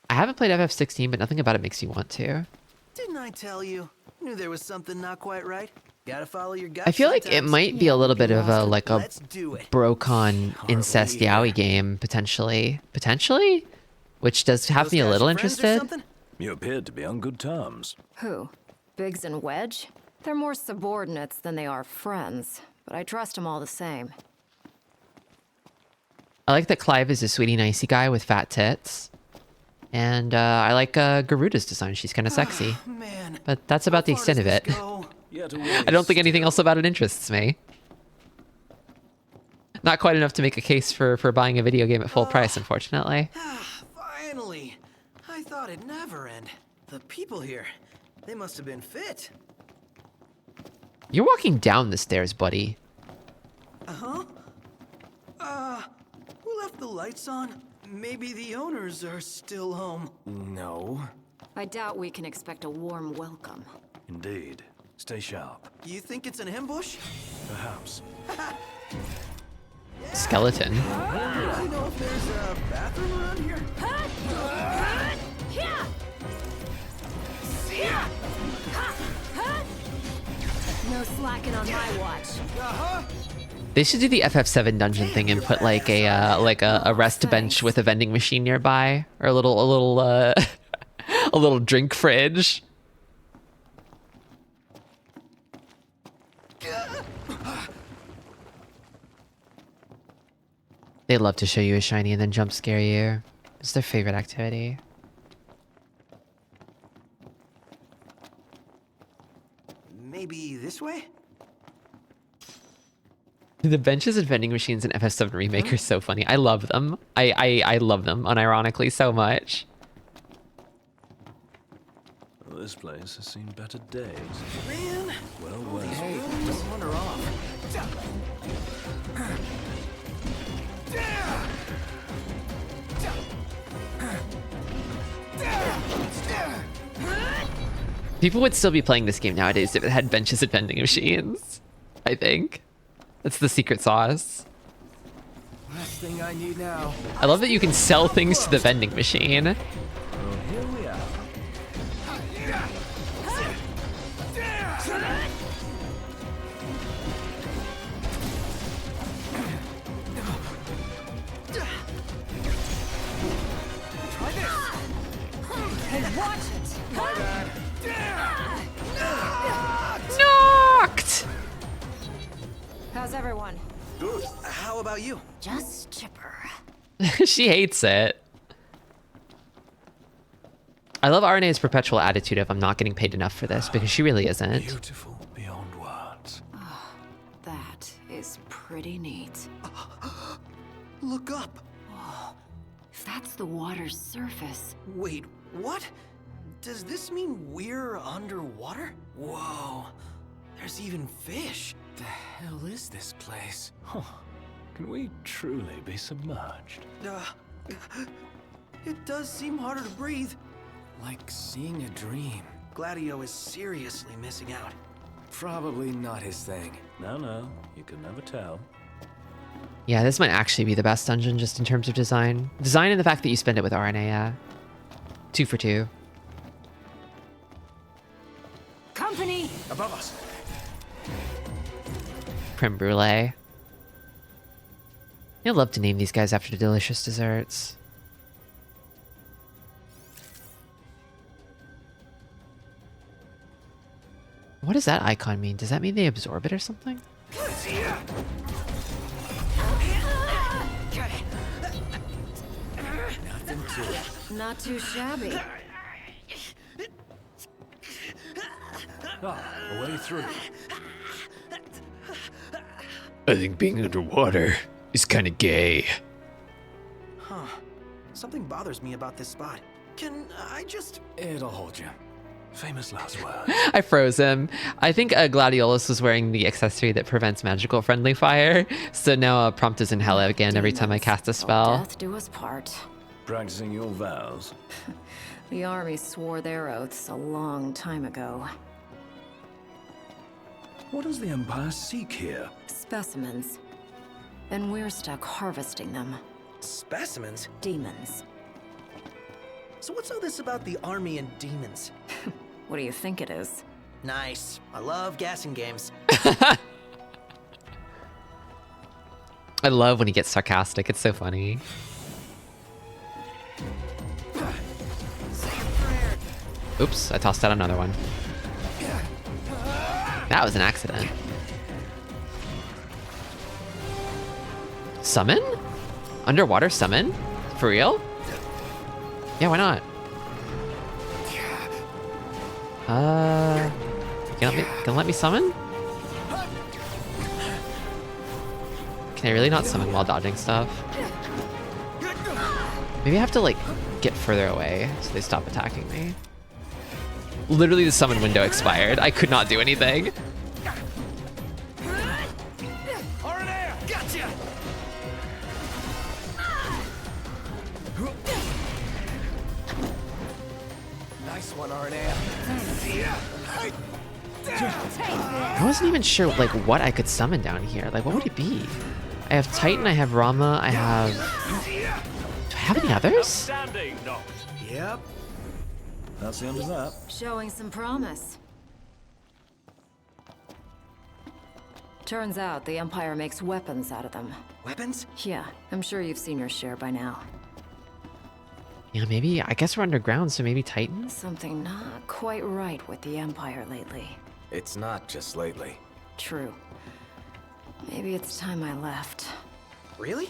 I haven't played FF16, but nothing about it makes you want to. Didn't I tell you? Knew there was something not quite right. Gotta follow your gut. I feel like it might be a little bit of a Let's do it. Brocon incest yaoi game potentially, which does have me a little interested. You appeared to be on good terms. Who? Biggs and Wedge? They're more subordinates than they are friends, but I trust them all the same. I like that Clive is a sweetie nicey guy with fat tits. And I like Garuda's design. She's kind of sexy. Man, but that's about the extent of it. I don't think anything else about it interests me. Not quite enough to make a case for buying a video game at full price, unfortunately. Finally! I thought it'd never end. The people here, they must have been fit. You're walking down the stairs, buddy. Uh-huh. Who left the lights on? Maybe the owners are still home. No. I doubt we can expect a warm welcome. Indeed. Stay sharp. You think it's an ambush? Perhaps. Skeleton. You know if there's a bathroom around here? No slacking on my watch. They should do the FF7 dungeon thing and put like a rest bench with a vending machine nearby, or a little a little drink fridge. They love to show you a shiny and then jump scare you. It's their favorite activity. Maybe this way? The benches and vending machines in FF7 Remake are so funny. I love them. I love them unironically so much. Well, this place has seen better days. Man! Well. Hey, just wander off. People would still be playing this game nowadays if it had benches and vending machines. I think. That's the secret sauce. Last thing I need now. I love that you can sell things to the vending machine. Well, here we are. Hey, watch it! My bad. Knocked! How's everyone? Good. How about you? Just chipper. She hates it. I love RNA's perpetual attitude of I'm not getting paid enough for this, because she really isn't. Beautiful beyond words. That is pretty neat. Look up. If that's the water's surface. Wait, what? Does this mean we're underwater? Whoa. There's even fish. The hell is this place? Huh. Can we truly be submerged? It does seem harder to breathe. Like seeing a dream. Gladio is seriously missing out. Probably not his thing. No, you can never tell. Yeah, this might actually be the best dungeon just in terms of design. Design and the fact that you spend it with RNA, yeah. 2 for 2. Company! Above us. Creme brulee. I'd love to name these guys after delicious desserts. What does that icon mean? Does that mean they absorb it or something? Not too shabby. A way through. I think being underwater is kind of gay. Huh. Something bothers me about this spot. Can I just... It'll hold you. Famous last word. I froze him. I think Gladiolus was wearing the accessory that prevents magical friendly fire, so now prompt is in hell again every time I cast a spell. Death do us part. Practicing your vows. The army swore their oaths a long time ago. What does the Empire seek here? Specimens. And we're stuck harvesting them. Specimens? Demons. So what's all this about the army and demons? What do you think it is? Nice. I love gassing games. I love when he gets sarcastic. It's so funny. Oops, I tossed out another one. That was an accident. Summon? Underwater summon? For real? Yeah, why not? Can let me summon? Can I really not summon while dodging stuff? Maybe I have to like get further away so they stop attacking me. Literally the summon window expired. I could not do anything. Gotcha! Nice one, Arnea. I wasn't even sure like what I could summon down here. Like what would it be? I have Titan, I have Rama, I have... Do I have any others? Yep. That's the end of that. Showing some promise. Turns out the Empire makes weapons out of them. Weapons? Yeah, I'm sure you've seen your share by now. Yeah, maybe, I guess we're underground, so maybe Titan? Something not quite right with the Empire lately. It's not just lately. True. Maybe it's time I left. Really?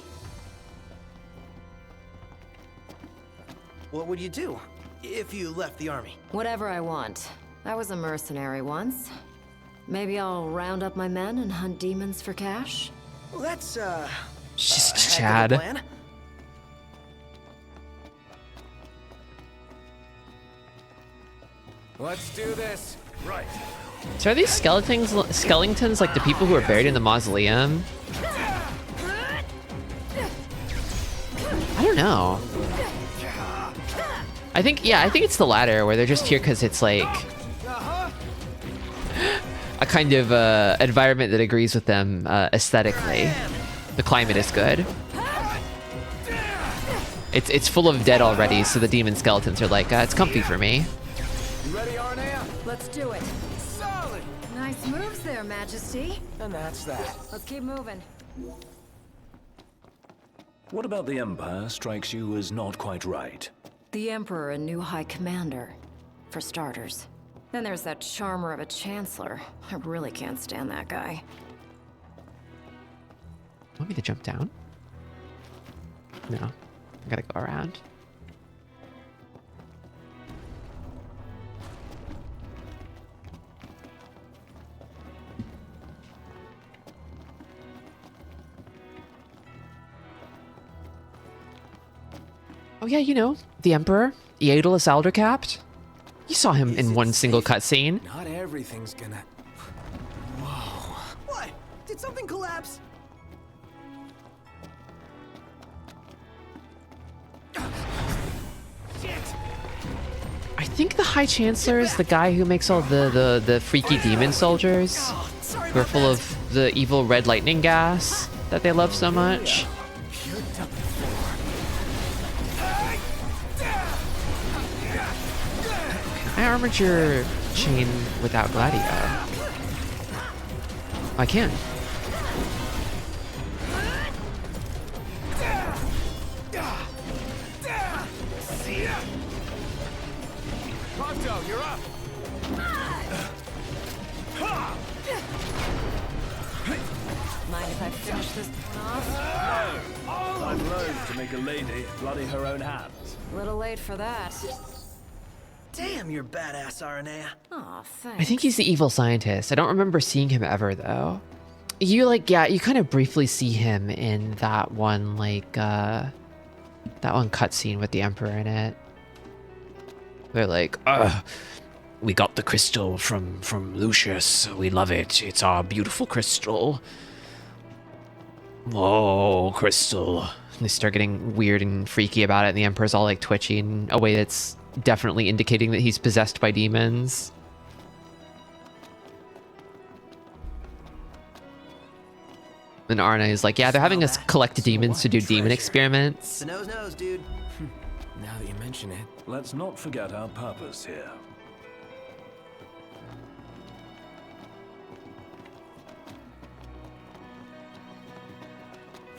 What would you do if you left the army? Whatever I want. I was a mercenary once. Maybe I'll round up my men and hunt demons for cash? Well, that's, Just heck of a Chad. plan. Let's do this. Right. So are these skeletons like the people who are buried in the mausoleum? I don't know. I think it's the latter, where they're just here because it's like a kind of environment that agrees with them aesthetically. The climate is good. It's full of dead already, so the demon skeletons are like, it's comfy for me. You ready, Arnea? Let's do it. Solid. Nice moves there, Majesty. And that's that. Let's keep moving. What about the Empire strikes you as not quite right? The Emperor and new High Commander, for starters. Then there's that charmer of a Chancellor. I really can't stand that guy. Want me to jump down? No. I gotta go around. Oh yeah, you know, the Emperor, Aeolus Aldercapt. You saw him in one single cutscene. Not everything's gonna... Whoa. What? Did something collapse? I think the High Chancellor is the guy who makes all the freaky demon soldiers who are full of the evil red lightning gas that they love so much. I armored your chain without Gladio. I can. Ponto, you're up. Mind if I finish this one off? I'm loath to make a lady bloody her own hands. Little late for that. Damn, you're badass, Aranea. Aw, thanks. I think he's the evil scientist. I don't remember seeing him ever, though. You, like, yeah, you kind of briefly see him in that one, like, that one cutscene with the Emperor in it. They're like, we got the crystal from Lucius. We love it. It's our beautiful crystal. Whoa, crystal. And they start getting weird and freaky about it, and the Emperor's all, like, twitchy in a way that's definitely indicating that he's possessed by demons. And Arna is like, yeah, they're having us collect demons to do demon experiments. The nose, dude. Now that you mention it. Let's not forget our purpose here.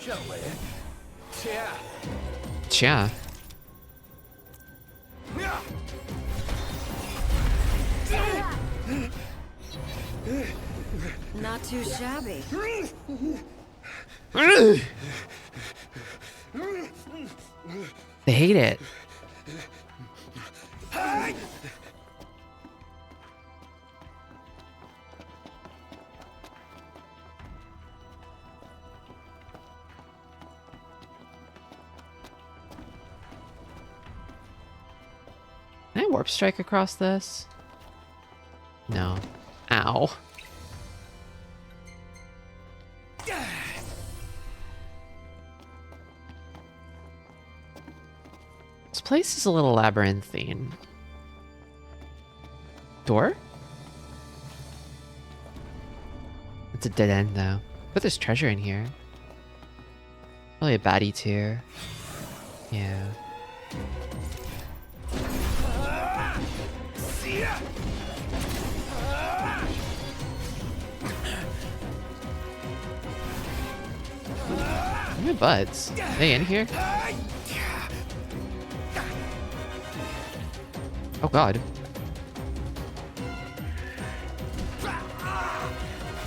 Shall we? Yeah. Yeah. Not too shabby. They hate it. Can I warp strike across this? No. Ow. This place is a little labyrinthine. Door? It's a dead end though. But there's treasure in here. Probably a baddie too. Yeah. My butts. Are they in here? Oh god.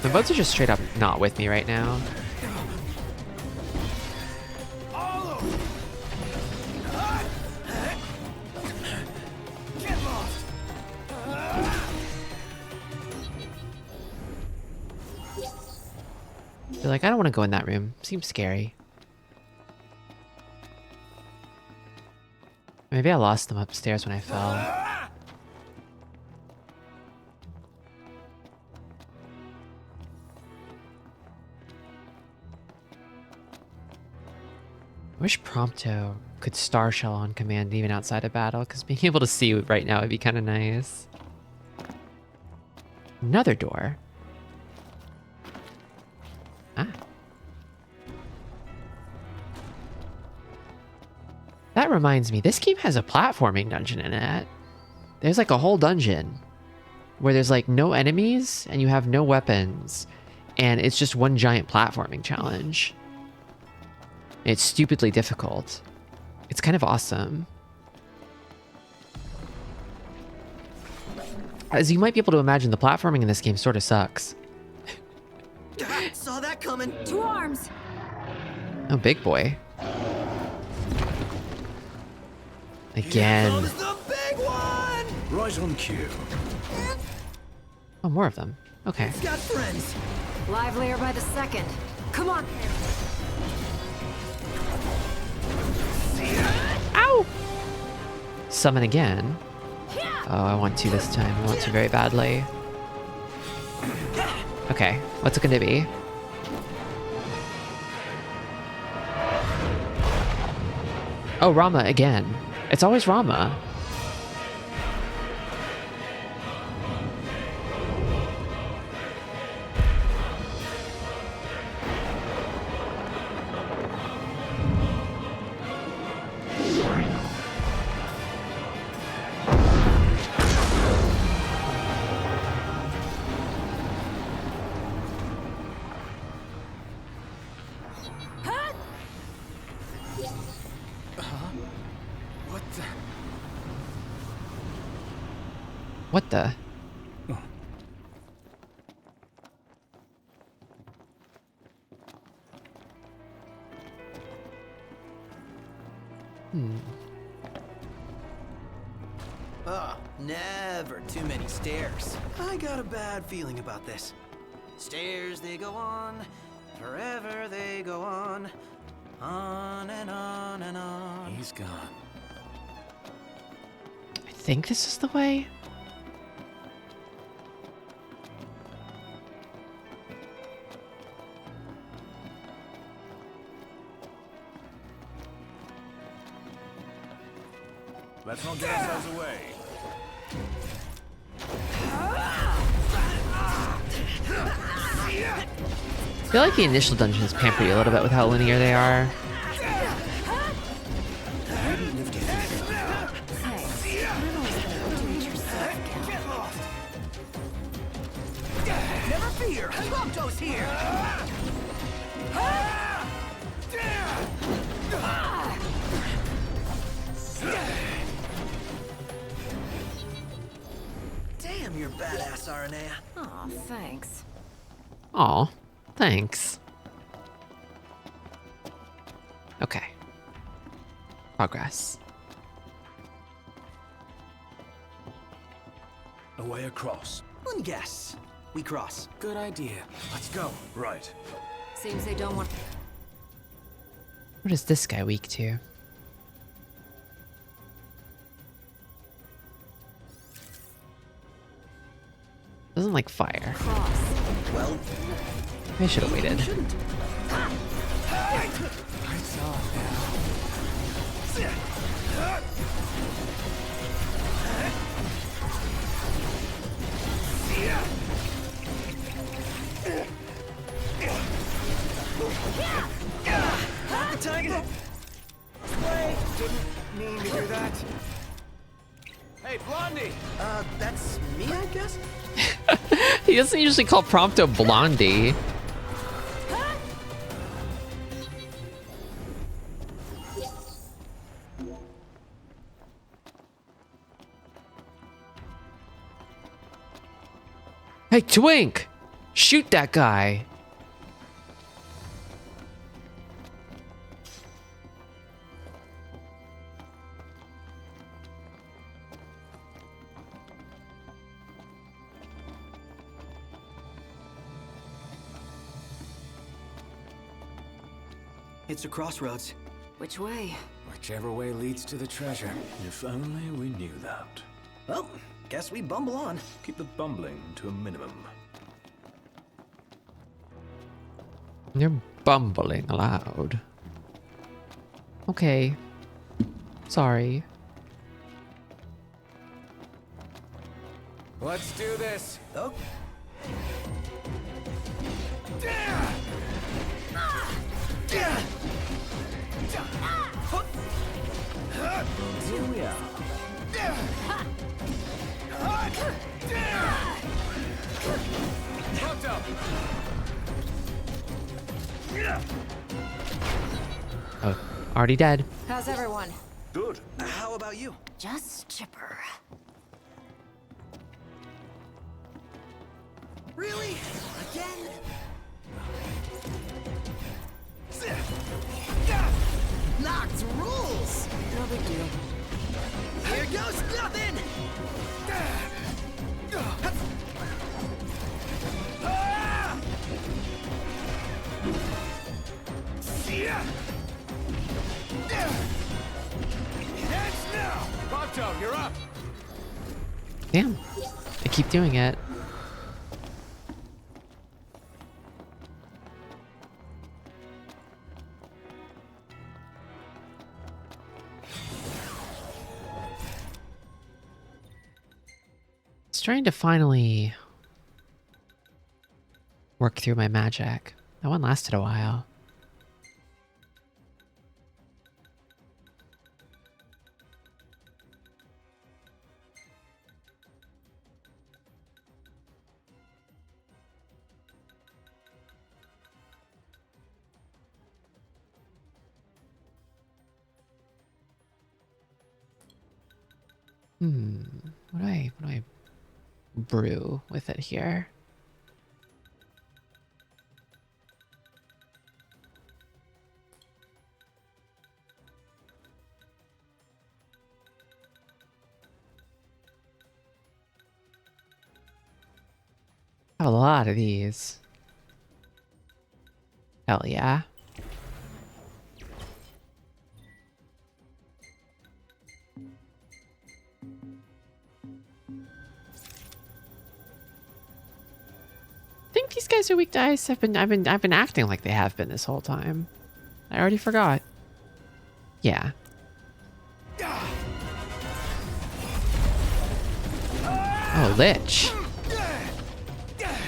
The buds are just straight up not with me right now. They're like, I don't want to go in that room. Seems scary. Maybe I lost them upstairs when I fell. I wish Prompto could star shell on command even outside of battle, because being able to see right now would be kind of nice. Another door. Ah. That reminds me, this game has a platforming dungeon in it. There's like a whole dungeon where there's like no enemies and you have no weapons, and it's just one giant platforming challenge. It's stupidly difficult. It's kind of awesome. As you might be able to imagine, the platforming in this game sort of sucks. Saw that coming. 2 arms. Oh, big boy. Again. Here comes the big one! Right on cue. Oh, more of them. Okay. It's got friends. Livelier by the second. Come on. Ow! Summon again. Oh, I want to this time. I want to very badly. Okay, what's it gonna be? Oh, Rama again. It's always Rama. What the? Oh, never too many stairs. I got a bad feeling about this. Stairs, they go on, forever they go on and on and on. He's gone. I think this is the way. Let's not get ourselves away. I feel like the initial dungeons pamper you a little bit with how linear they are. Never fear, Prompto's here. Damn, you're badass, Aranea. Aw, thanks. Aw, thanks. Okay. Progress. A way across. One guess. We cross. Good idea. Let's go. Right. Seems they don't want... What is this guy weak to? Doesn't like fire. Well, I should have waited. Tiger! Wait, didn't mean to do that. Hey, Blondie! That's me, I guess? He doesn't usually call Prompto Blondie. Hey, Twink! Shoot that guy! It's a crossroads. Which way? Whichever way leads to the treasure. If only we knew that. Well, guess we bumble on. Keep the bumbling to a minimum. You're bumbling aloud. Okay. Sorry. Let's do this. Oh. Here we are. Oh, already dead. How's everyone? Good. How about you? Just chipper. Really? Again? Knocked rules! No big deal. Here goes nothing! Heads now! Prompto, you're up! Damn. I keep doing it. trying to finally work through my magic. That one lasted a while. What do I brew with it here? I have a lot of these. Hell yeah. I think these guys are weak to ice. I've been acting like they have been this whole time. I already forgot. Yeah. Oh, Lich.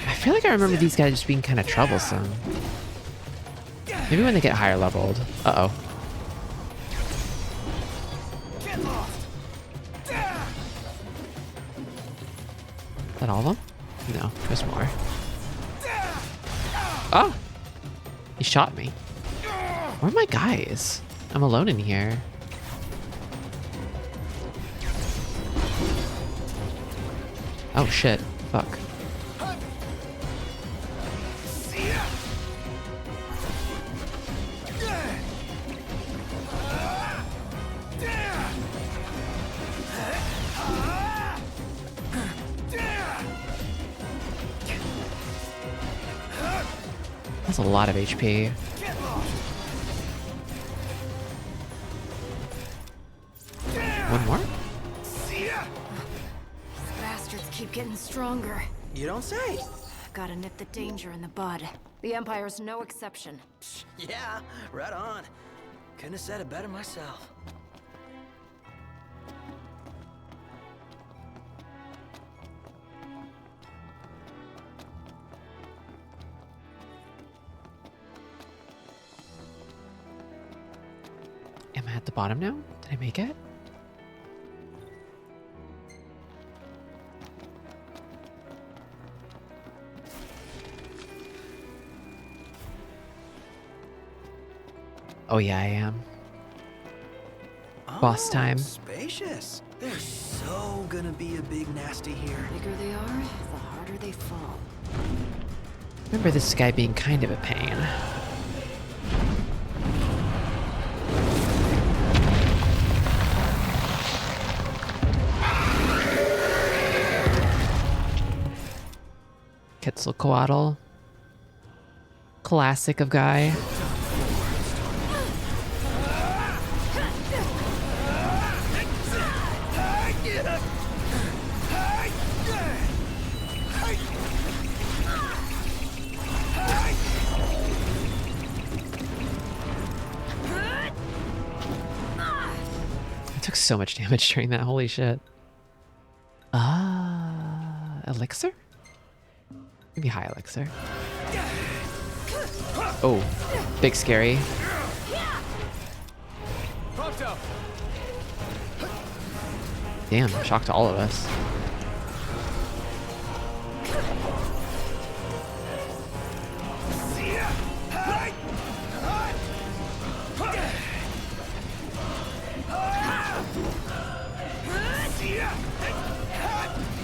I feel like I remember these guys just being kind of troublesome. Maybe when they get higher leveled. Uh-oh. Is that all of them? No, there's more. Oh! He shot me. Where are my guys? I'm alone in here. Oh shit. Fuck. That's a lot of HP. One more? These bastards keep getting stronger. You don't say. Gotta nip the danger in the bud. The Empire's no exception. Yeah, right on. Couldn't have said it better myself. Am I at the bottom now? Did I make it? Oh yeah, I am. Boss time. Spacious. There's so gonna be a big nasty here. The bigger they are, the harder they fall. Remember this guy being kind of a pain. Quetzalcoatl. Classic of guy. I took so much damage during that, holy shit. Elixir? Maybe high elixir. Oh, big scary. Damn, shock to all of us.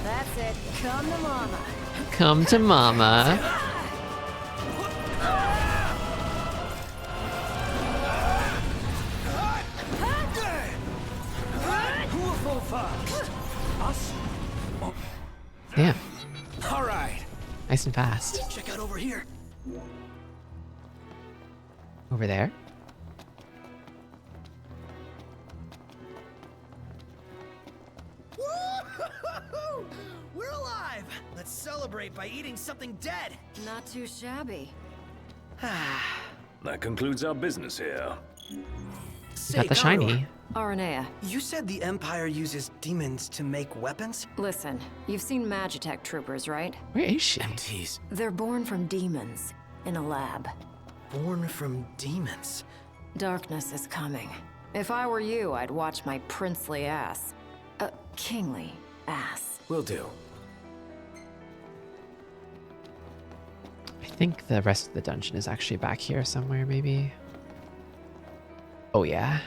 That's it. Come to mama. Come to mama. Damn. All right. Nice and fast. Check out over here. Over there. We're alive. Let's celebrate by eating something dead. Not too shabby. That concludes our business here. Got the shiny. Aranea. You said the Empire uses demons to make weapons? Listen, you've seen Magitech troopers, right? Where is she? MTs. They're born from demons in a lab. Born from demons? Darkness is coming. If I were you, I'd watch my princely ass. Kingly ass. Will do. I think the rest of the dungeon is actually back here somewhere, maybe. Oh, yeah.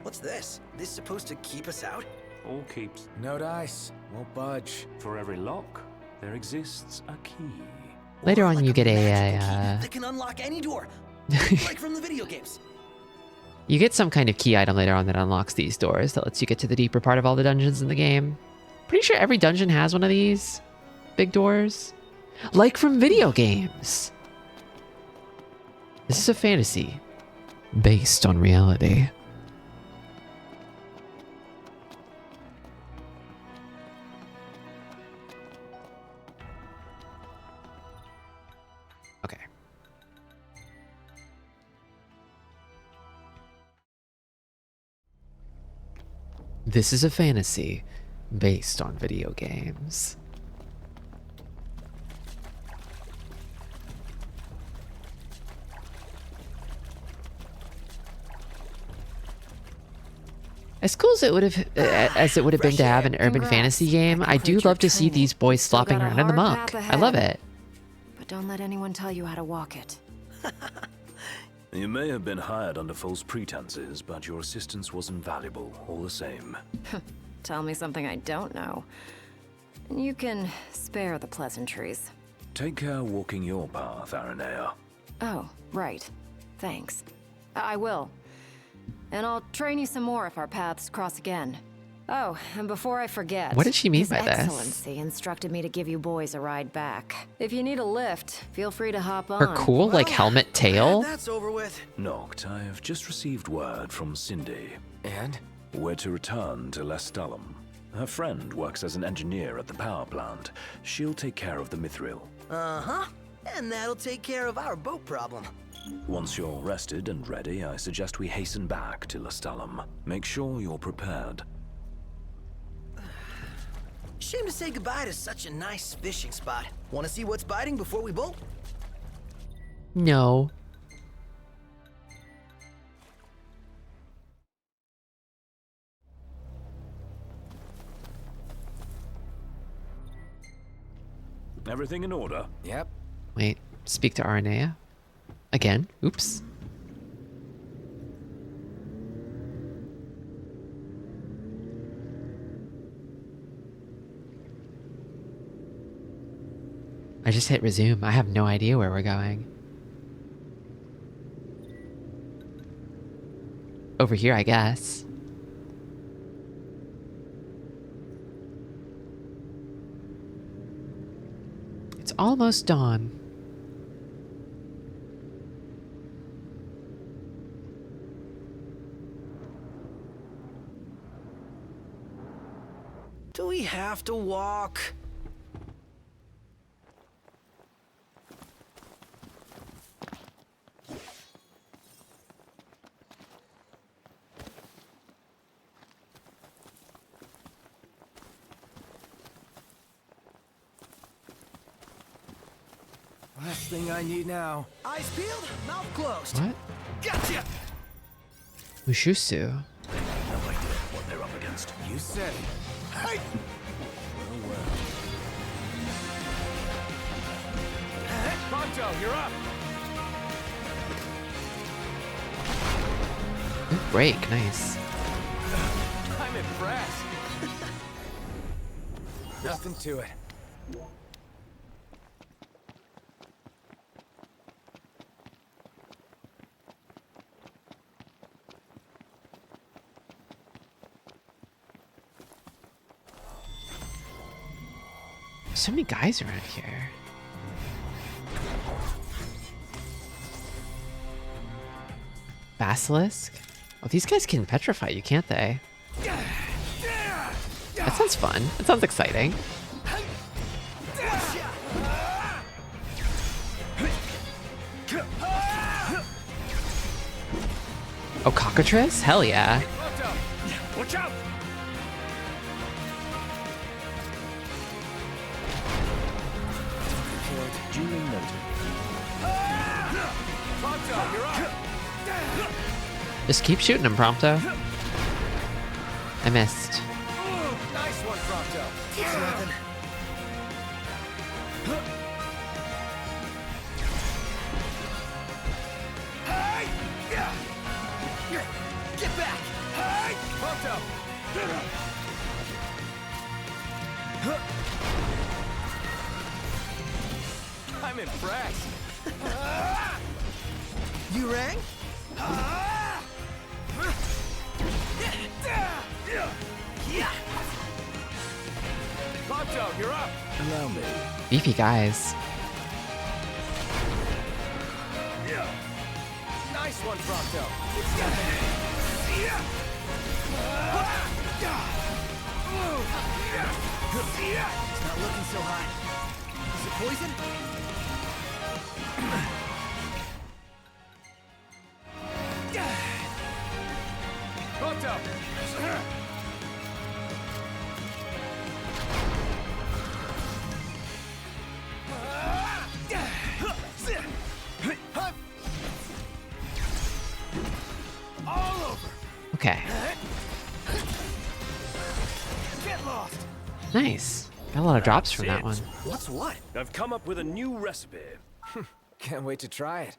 What's this? This supposed to keep us out? All keeps. No dice. Won't budge. For every lock, there exists a key. Later on, you get a that can unlock any door, like from the video games. you get some kind of key item later on that unlocks these doors that lets you get to the deeper part of all the dungeons in the game. Pretty sure every dungeon has one of these big doors, like from video games. This is a fantasy based on reality. Okay. This is a fantasy based on video games. As cool as it would have been to have an urban fantasy game, I do love to see these boys flopping around in the muck. I love it. But don't let anyone tell you how to walk it. You may have been hired under false pretenses, but your assistance was invaluable all the same. Tell me something I don't know. You can spare the pleasantries. Take care walking your path, Aranea. Oh, right. Thanks. I will. And I'll train you some more if our paths cross again. Oh, and before I forget... What did she mean His by this? Excellency instructed me to give you boys a ride back. If you need a lift, feel free to hop on. Her cool, like, helmet tail? That's over with. Noct, I have just received word from Cindy. And? We're to return to Lestalum. Her friend works as an engineer at the power plant. She'll take care of the Mithril. Uh-huh. And that'll take care of our boat problem. Once you're rested and ready, I suggest we hasten back to Lestalum. Make sure you're prepared. Shame to say goodbye to such a nice fishing spot. Want to see what's biting before we bolt? No. Everything in order? Yep. Wait, speak to Aranea? Again? Oops. I just hit resume. I have no idea where we're going. Over here, I guess. It's almost dawn. Do we have to walk? Last thing I need now. Eyes peeled, mouth closed. What? Gotcha! Mushusu. No idea what they're up against. You said it. Hey! Ponto, you're up. Good break, nice. I'm impressed. Nothing to it. So many guys around here. Basilisk? Oh, these guys can petrify you, can't they? That sounds fun. That sounds exciting. Oh, cockatrice? Hell yeah. Watch out! Duly noted. Prompto, you're up! Just keep shooting him, Prompto. I missed. Nice one, Prompto. Get back! Prompto! I'm impressed. You rang? Prompto, you're up! Allow me. Beefy guys. Nice one, Prompto. It's not looking so hot. Is it poison? Prompto! All over! Okay. Get lost! Nice. Got a lot of drops from that one. What's what? I've come up with a new recipe. Can't wait to try it.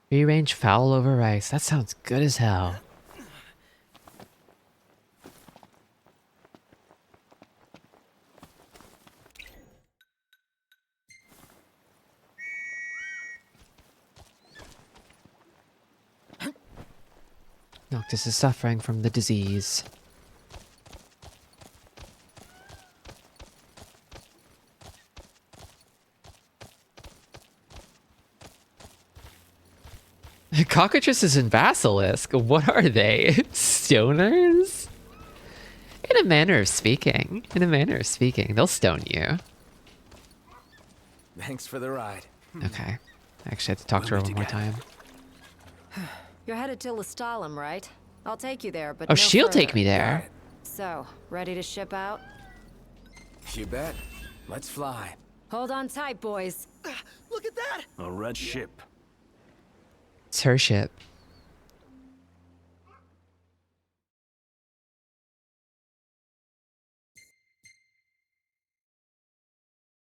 Free range fowl over rice. That sounds good as hell. Noctis is suffering from the disease. Cockatrices and Basilisk? What are they? Stoners? In a manner of speaking. In a manner of speaking. They'll stone you. Thanks for the ride. Okay. I actually have to talk to her one more time. You're headed to Lestalem, right? I'll take you there, but Oh, no she'll further. take me there. So, ready to ship out? You bet. Let's fly. Hold on tight, boys. Look at that! A red ship. It's her ship.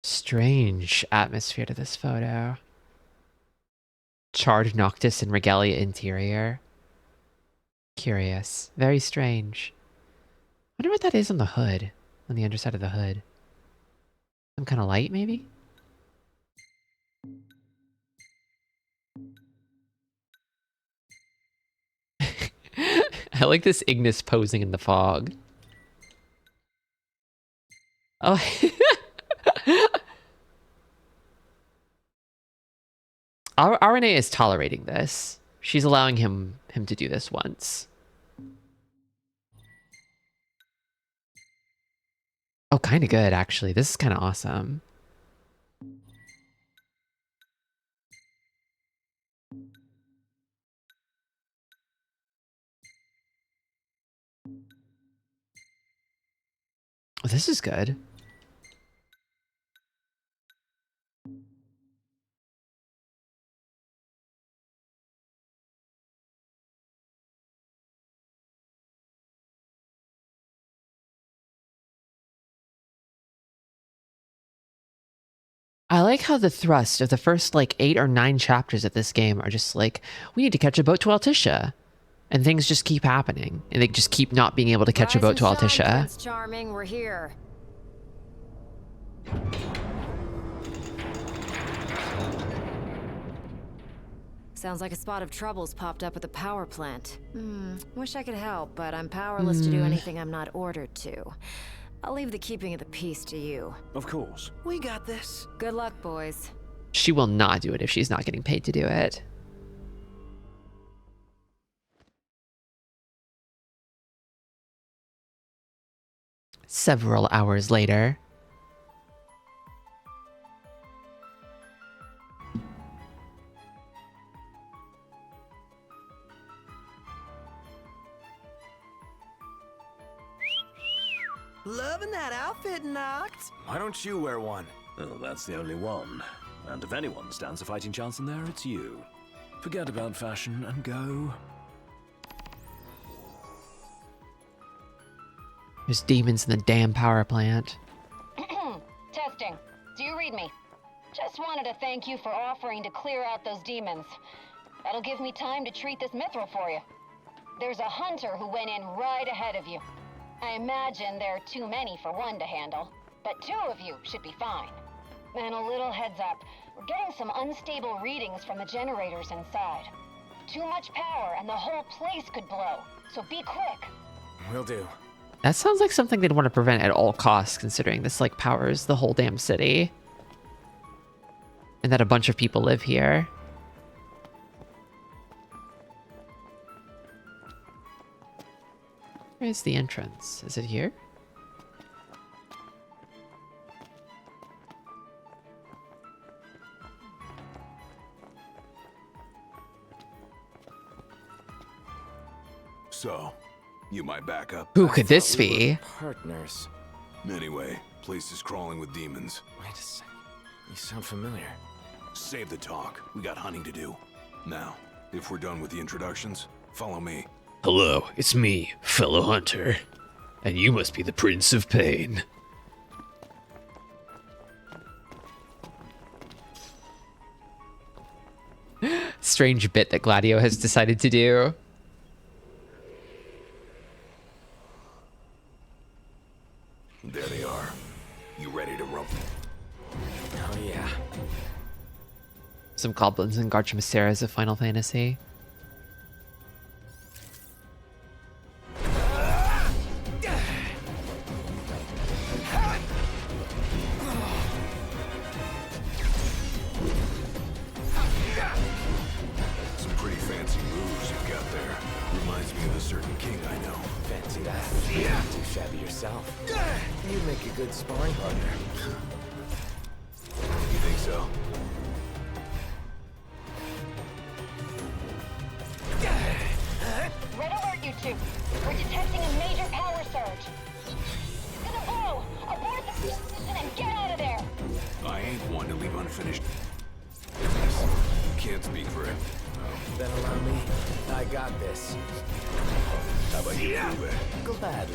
Strange atmosphere to this photo. Charred Noctis and Regalia interior. Curious. Very strange. Wonder what that is on the hood. On the underside of the hood. Some kind of light, maybe? I like this Ignis posing in the fog. Oh. RNA is tolerating this. She's allowing him to do this once. Oh, kind of good, actually. This is kind of awesome. Oh, this is good. I like how the thrust of the first, like, 8 or 9 chapters of this game are just like, we need to catch a boat to Altissia. And things just keep happening. And they just keep not being able to catch a boat to Rise and Altissia. shine, Prince Charming, we're here. Sounds like a spot of trouble's popped up at the power plant. Wish I could help, but I'm powerless to do anything I'm not ordered to. I'll leave the keeping of the peace to you. Of course. We got this. Good luck, boys. She will not do it if she's not getting paid to do it. Several hours later. Loving that outfit, Noct. Why don't you wear one? Well, that's the only one. And if anyone stands a fighting chance in there, it's you. Forget about fashion and go. There's demons in the damn power plant. Testing. Do you read me? Just wanted to thank you for offering to clear out those demons. That'll give me time to treat this mithril for you. There's a hunter who went in right ahead of you. I imagine there are too many for one to handle, but 2 of you should be fine. And a little heads up, we're getting some unstable readings from the generators inside. Too much power and the whole place could blow, so be quick. Will do. That sounds like something they'd want to prevent at all costs, considering this like powers the whole damn city. And that a bunch of people live here. Where's the entrance? Is it here? So, you my backup? Who could this be? Partners. Anyway, place is crawling with demons. Wait a second. You sound familiar. Save the talk. We got hunting to do. Now, if we're done with the introductions, follow me. Hello, it's me, fellow hunter. And you must be the Prince of Pain. Strange bit that Gladio has decided to do. There they are. You ready to rumble? Oh yeah. Some goblins and Garchamaceras of Final Fantasy. Some pretty fancy moves you've got there. Reminds me of a certain king I know. Fancy that. You're not too shabby yourself. You'd make a good sparring partner. You think so? Red alert, you 2. We're detecting a major power surge. It's gonna blow. Abort the position and get out of there. I ain't one to leave unfinished. Can't speak for it. Then allow me. I got this. How about you prove it? Gladly.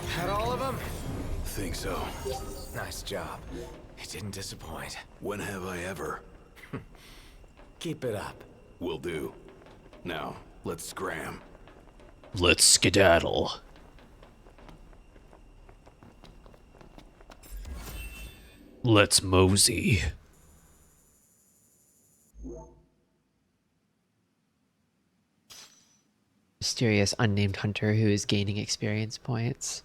Had all of them? Think so. Nice job. It didn't disappoint. When have I ever? Keep it up. Will do. Now, let's scram. Let's skedaddle. Let's mosey. Mysterious unnamed hunter who is gaining experience points.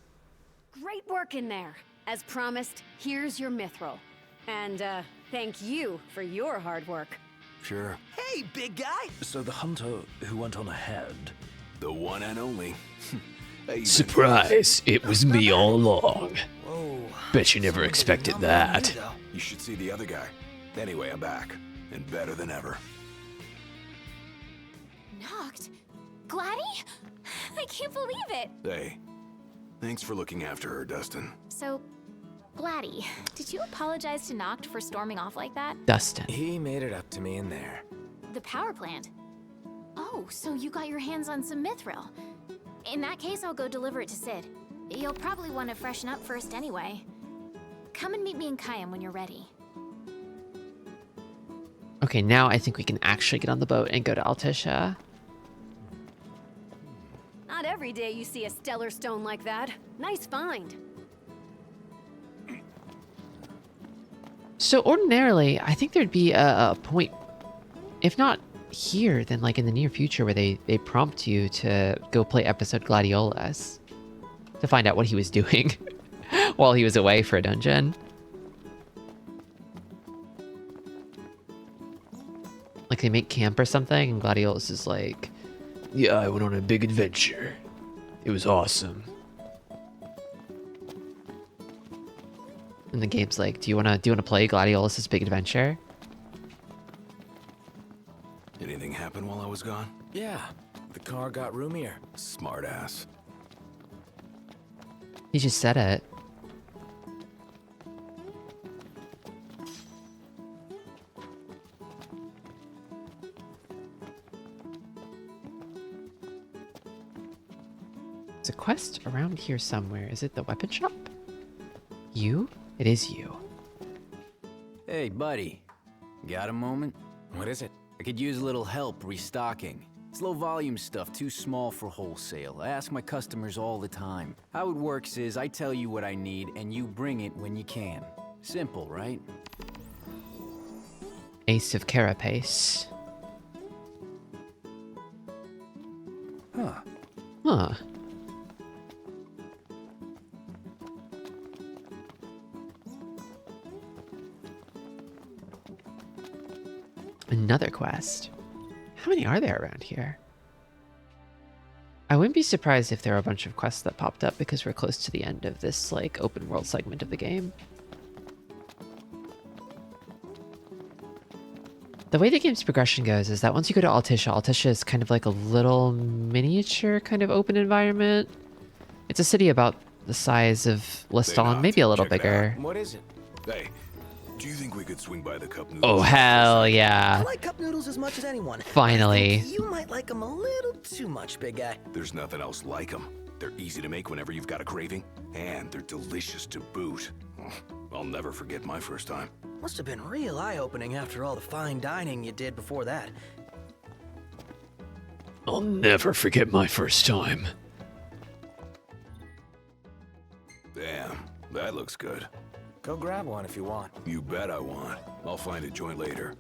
Great work in there. As promised, here's your mithril. And, thank you for your hard work. Sure. Hey, big guy! So the hunter who went on ahead. The one and only. Surprise! It was me all along. Whoa. Bet you never expected that. You should see the other guy. Anyway, I'm back. And better than ever. Knocked? Gladdy? I can't believe it! Hey. Thanks for looking after her, Dustin. So, Gladdy, did you apologize to Noct for storming off like that? Dustin. He made it up to me in there. The power plant? Oh, so you got your hands on some mithril. In that case, I'll go deliver it to Sid. You'll probably want to freshen up first anyway. Come and meet me in Kayam when you're ready. Okay, now I think we can actually get on the boat and go to Altisha. Not every day you see a stellar stone like that. Nice find. So ordinarily, I think there'd be a point, if not here, then like in the near future where they prompt you to go play episode Gladiolus to find out what he was doing while he was away for a dungeon. Like they make camp or something and Gladiolus is like, Yeah, I went on a big adventure. It was awesome. And the game's like, do you wanna play Gladiolus' Big Adventure? Anything happen while I was gone? Yeah, the car got roomier. Smart ass. He just said it. There's a quest around here somewhere. Is it the weapon shop? You? It is you. Hey, buddy. Got a moment? What is it? I could use a little help restocking. It's low volume stuff, too small for wholesale. I ask my customers all the time. How it works is I tell you what I need and you bring it when you can. Simple, right? Ace of Carapace. Huh. Huh. Another quest. How many are there around here? I wouldn't be surprised if there are a bunch of quests that popped up because we're close to the end of this like open world segment of the game. The way the game's progression goes is that once you go to Altissia is kind of like a little miniature kind of open environment. It's a city about the size of Liston, maybe a little bigger. What is it? Hey, do you think we could swing by the cup noodles? Oh, hell yeah. I like cup noodles as much as anyone. Finally. I think you might like them a little too much, big guy. There's nothing else like them. They're easy to make whenever you've got a craving, and they're delicious to boot. I'll never forget my first time. Must have been real eye-opening after all the fine dining you did before that. I'll never forget my first time. Damn, that looks good. Go grab one if you want. You bet I want. I'll find a joint later.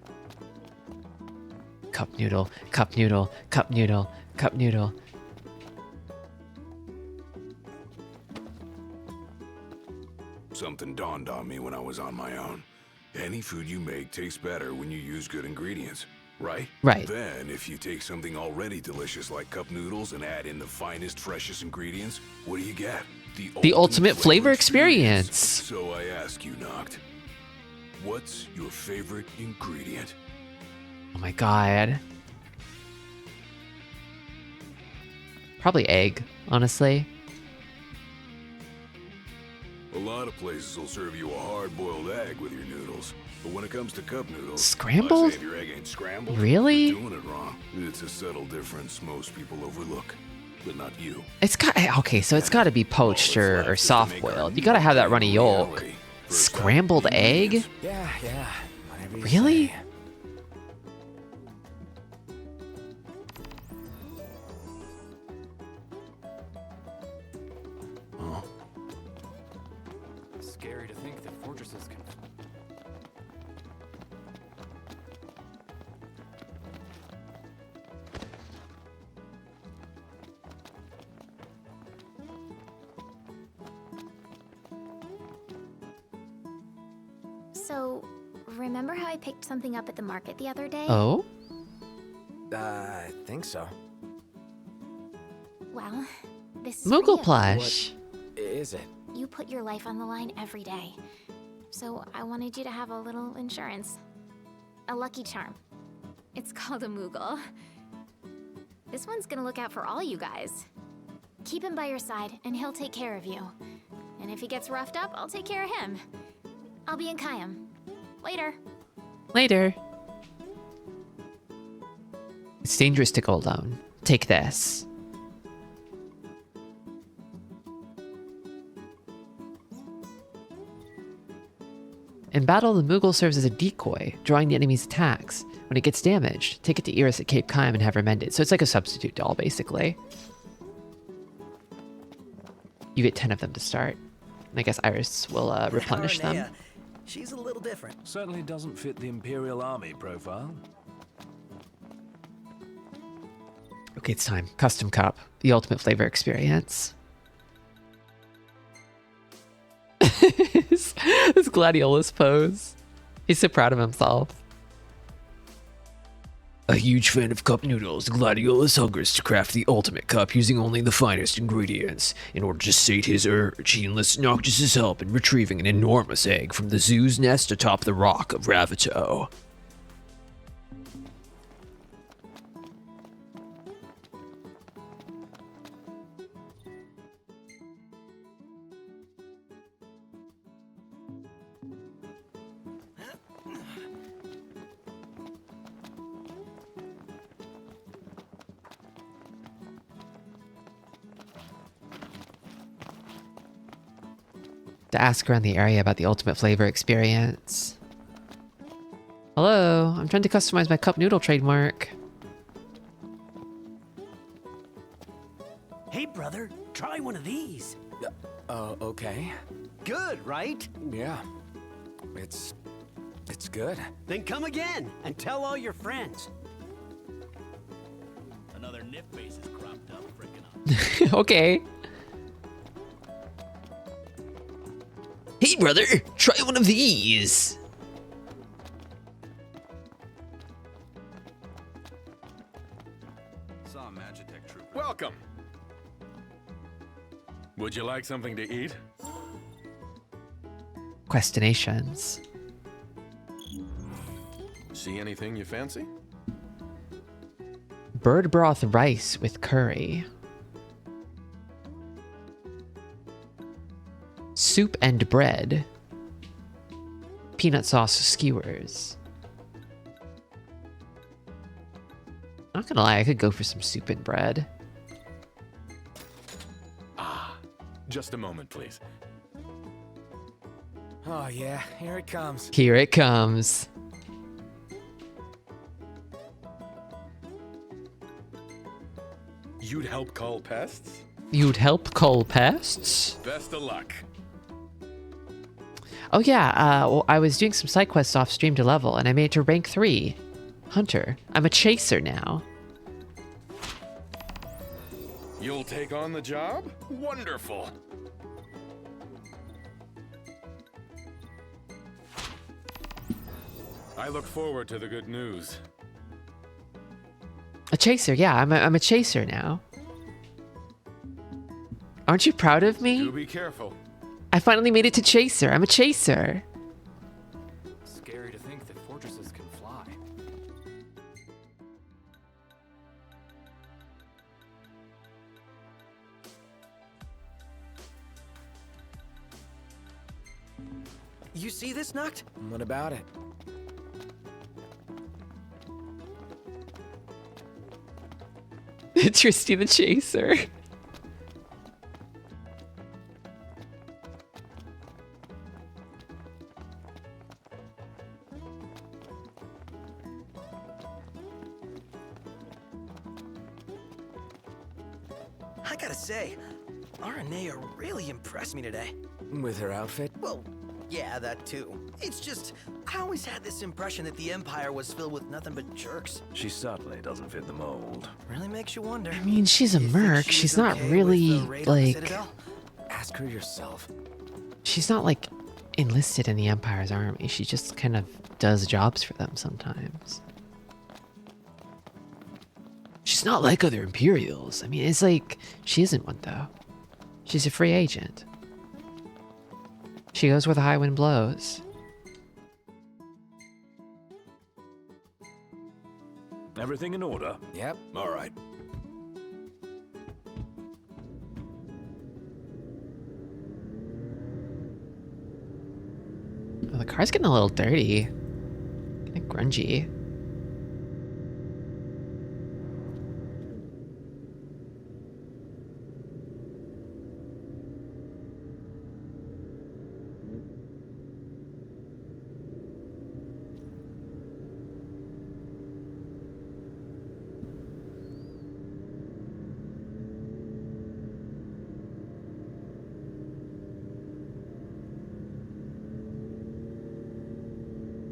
Cup noodle, cup noodle, cup noodle, cup noodle. Something dawned on me when I was on my own. Any food you make tastes better when you use good ingredients, right? Right. Then, if you take something already delicious like cup noodles and add in the finest, freshest ingredients, what do you get? The ultimate flavor experience. So I ask you, Noct, what's your favorite ingredient? Oh my god. Probably egg, honestly. A lot of places will serve you a hard-boiled egg with your noodles, but when it comes to cup noodles, Scrambled? I say if your egg ain't scrambled, Really? you're doing it wrong. It's a subtle difference most people overlook, but not you. It's got okay, so it's got to be poached or soft-boiled. You got to have that runny yolk. Scrambled egg? Yeah. Whatever you Really? say. Scary to think that fortresses can. So, remember how I picked something up at the market the other day? Oh? I think so. Well, this is Moogle for you. plush. What is it? You put your life on the line every day. So I wanted you to have a little insurance. A lucky charm. It's called a Moogle. This one's gonna look out for all you guys. Keep him by your side and he'll take care of you. And if he gets roughed up, I'll take care of him. I'll be in Kayam. Later. Later. It's dangerous to go alone. Take this. In battle, the Moogle serves as a decoy, drawing the enemy's attacks. When it gets damaged, take it to Iris at Cape Kayam and have her mended. So it's like a substitute doll, basically. You get 10 of them to start. And I guess Iris will replenish them. She's a little different. Certainly doesn't fit the Imperial Army profile. Okay, it's time. Custom cup. The ultimate flavor experience. This Gladiolus pose. He's so proud of himself. A huge fan of cup noodles, Gladiolus hungers to craft the ultimate cup using only the finest ingredients. In order to sate his urge, he enlists Noctis's help in retrieving an enormous egg from the zoo's nest atop the rock of Ravito. To ask around the area about the ultimate flavor experience. Hello, I'm trying to customize my cup noodle trademark. Hey, brother, try one of these. Okay. Good, right? Yeah. It's good. Then come again and tell all your friends. Another nip base is cropped up, frickin' up. Okay. Hey brother, try one of these! Saw a Magitech trooper. Welcome! Would you like something to eat? Questinations. See anything you fancy? Bird broth rice with curry. Soup and bread. Peanut sauce skewers. Not gonna lie, I could go for some soup and bread. Just a moment, please. Oh yeah, here it comes. Here it comes. You'd help call pests? You'd help call pests? Best of luck. Oh yeah, well, I was doing some side quests off stream to level, and I made it to rank 3. Hunter. I'm a chaser now. You'll take on the job? Wonderful. I look forward to the good news. A chaser, yeah, I'm a chaser now. Aren't you proud of me? Do be careful. I finally made it to chaser. I'm a chaser. Scary to think that fortresses can fly. You see this, Noct? What about it? Tristy the chaser. I gotta say, Aranea really impressed me today. With her outfit? Well, yeah, that too. It's just, I always had this impression that the Empire was filled with nothing but jerks. She certainly doesn't fit the mold. Really makes you wonder. I mean, she's a merc. She's not really, like... Ask her yourself. She's not, like, enlisted in the Empire's army. She just kind of does jobs for them sometimes. She's not like other Imperials. I mean, it's like, she isn't one, though. She's a free agent. She goes where the high wind blows. Everything in order? Yep. All right. Oh, the car's getting a little dirty. Kind of grungy.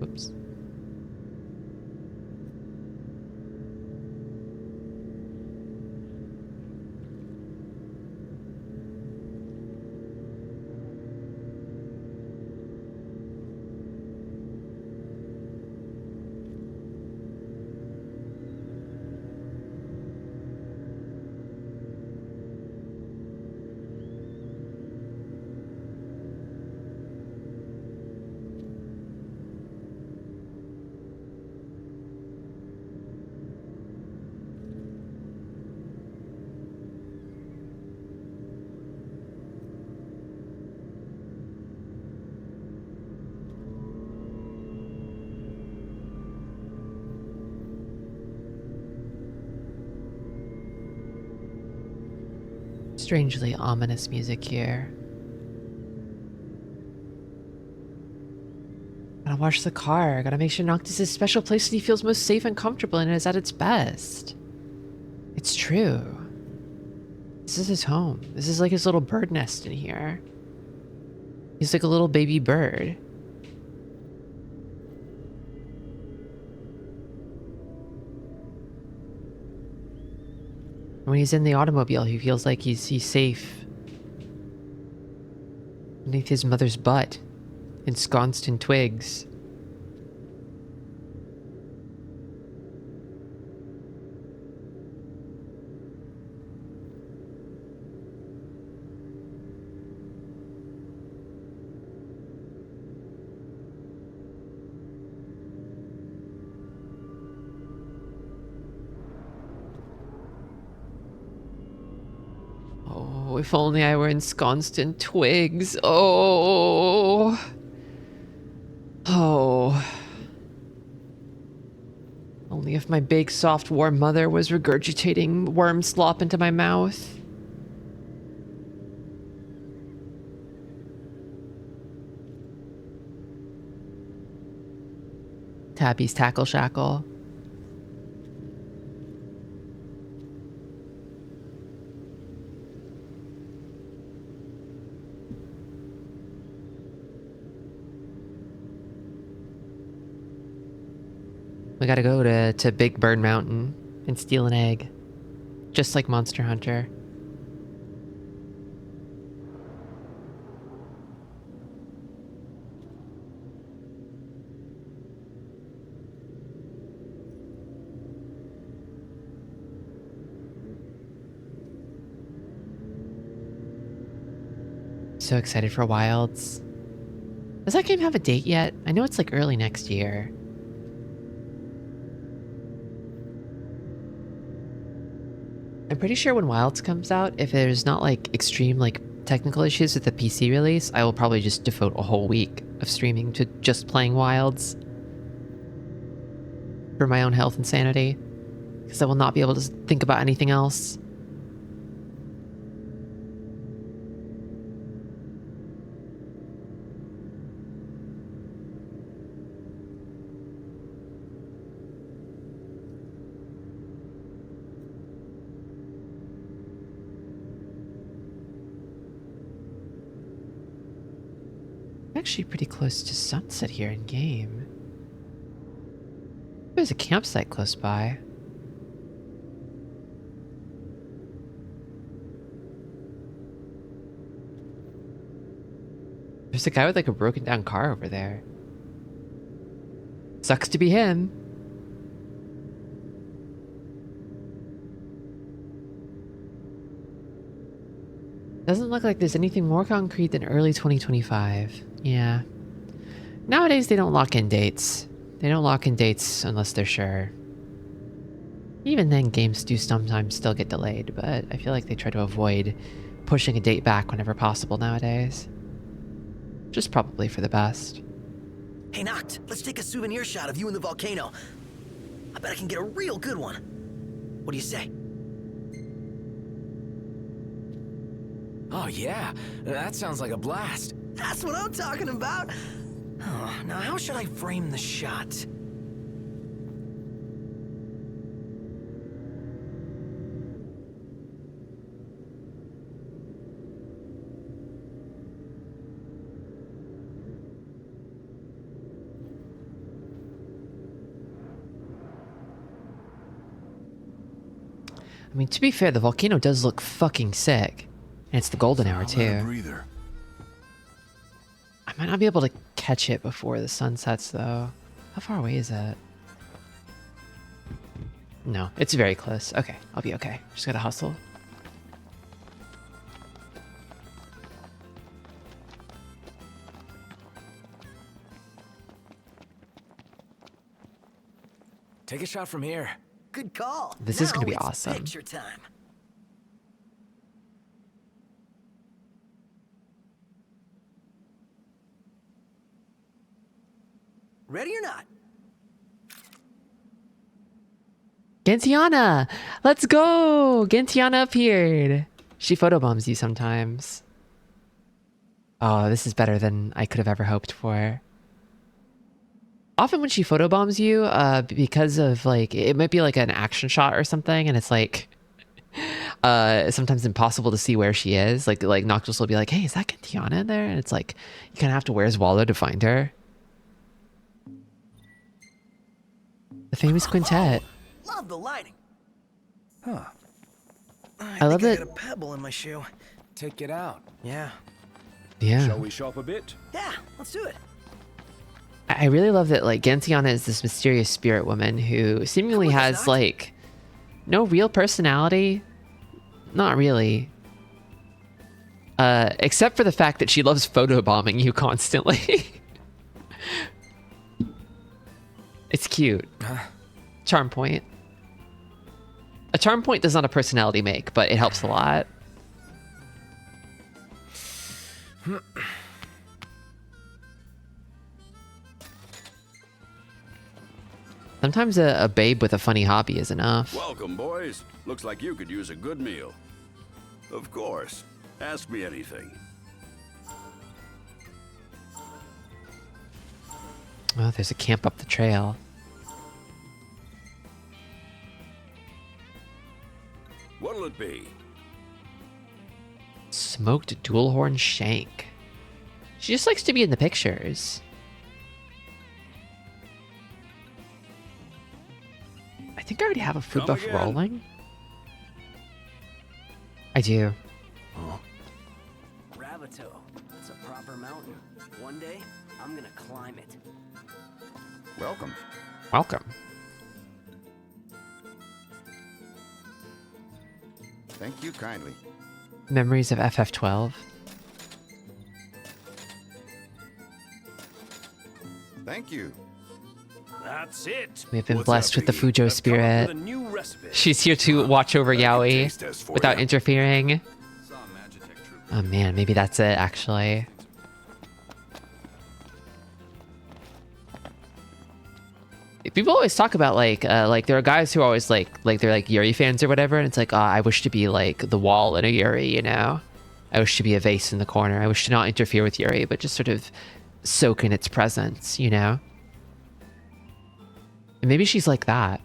Whoops. Strangely ominous music here. Gotta wash the car. Gotta make sure Noctis is a special place that he feels most safe and comfortable and is at its best. It's true. This is his home. This is like his little bird nest in here. He's like a little baby bird. When he's in the automobile, he feels like he's safe beneath his mother's butt, ensconced in twigs. Oh, if only I were ensconced in twigs. Oh. Oh. Only if my big, soft, warm mother was regurgitating worm slop into my mouth. Tabby's tackle shackle. We gotta go to Big Bird Mountain and steal an egg. Just like Monster Hunter. So excited for Wilds. Does that game have a date yet? I know it's like early next year. I'm pretty sure when Wilds comes out, if there's not like extreme like technical issues with the PC release, I will probably just devote a whole week of streaming to just playing Wilds. For my own health and sanity. Because I will not be able to think about anything else. Actually pretty close to sunset here in game. There's a campsite close by. There's a guy with like a broken down car over there. Sucks to be him. Doesn't look like there's anything more concrete than early 2025. Yeah. Nowadays, they don't lock in dates. They don't lock in dates unless they're sure. Even then, games do sometimes still get delayed, but I feel like they try to avoid pushing a date back whenever possible nowadays. Just probably for the best. Hey, Noct, let's take a souvenir shot of you in the volcano. I bet I can get a real good one. What do you say? Oh yeah, that sounds like a blast. That's what I'm talking about. Oh, now how should I frame the shot? I mean, to be fair, the volcano does look fucking sick. And it's the golden hour, too. I might not be able to catch it before the sun sets, though. How far away is that? No, it's very close. Okay, I'll be okay. Just gotta hustle. Take a shot from here. Good call. This is gonna be Now it's awesome. Picture time. Ready or not? Gentiana! Let's go! Gentiana appeared. She photobombs you sometimes. Oh, this is better than I could have ever hoped for. Often when she photobombs you, because of like, it might be like an action shot or something, and it's like, sometimes impossible to see where she is. Like Noctis will be like, hey, is that Tiana in there? And it's like, you kind of have to Where's Waldo to find her. The famous quintet. Love the lighting. Huh. I love think that. I got a pebble in my shoe. Take it out. Yeah. Yeah. Shall we shop a bit? Yeah, let's do it. I really love that, like, Gentiana is this mysterious spirit woman who seemingly has, like, no real personality. Not really. Except for the fact that she loves photobombing you constantly. It's cute. Charm point. A charm point does not a personality make, but it helps a lot. Sometimes a babe with a funny hobby is enough. Welcome, boys. Looks like you could use a good meal. Of course. Ask me anything. Oh, there's a camp up the trail. What'll it be? Smoked dual horn shank. She just likes to be in the pictures. I think I already have a food buff rolling. I do. Ravito. It's a proper mountain. One day, I'm gonna climb it. Welcome. Welcome. Thank you kindly. Memories of FF12. Thank you. That's it. We have been blessed with the Fujo spirit. She's here to watch over Yaoi without interfering. Oh man, maybe that's it actually. People always talk about like there are guys who are always like they're like Yuri fans or whatever, and it's like, oh, I wish to be like the wall in a Yuri, you know? I wish to be a vase in the corner. I wish to not interfere with Yuri, but just sort of soak in its presence, you know? And maybe she's like that.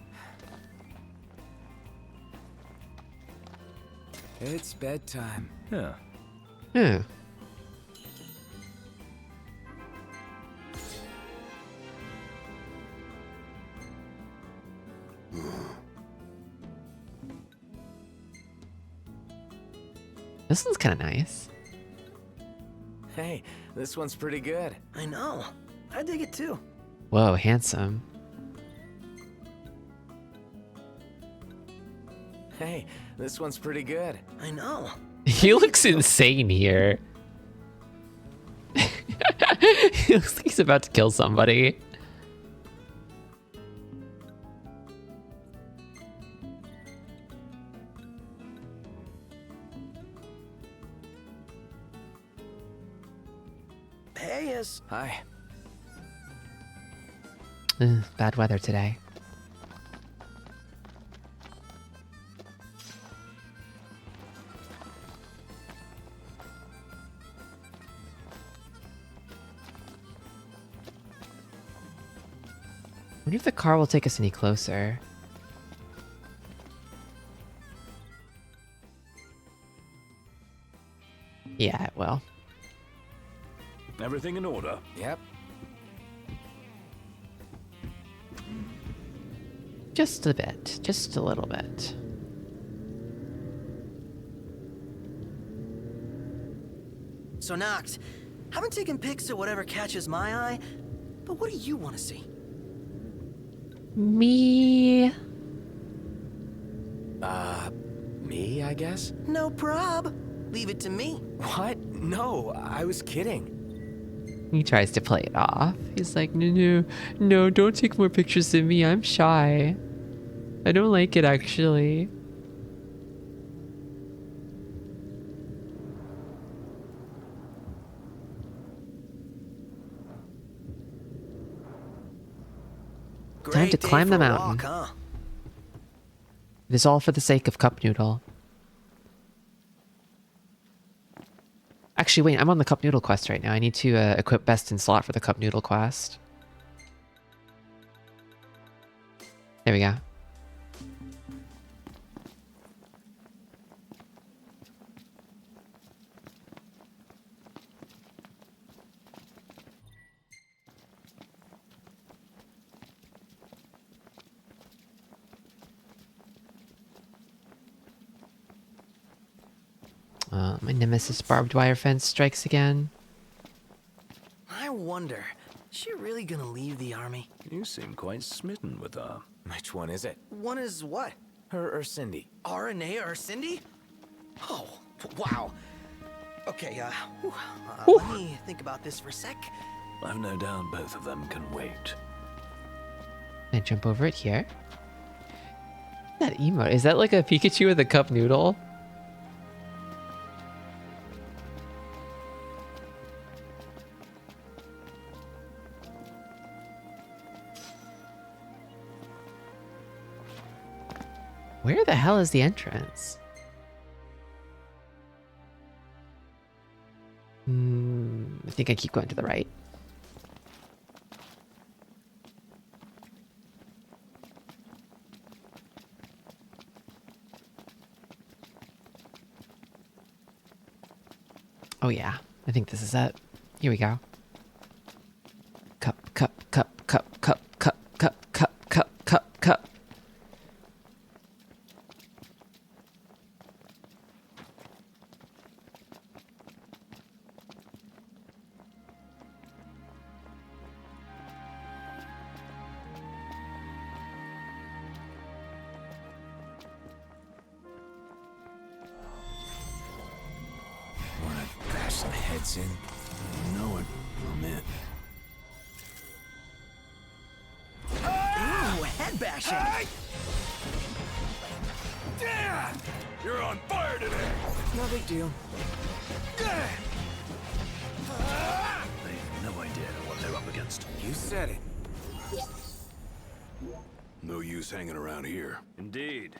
It's bedtime. Yeah. Yeah. This one's kind of nice. Hey, this one's pretty good. I know. I dig it too. Whoa, handsome. Hey, this one's pretty good. I know. He looks insane here. He looks like he's about to kill somebody. Hey, yes. Hi. Bad weather today. I wonder if the car will take us any closer. Yeah, it will. Everything in order? Yep. Just a bit. Just a little bit. So, Nox, haven't taken pics of whatever catches my eye, but what do you want to see? Me? Me, I guess? No prob. Leave it to me. What? No, I was kidding. He tries to play it off. He's like, no, don't take more pictures of me. I'm shy. I don't like it, actually. Time to climb the mountain. Walk, huh? It is all for the sake of Cup Noodle. actually, wait, I'm on the Cup Noodle quest right now. I need to equip Best in Slot for the Cup Noodle quest. There we go. My nemesis barbed wire fence strikes again. I wonder, is she really gonna leave the army? You seem quite smitten with her. Which one is it? One is what? Her or Cindy? RNA or Cindy? Oh, wow. Okay, Whew. let me think about this for a sec. I've no doubt both of them can wait. Can I jump over it here? That emote, is that like a Pikachu with a cup noodle? Where the hell is the entrance? I think I keep going to the right. Oh yeah, I think this is it. Here we go. Cup, cup, cup, cup, cup, cup, cup, cup, cup, cup, cup. Bash my heads in. You know it. I'm in. Ooh, head bashing. Damn! You're on fire today! No big deal. They've no idea what they're up against. You said it. No use hanging around here. Indeed.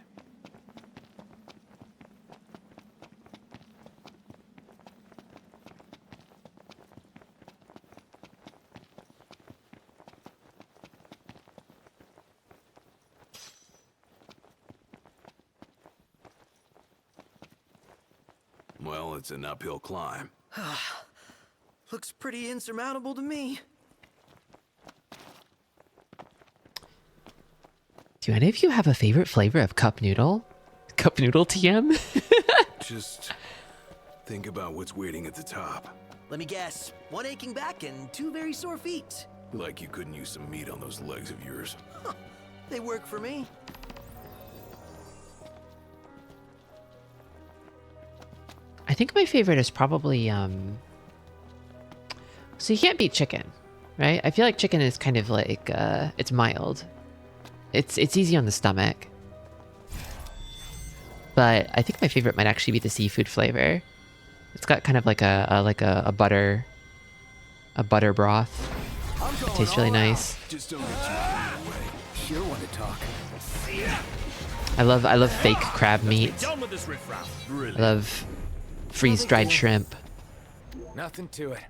Well, it's an uphill climb. Looks pretty insurmountable to me. Do any of you have a favorite flavor of cup noodle? Cup noodle TM? Just think about what's waiting at the top. Let me guess, one aching back and two very sore feet. Like you couldn't use some meat on those legs of yours. Huh, they work for me. I think my favorite is probably, so you can't beat chicken, right? I feel like chicken is kind of like, it's mild. It's easy on the stomach. But I think my favorite might actually be the seafood flavor. It's got kind of like a butter broth. It tastes really nice. Just don't get too carried away. Sure want to talk. I love fake crab meat. I love freeze-dried shrimp. Nothing to it.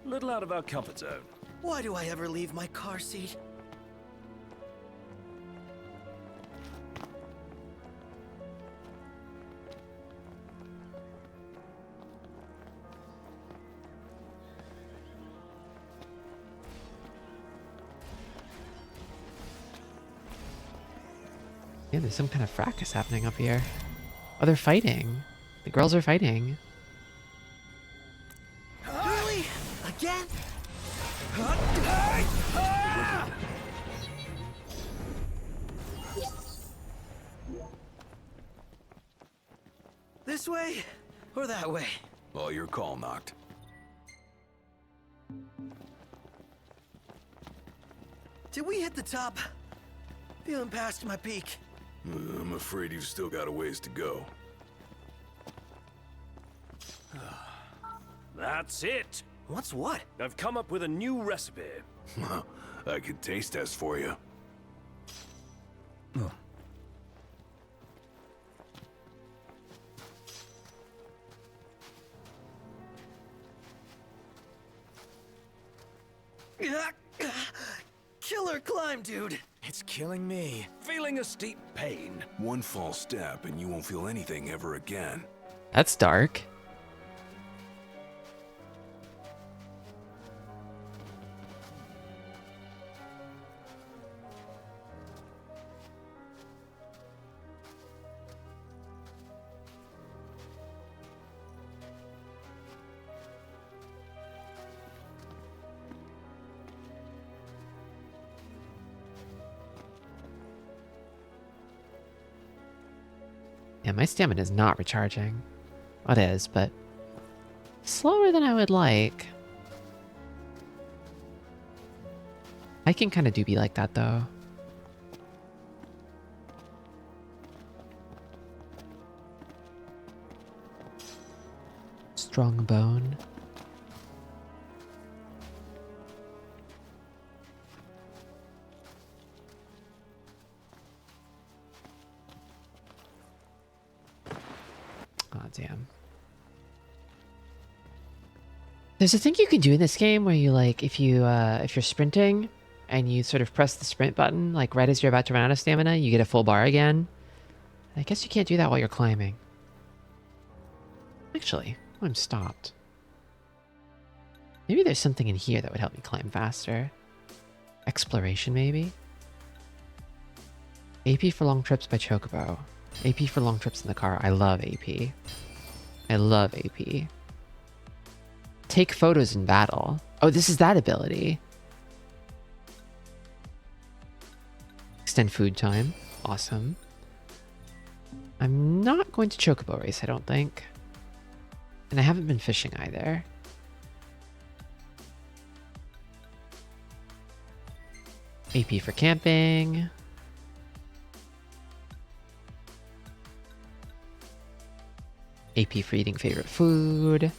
Little out of our comfort zone. Why do I ever leave my car seat? Yeah, there's some kind of fracas happening up here. Oh, they're fighting. The girls are fighting. Really? Again? This way or that way? Well, your call, Knocked. Did we hit the top? Feeling past my peak. I'm afraid you've still got a ways to go. That's it. What's what? I've come up with a new recipe. I could taste test for you. Killer climb, dude. It's killing me. Feeling a steep pain. One false step and you won't feel anything ever again. That's dark. Yeah, my stamina is not recharging. Well, it is, but slower than I would like. Hiking kind of do be like that, though. Strong bone. Oh, damn. There's a thing you can do in this game where you, like, if you're sprinting and you sort of press the sprint button, like right as you're about to run out of stamina, you get a full bar again. I guess you can't do that while you're climbing. Actually, I'm stopped. Maybe there's something in here that would help me climb faster. Exploration, maybe? AP for long trips by Chocobo. AP for long trips in the car. I love AP. I love AP. Take photos in battle. Oh, this is that ability. Extend food time. Awesome. I'm not going to Chocobo race, I don't think. And I haven't been fishing either. AP for camping. AP for eating favorite food.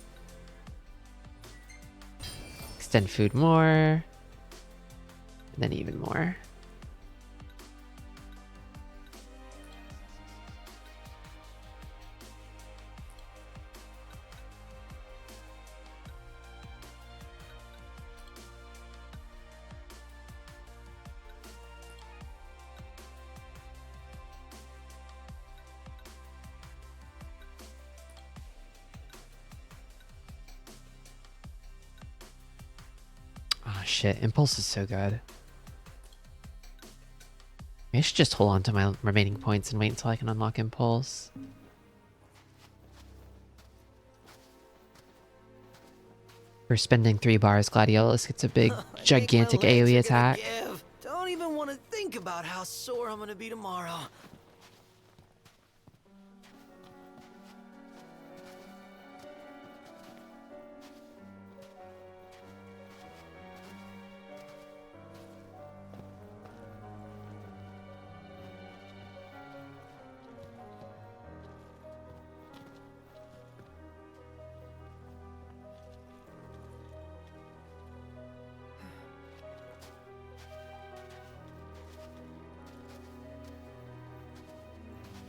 Extend food more. And then even more. Shit, Impulse is so good. Maybe I should just hold on to my remaining points and wait until I can unlock Impulse. For spending 3 bars, Gladiolus gets a big, gigantic AoE attack. Don't even want to think about how sore I'm gonna be tomorrow.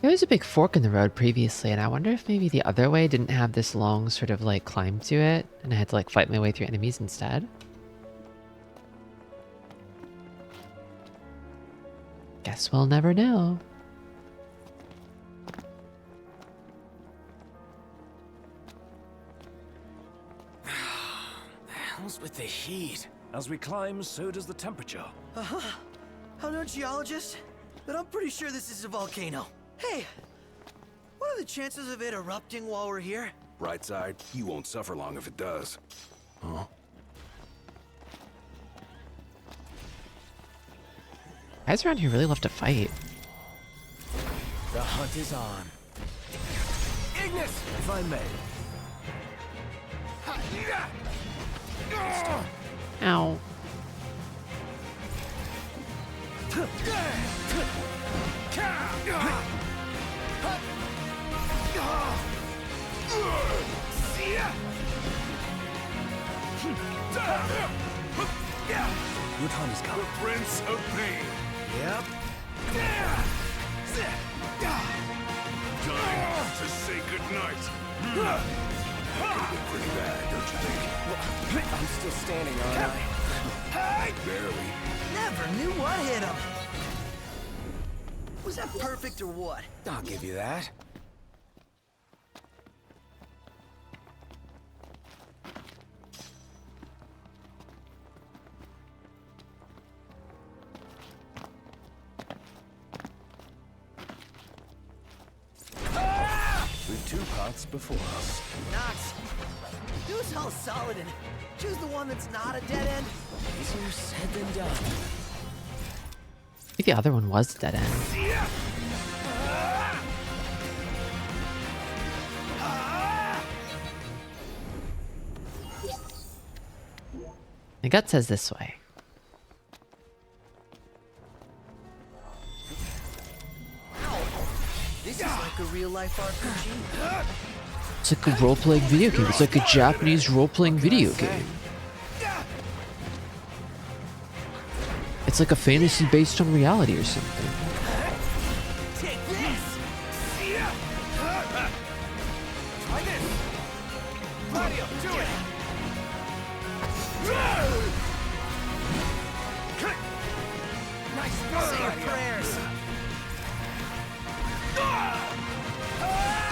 There was a big fork in the road previously, and I wonder if maybe the other way didn't have this long sort of like climb to it, and I had to like fight my way through enemies instead. Guess we'll never know. How's with the heat? As we climb, so does the temperature. I'm no geologist, but I'm pretty sure this is a volcano. Hey, what are the chances of it erupting while we're here? Bright side, you won't suffer long if it does. Huh? Guys around here really love to fight. The hunt is on. Ignis, if I may. Ow. Your time has come. The Prince of Pain. Yep. Time to say goodnight. Pretty bad, don't you think? I'm still standing, aren't I? Barely. Never knew what hit him. Was that perfect or what? I'll give you that. With 2 paths before us. Knox, do us all solid and choose the one that's not a dead end. Easier said than done. Maybe the other one was dead end. My gut says this way. This is like a real-life RPG. It's like a role-playing video game. It's like a Japanese role-playing video game. It's like a fantasy based on reality or something. Take this! Try this! Claudio, do it! Nice work! Say your prayers!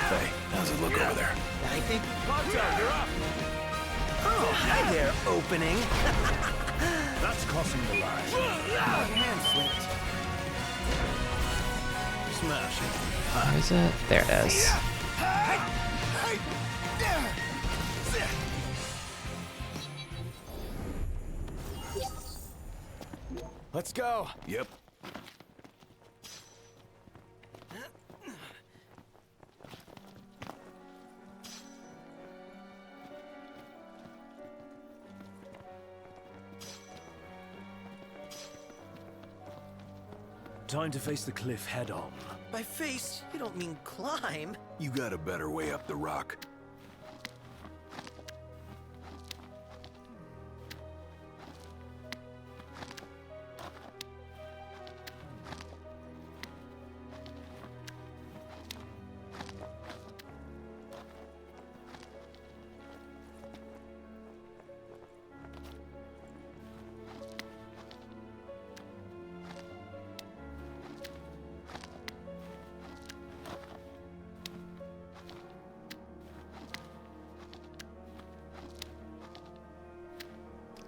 Hey, how's it look over there? I think... Ponto, you're up! Oh, hi there, opening! That's crossing the line. Oh, your hand slipped. Smash it. Where is it? There it is. Let's go. Yep. Time to face the cliff head on. By face, you don't mean climb. You got a better way up the rock.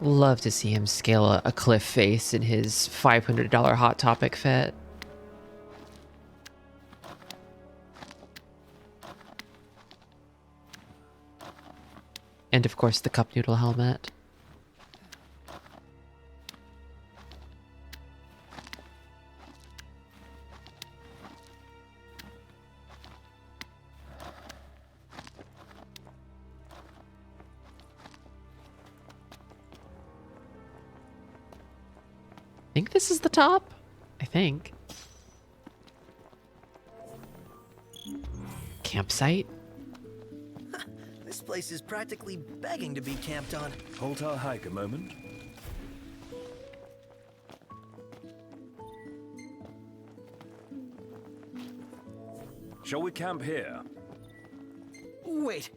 Love to see him scale a cliff face in his $500 Hot Topic fit. And of course the cup noodle helmet. I think this is the top. I think. Campsite? This place is practically begging to be camped on. Halt our hike a moment. Shall we camp here? Wait,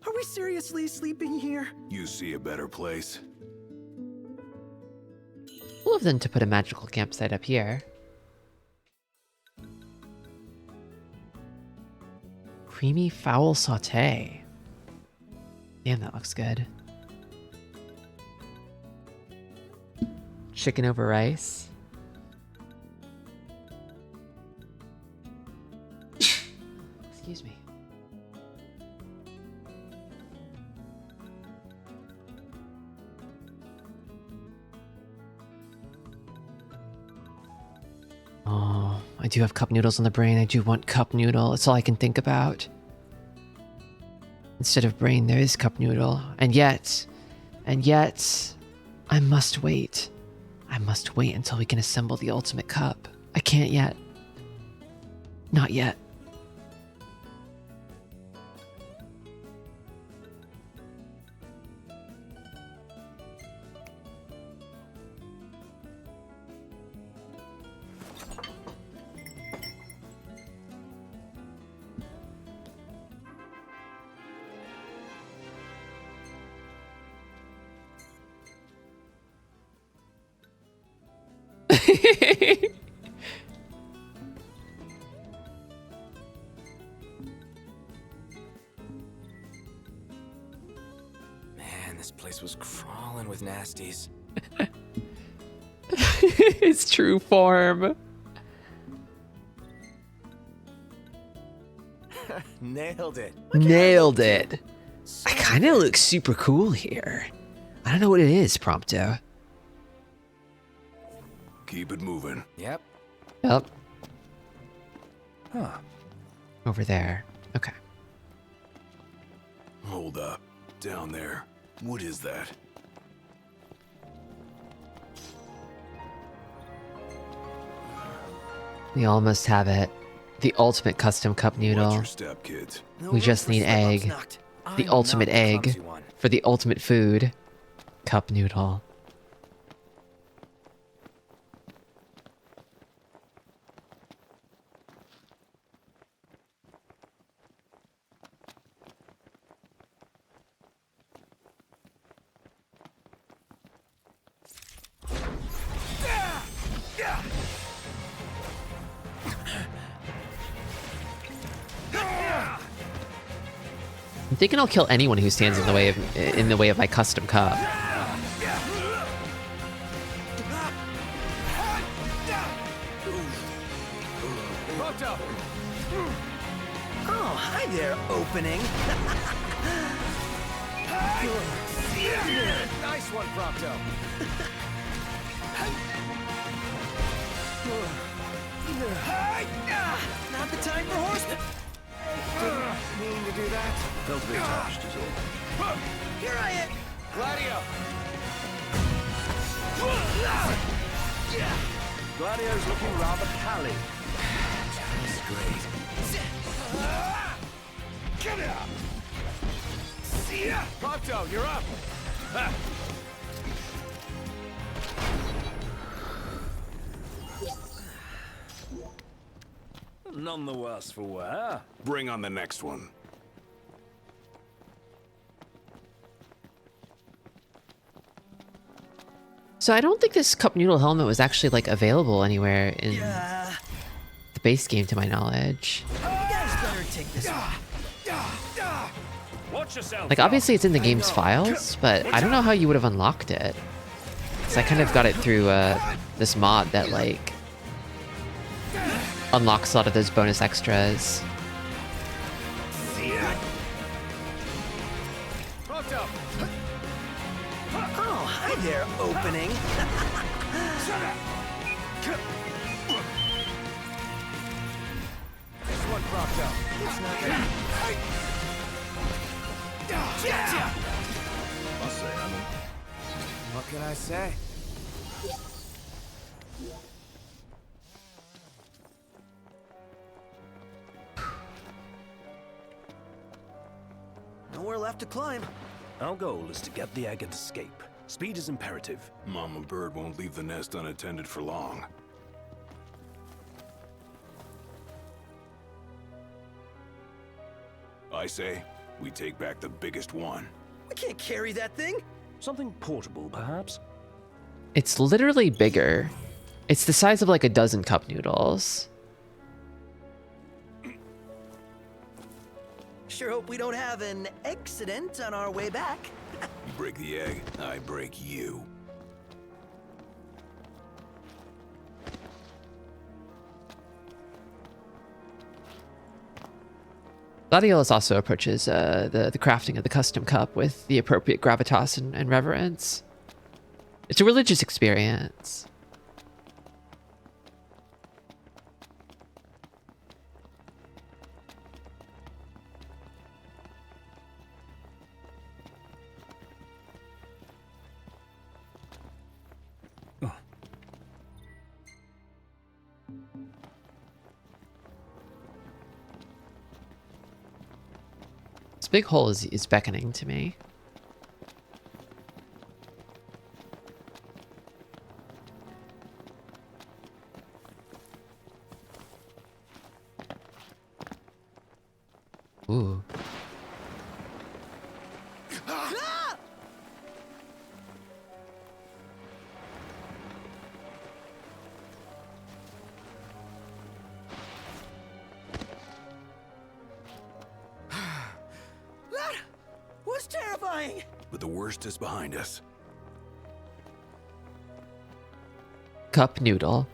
are we seriously sleeping here? You see a better place? We'll have then to put a magical campsite up here. Creamy fowl saute. Damn, that looks good. Chicken over rice. Excuse me. Oh, I do have cup noodles on the brain. I do want cup noodle. That's all I can think about. Instead of brain, there is cup noodle. And yet, I must wait. I must wait until we can assemble the ultimate cup. I can't yet. Not yet. Man, this place was crawling with nasties. Its true form. Nailed it. Nailed it. I kind of look super cool here. I don't know what it is, Prompto. Keep it moving. Yep. Yep. Huh. Over there. Okay. Hold up. Down there. What is that? We almost have it. The ultimate custom cup Watch noodle. your step, kids. We just need egg. The ultimate egg for the ultimate food. Cup noodle. I'm thinking I'll kill anyone who stands in the way of my custom cup. Oh, hi there, opening. Nice one, Prompto. Not the time for horsemen. Didn't mean to do that. Felt a bit touched, is all. Here I am. Gladio. Gladio's looking rather pally. That's great. Get up. Prompto, you're up. None the worse for wear. Bring on the next one. So I don't think this cup noodle helmet was actually like available anywhere in the base game, to my knowledge. You guys better take this one. Watch yourself. Like obviously it's in the game's files, but I don't know how you would have unlocked it. So I kind of got it through this mod that like unlocks a lot of those bonus extras. Oh, hi there, opening. This one, Prompto. It's not gonna... What can I say? Nowhere left to climb. Our goal is to get the egg and escape. Speed is imperative. Mama Bird won't leave the nest unattended for long. I say, we take back the biggest one. We can't carry that thing. Something portable, perhaps? It's literally bigger. It's the size of like a dozen cup noodles. Sure hope we don't have an accident on our way back. You break the egg, I break you. Gladiolus also approaches the crafting of the custom cup with the appropriate gravitas and reverence. It's a religious experience. This big hole is beckoning to me. Ooh. terrifying! But the worst is behind us. Cup noodle.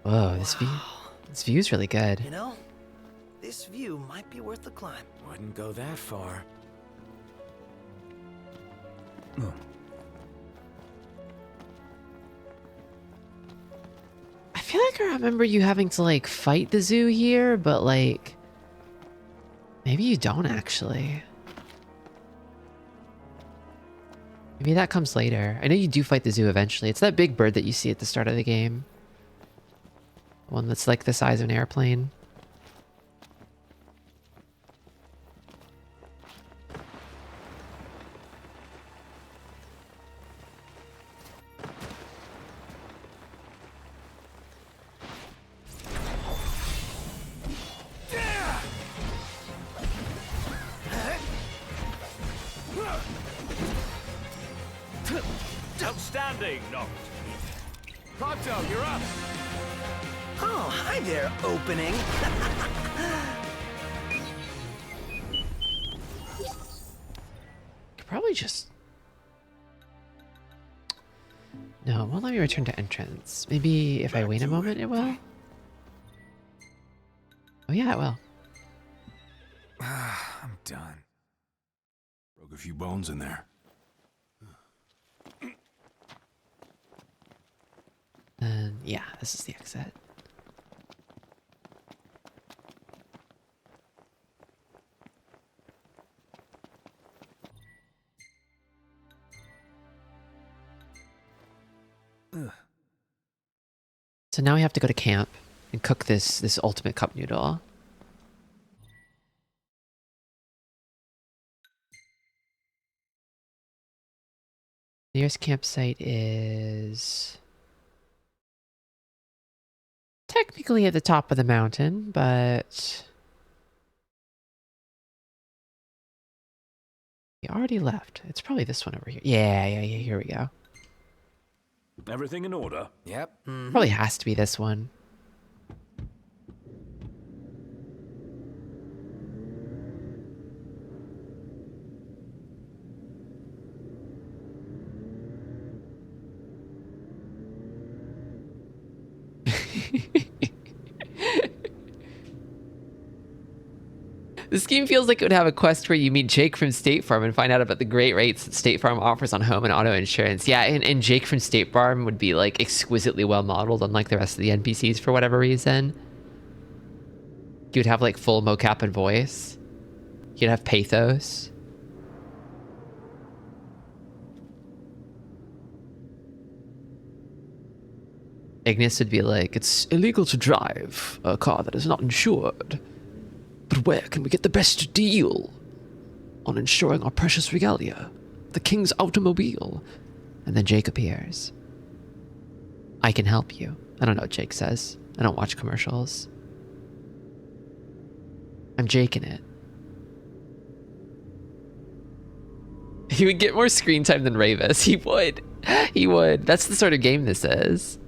Whoa, this view's really good. You know, this view might be worth the climb. Wouldn't go that far. I feel like I remember you having to like fight the zoo here, but like maybe you don't actually. Maybe that comes later. I know you do fight the zoo eventually. It's that big bird that you see at the start of the game. One that's like the size of an airplane. Outstanding, Noct. Pronto, you're up. Oh, hi there, opening. Could probably just... No, it won't let me return to entrance. Maybe if I wait a moment, it will? Oh yeah, it will. I'm done. Broke a few bones in there. And yeah, this is the exit. So now we have to go to camp and cook this ultimate cup noodle. Nearest campsite is technically at the top of the mountain, but we already left. It's probably this one over here. Yeah, here we go. Everything in order? Yep. Probably has to be this one. This game feels like it would have a quest where you meet Jake from State Farm and find out about the great rates that State Farm offers on home and auto insurance. Yeah, and Jake from State Farm would be like exquisitely well modeled, unlike the rest of the NPCs for whatever reason. You would have like full mocap and voice. You'd have pathos. Ignis would be like, it's illegal to drive a car that is not insured. But where can we get the best deal on insuring our precious regalia? The king's automobile. And then Jake appears. I can help you. I don't know what Jake says. I don't watch commercials. I'm Jake in it. He would get more screen time than Ravis. He would. He would. That's the sort of game this is.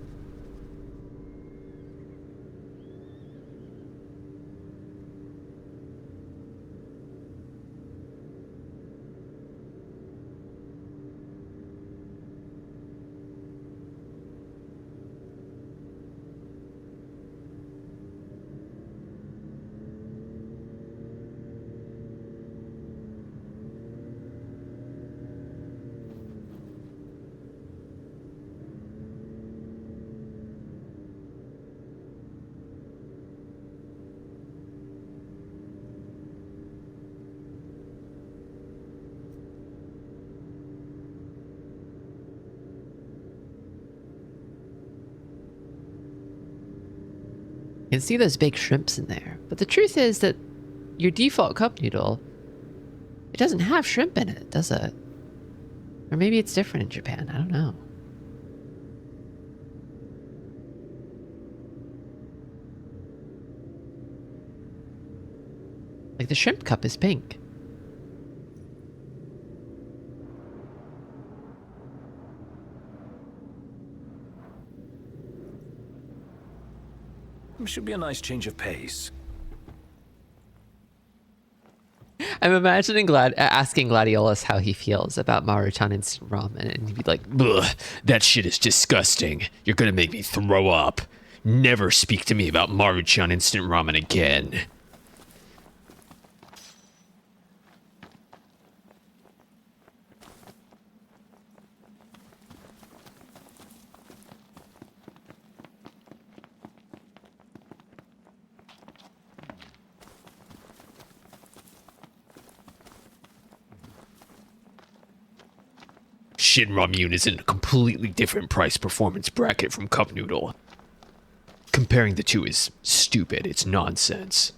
You can see those big shrimps in there. But the truth is that your default cup noodle, it doesn't have shrimp in it, does it? Or maybe it's different in Japan, I don't know. Like the shrimp cup is pink. Should be a nice change of pace. I'm imagining asking Gladiolus how he feels about Maruchan instant ramen, and he'd be like, "Ugh, that shit is disgusting. You're gonna make me throw up. Never speak to me about Maruchan instant ramen again." Shinramyun is in a completely different price performance bracket from Cup Noodle. Comparing the two is stupid. It's nonsense.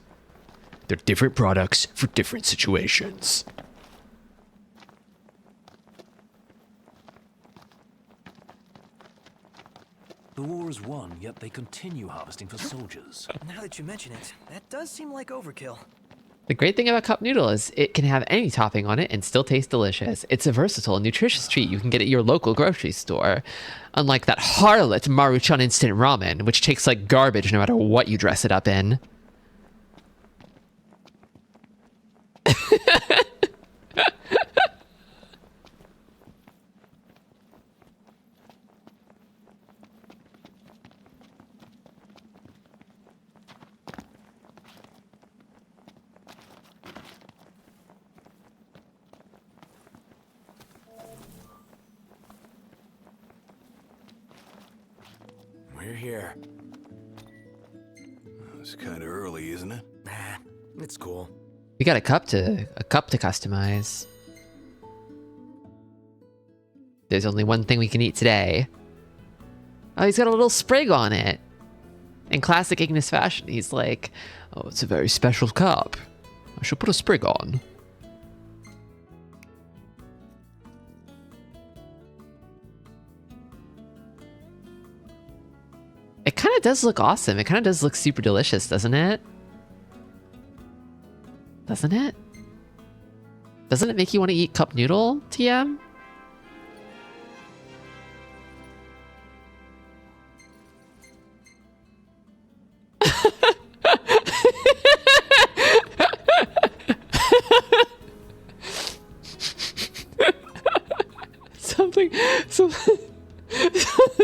They're different products for different situations. The war is won, yet they continue harvesting for soldiers. Now that you mention it, that does seem like overkill. the great thing about Cup Noodle is it can have any topping on it and still taste delicious. It's a versatile and nutritious treat you can get at your local grocery store. Unlike that harlot Maruchan instant ramen, which tastes like garbage no matter what you dress it up in. We're here. It's kind of early, isn't it? Nah, it's cool. We got a cup to customize. There's only one thing we can eat today. Oh, he's got a little sprig on it. In classic Ignis fashion, he's like, "Oh, it's a very special cup. I should put a sprig on." It kind of does look awesome. It kind of does look super delicious, doesn't it? Doesn't it? Doesn't it make you want to eat cup noodle, TM?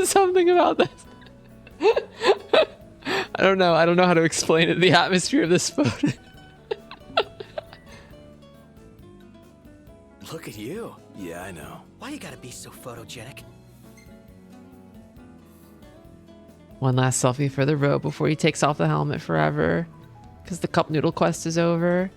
Something about this. I don't know. I don't know how to explain it. The atmosphere of this photo. Look at you. Yeah, I know. Why you gotta be so photogenic? One last selfie for the road before he takes off the helmet forever. Because the cup noodle quest is over.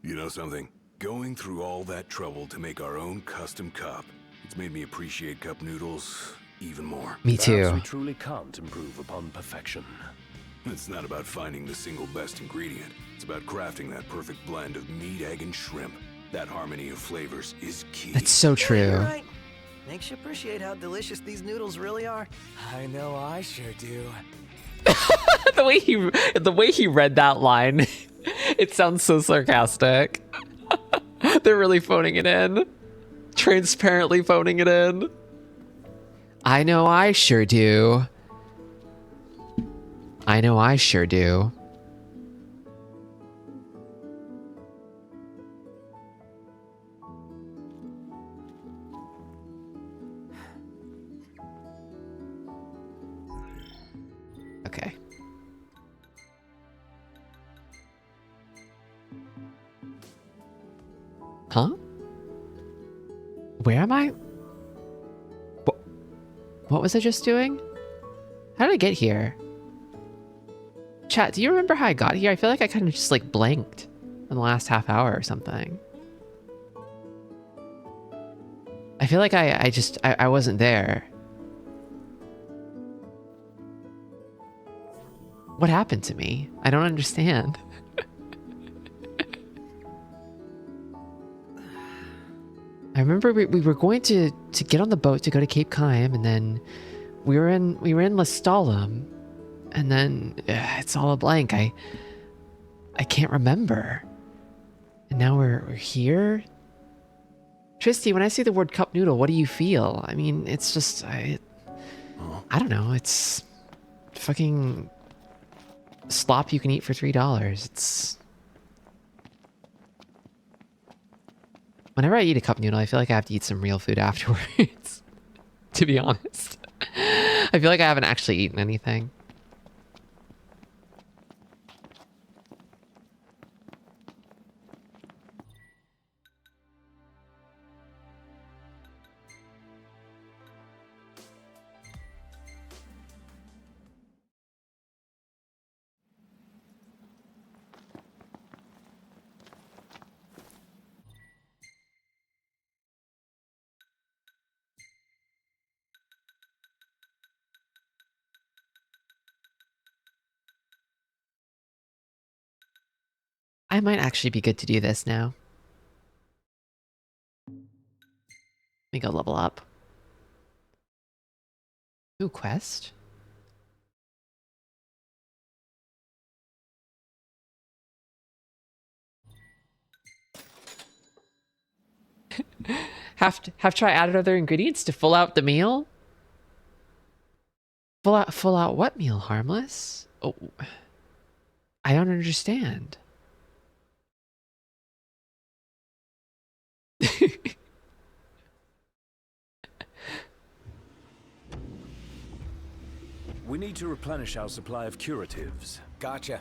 You know something? Going through all that trouble to make our own custom cup, it's made me appreciate cup noodles even more. Me too. Perhaps we truly can't improve upon perfection. It's not about finding the single best ingredient. It's about crafting that perfect blend of meat, egg, and shrimp. That harmony of flavors is key. That's so true. Yeah, you're right. Makes you appreciate how delicious these noodles really are. I know I sure do. the way he read that line, it sounds so sarcastic. They're really phoning it in. Transparently phoning it in. I know I sure do. I know I sure do. Okay. Huh? Where am I? What was I just doing? How did I get here? Chat, do you remember how I got here? I feel like I kind of just like blanked in the last half hour or something. I feel like I wasn't there. What happened to me? I don't understand. I remember we were going to get on the boat to go to Cape Kaim, and then we were in Lestalem, and then it's all a blank. I can't remember. And now we're here? Tristy, when I see the word cup noodle, what do you feel? I mean, it's just, I don't know, it's fucking slop you can eat for $3. It's... Whenever I eat a cup noodle, I feel like I have to eat some real food afterwards, to be honest. I feel like I haven't actually eaten anything. I might actually be good to do this now. Let me go level up. Ooh, quest? Have try added other ingredients to full out the meal? Full out what meal, Harmless? Oh, I don't understand. We need to replenish our supply of curatives. Gotcha.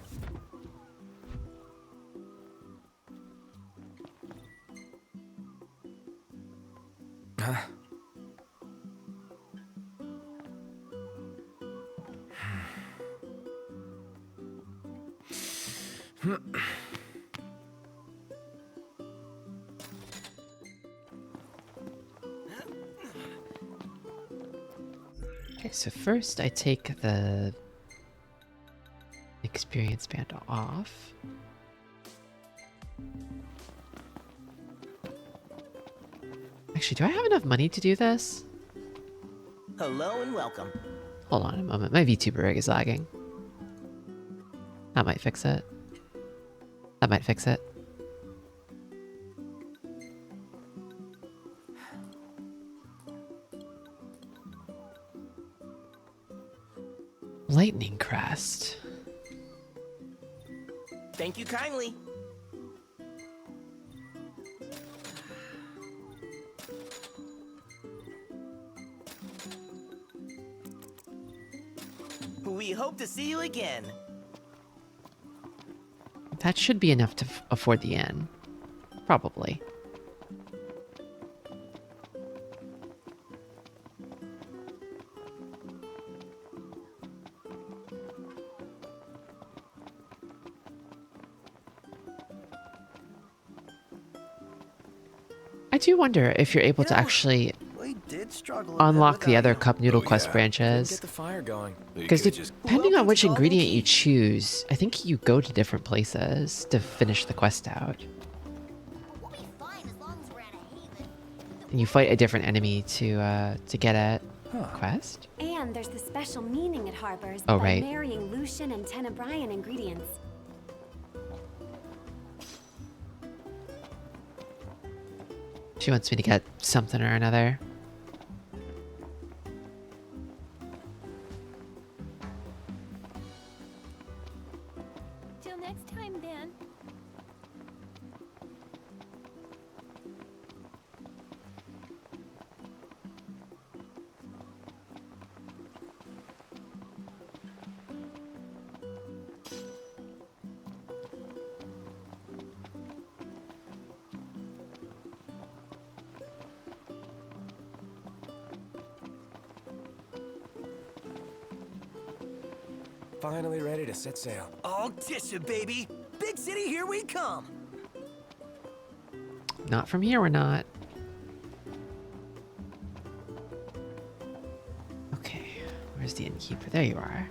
Huh? Okay, so first I take the experience band off. Actually, do I have enough money to do this? Hello and welcome. Hold on a moment. My VTuber rig is lagging. That might fix it. That might fix it. Lightning Crest. Thank you kindly. We hope to see you again. That should be enough to afford the inn. Probably. I do wonder if you're able to actually unlock the other cup noodle quest branches. Get the fire going. Because depending on which ingredient you choose, I think you go to different places to finish the quest out. And you fight a different enemy to get a quest. And there's the special meaning it harbors Oh, by right. marrying Lucian and Tenebrian ingredients. She wants me to get something or another. Till next time, then. Finally ready to set sail. All tissue, baby. Big city, here we come. Not from here, we're not. Okay, where's the innkeeper? There you are.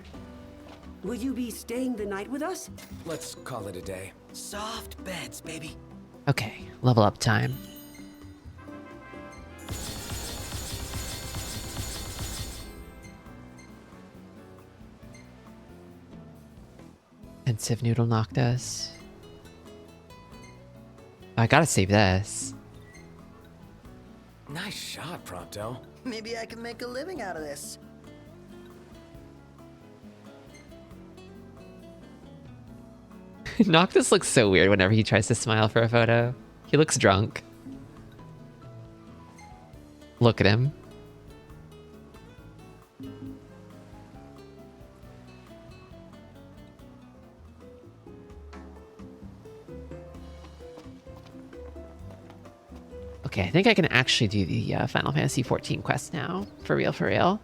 Will you be staying the night with us? Let's call it a day. Soft beds, baby. Okay, level up time. Pensive Noodle knocked us. I gotta save this. Nice shot, Prompto. Maybe I can make a living out of this. Noctis looks so weird whenever he tries to smile for a photo. He looks drunk. Look at him. Okay, I think I can actually do the Final Fantasy XIV quest now. For real, for real.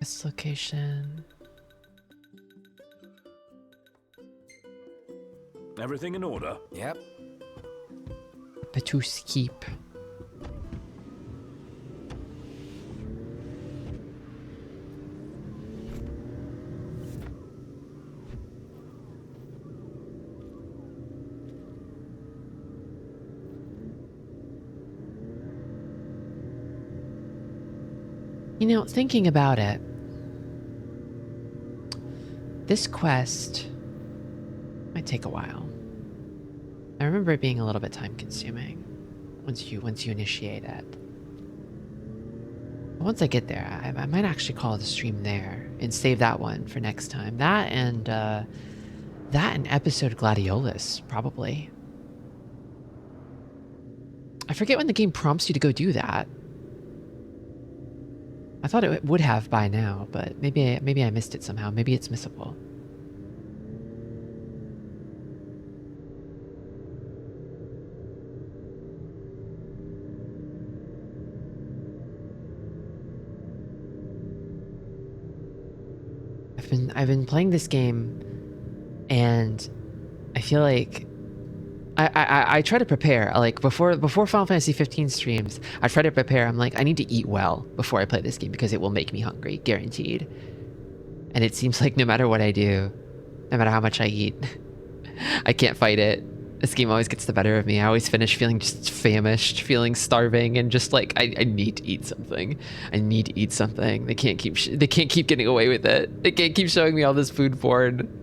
This location. Everything in order? Yep. Batus Keep. You know, thinking about it, this quest might take a while. I remember it being a little bit time consuming once you initiate it. But once I get there, I might actually call the stream there and save that one for next time. That and episode Gladiolus, probably. I forget when the game prompts you to go do that. I thought it would have by now, but maybe I missed it somehow. Maybe it's missable. I've been playing this game, and I feel like I try to prepare. Like before Final Fantasy XV streams, I try to prepare. I'm like, I need to eat well before I play this game because it will make me hungry, guaranteed. And it seems like no matter what I do, no matter how much I eat, I can't fight it. This game always gets the better of me. I always finish feeling just famished, feeling starving, and just like I need to eat something. I need to eat something. They can't keep getting away with it. They can't keep showing me all this food porn.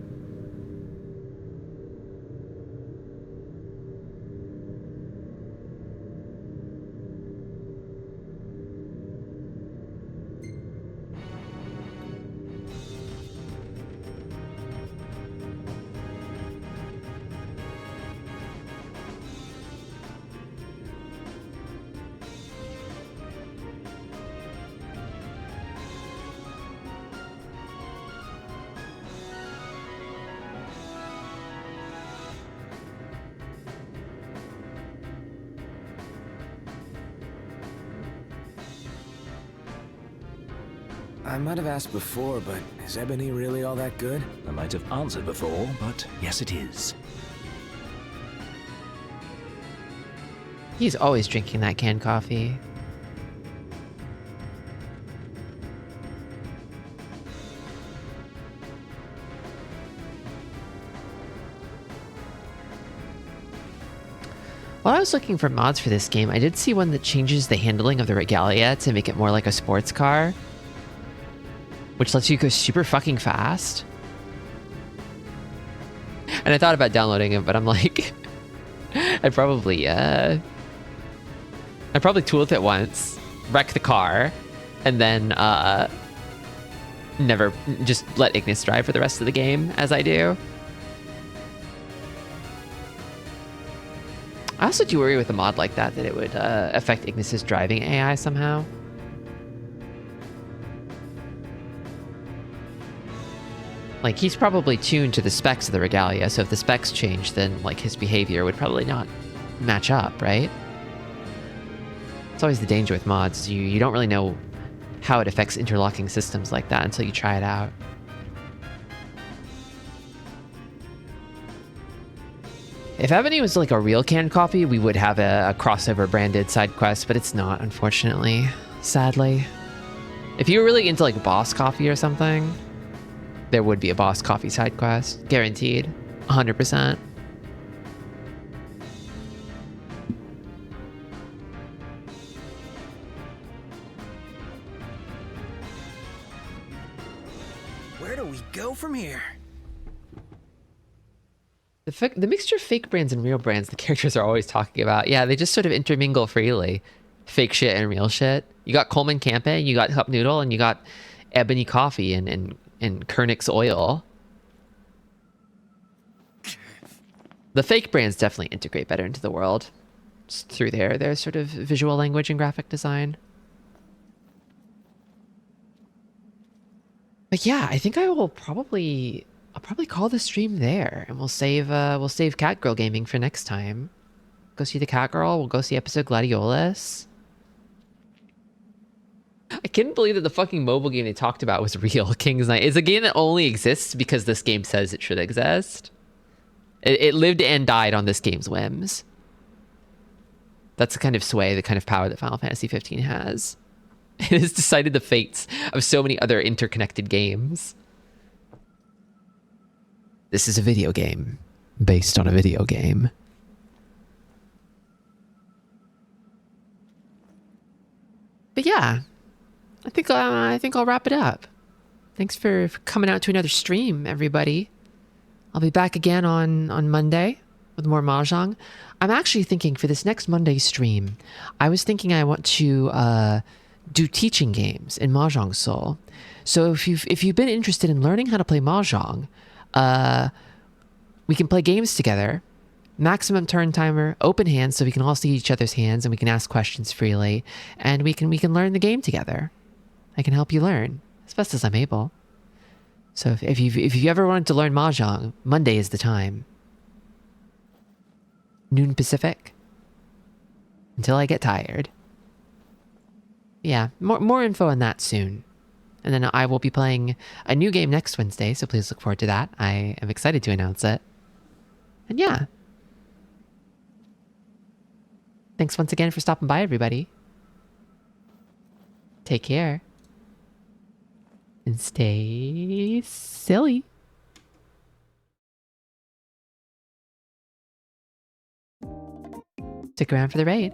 I might have asked before, but is ebony really all that good? I might have answered before, but yes it is. He's always drinking that canned coffee. While I was looking for mods for this game, I did see one that changes the handling of the regalia to make it more like a sports car, which lets you go super fucking fast. And I thought about downloading it, but I'm like, I'd probably tool with it once, wreck the car, and then never just let Ignis drive for the rest of the game as I do. I also do worry with a mod like that it would affect Ignis's driving AI somehow. Like, he's probably tuned to the specs of the regalia, so if the specs change, then, like, his behavior would probably not match up, right? It's always the danger with mods. You don't really know how it affects interlocking systems like that until you try it out. If Ebony was like a real canned coffee, we would have a crossover branded side quest, but it's not, unfortunately. Sadly. If you were really into like Boss Coffee or something, there would be a Boss Coffee side quest. Guaranteed. 100%. Where do we go from here? The mixture of fake brands and real brands the characters are always talking about. Yeah, they just sort of intermingle freely. Fake shit and real shit. You got Coleman Campe, you got Cup Noodle, and you got Ebony Coffee and Kernix Oil. The fake brands definitely integrate better into the world. Just through their sort of visual language and graphic design. But yeah, I think I'll probably call the stream there, and we'll save Catgirl Gaming for next time. Go see the Catgirl. We'll go see episode Gladiolus. I couldn't believe that the fucking mobile game they talked about was real. King's Knight. It's a game that only exists because this game says it should exist. It lived and died on this game's whims. That's the kind of sway, the kind of power that Final Fantasy XV has. It has decided the fates of so many other interconnected games. This is a video game based on a video game. But yeah, I think I'll wrap it up. Thanks for coming out to another stream, everybody. I'll be back again on Monday with more Mahjong. I'm actually thinking for this next Monday stream, I was thinking I want to do teaching games in Mahjong Soul. So if you've been interested in learning how to play Mahjong, we can play games together. Maximum turn timer, open hands, so we can all see each other's hands and we can ask questions freely, and we can learn the game together. I can help you learn as best as I'm able. So if you ever wanted to learn Mahjong, Monday is the time. Noon Pacific. Until I get tired. Yeah, more info on that soon. And then I will be playing a new game next Wednesday, so please look forward to that. I am excited to announce it. And yeah. Thanks once again for stopping by, everybody. Take care. And stay silly. Stick around for the raid.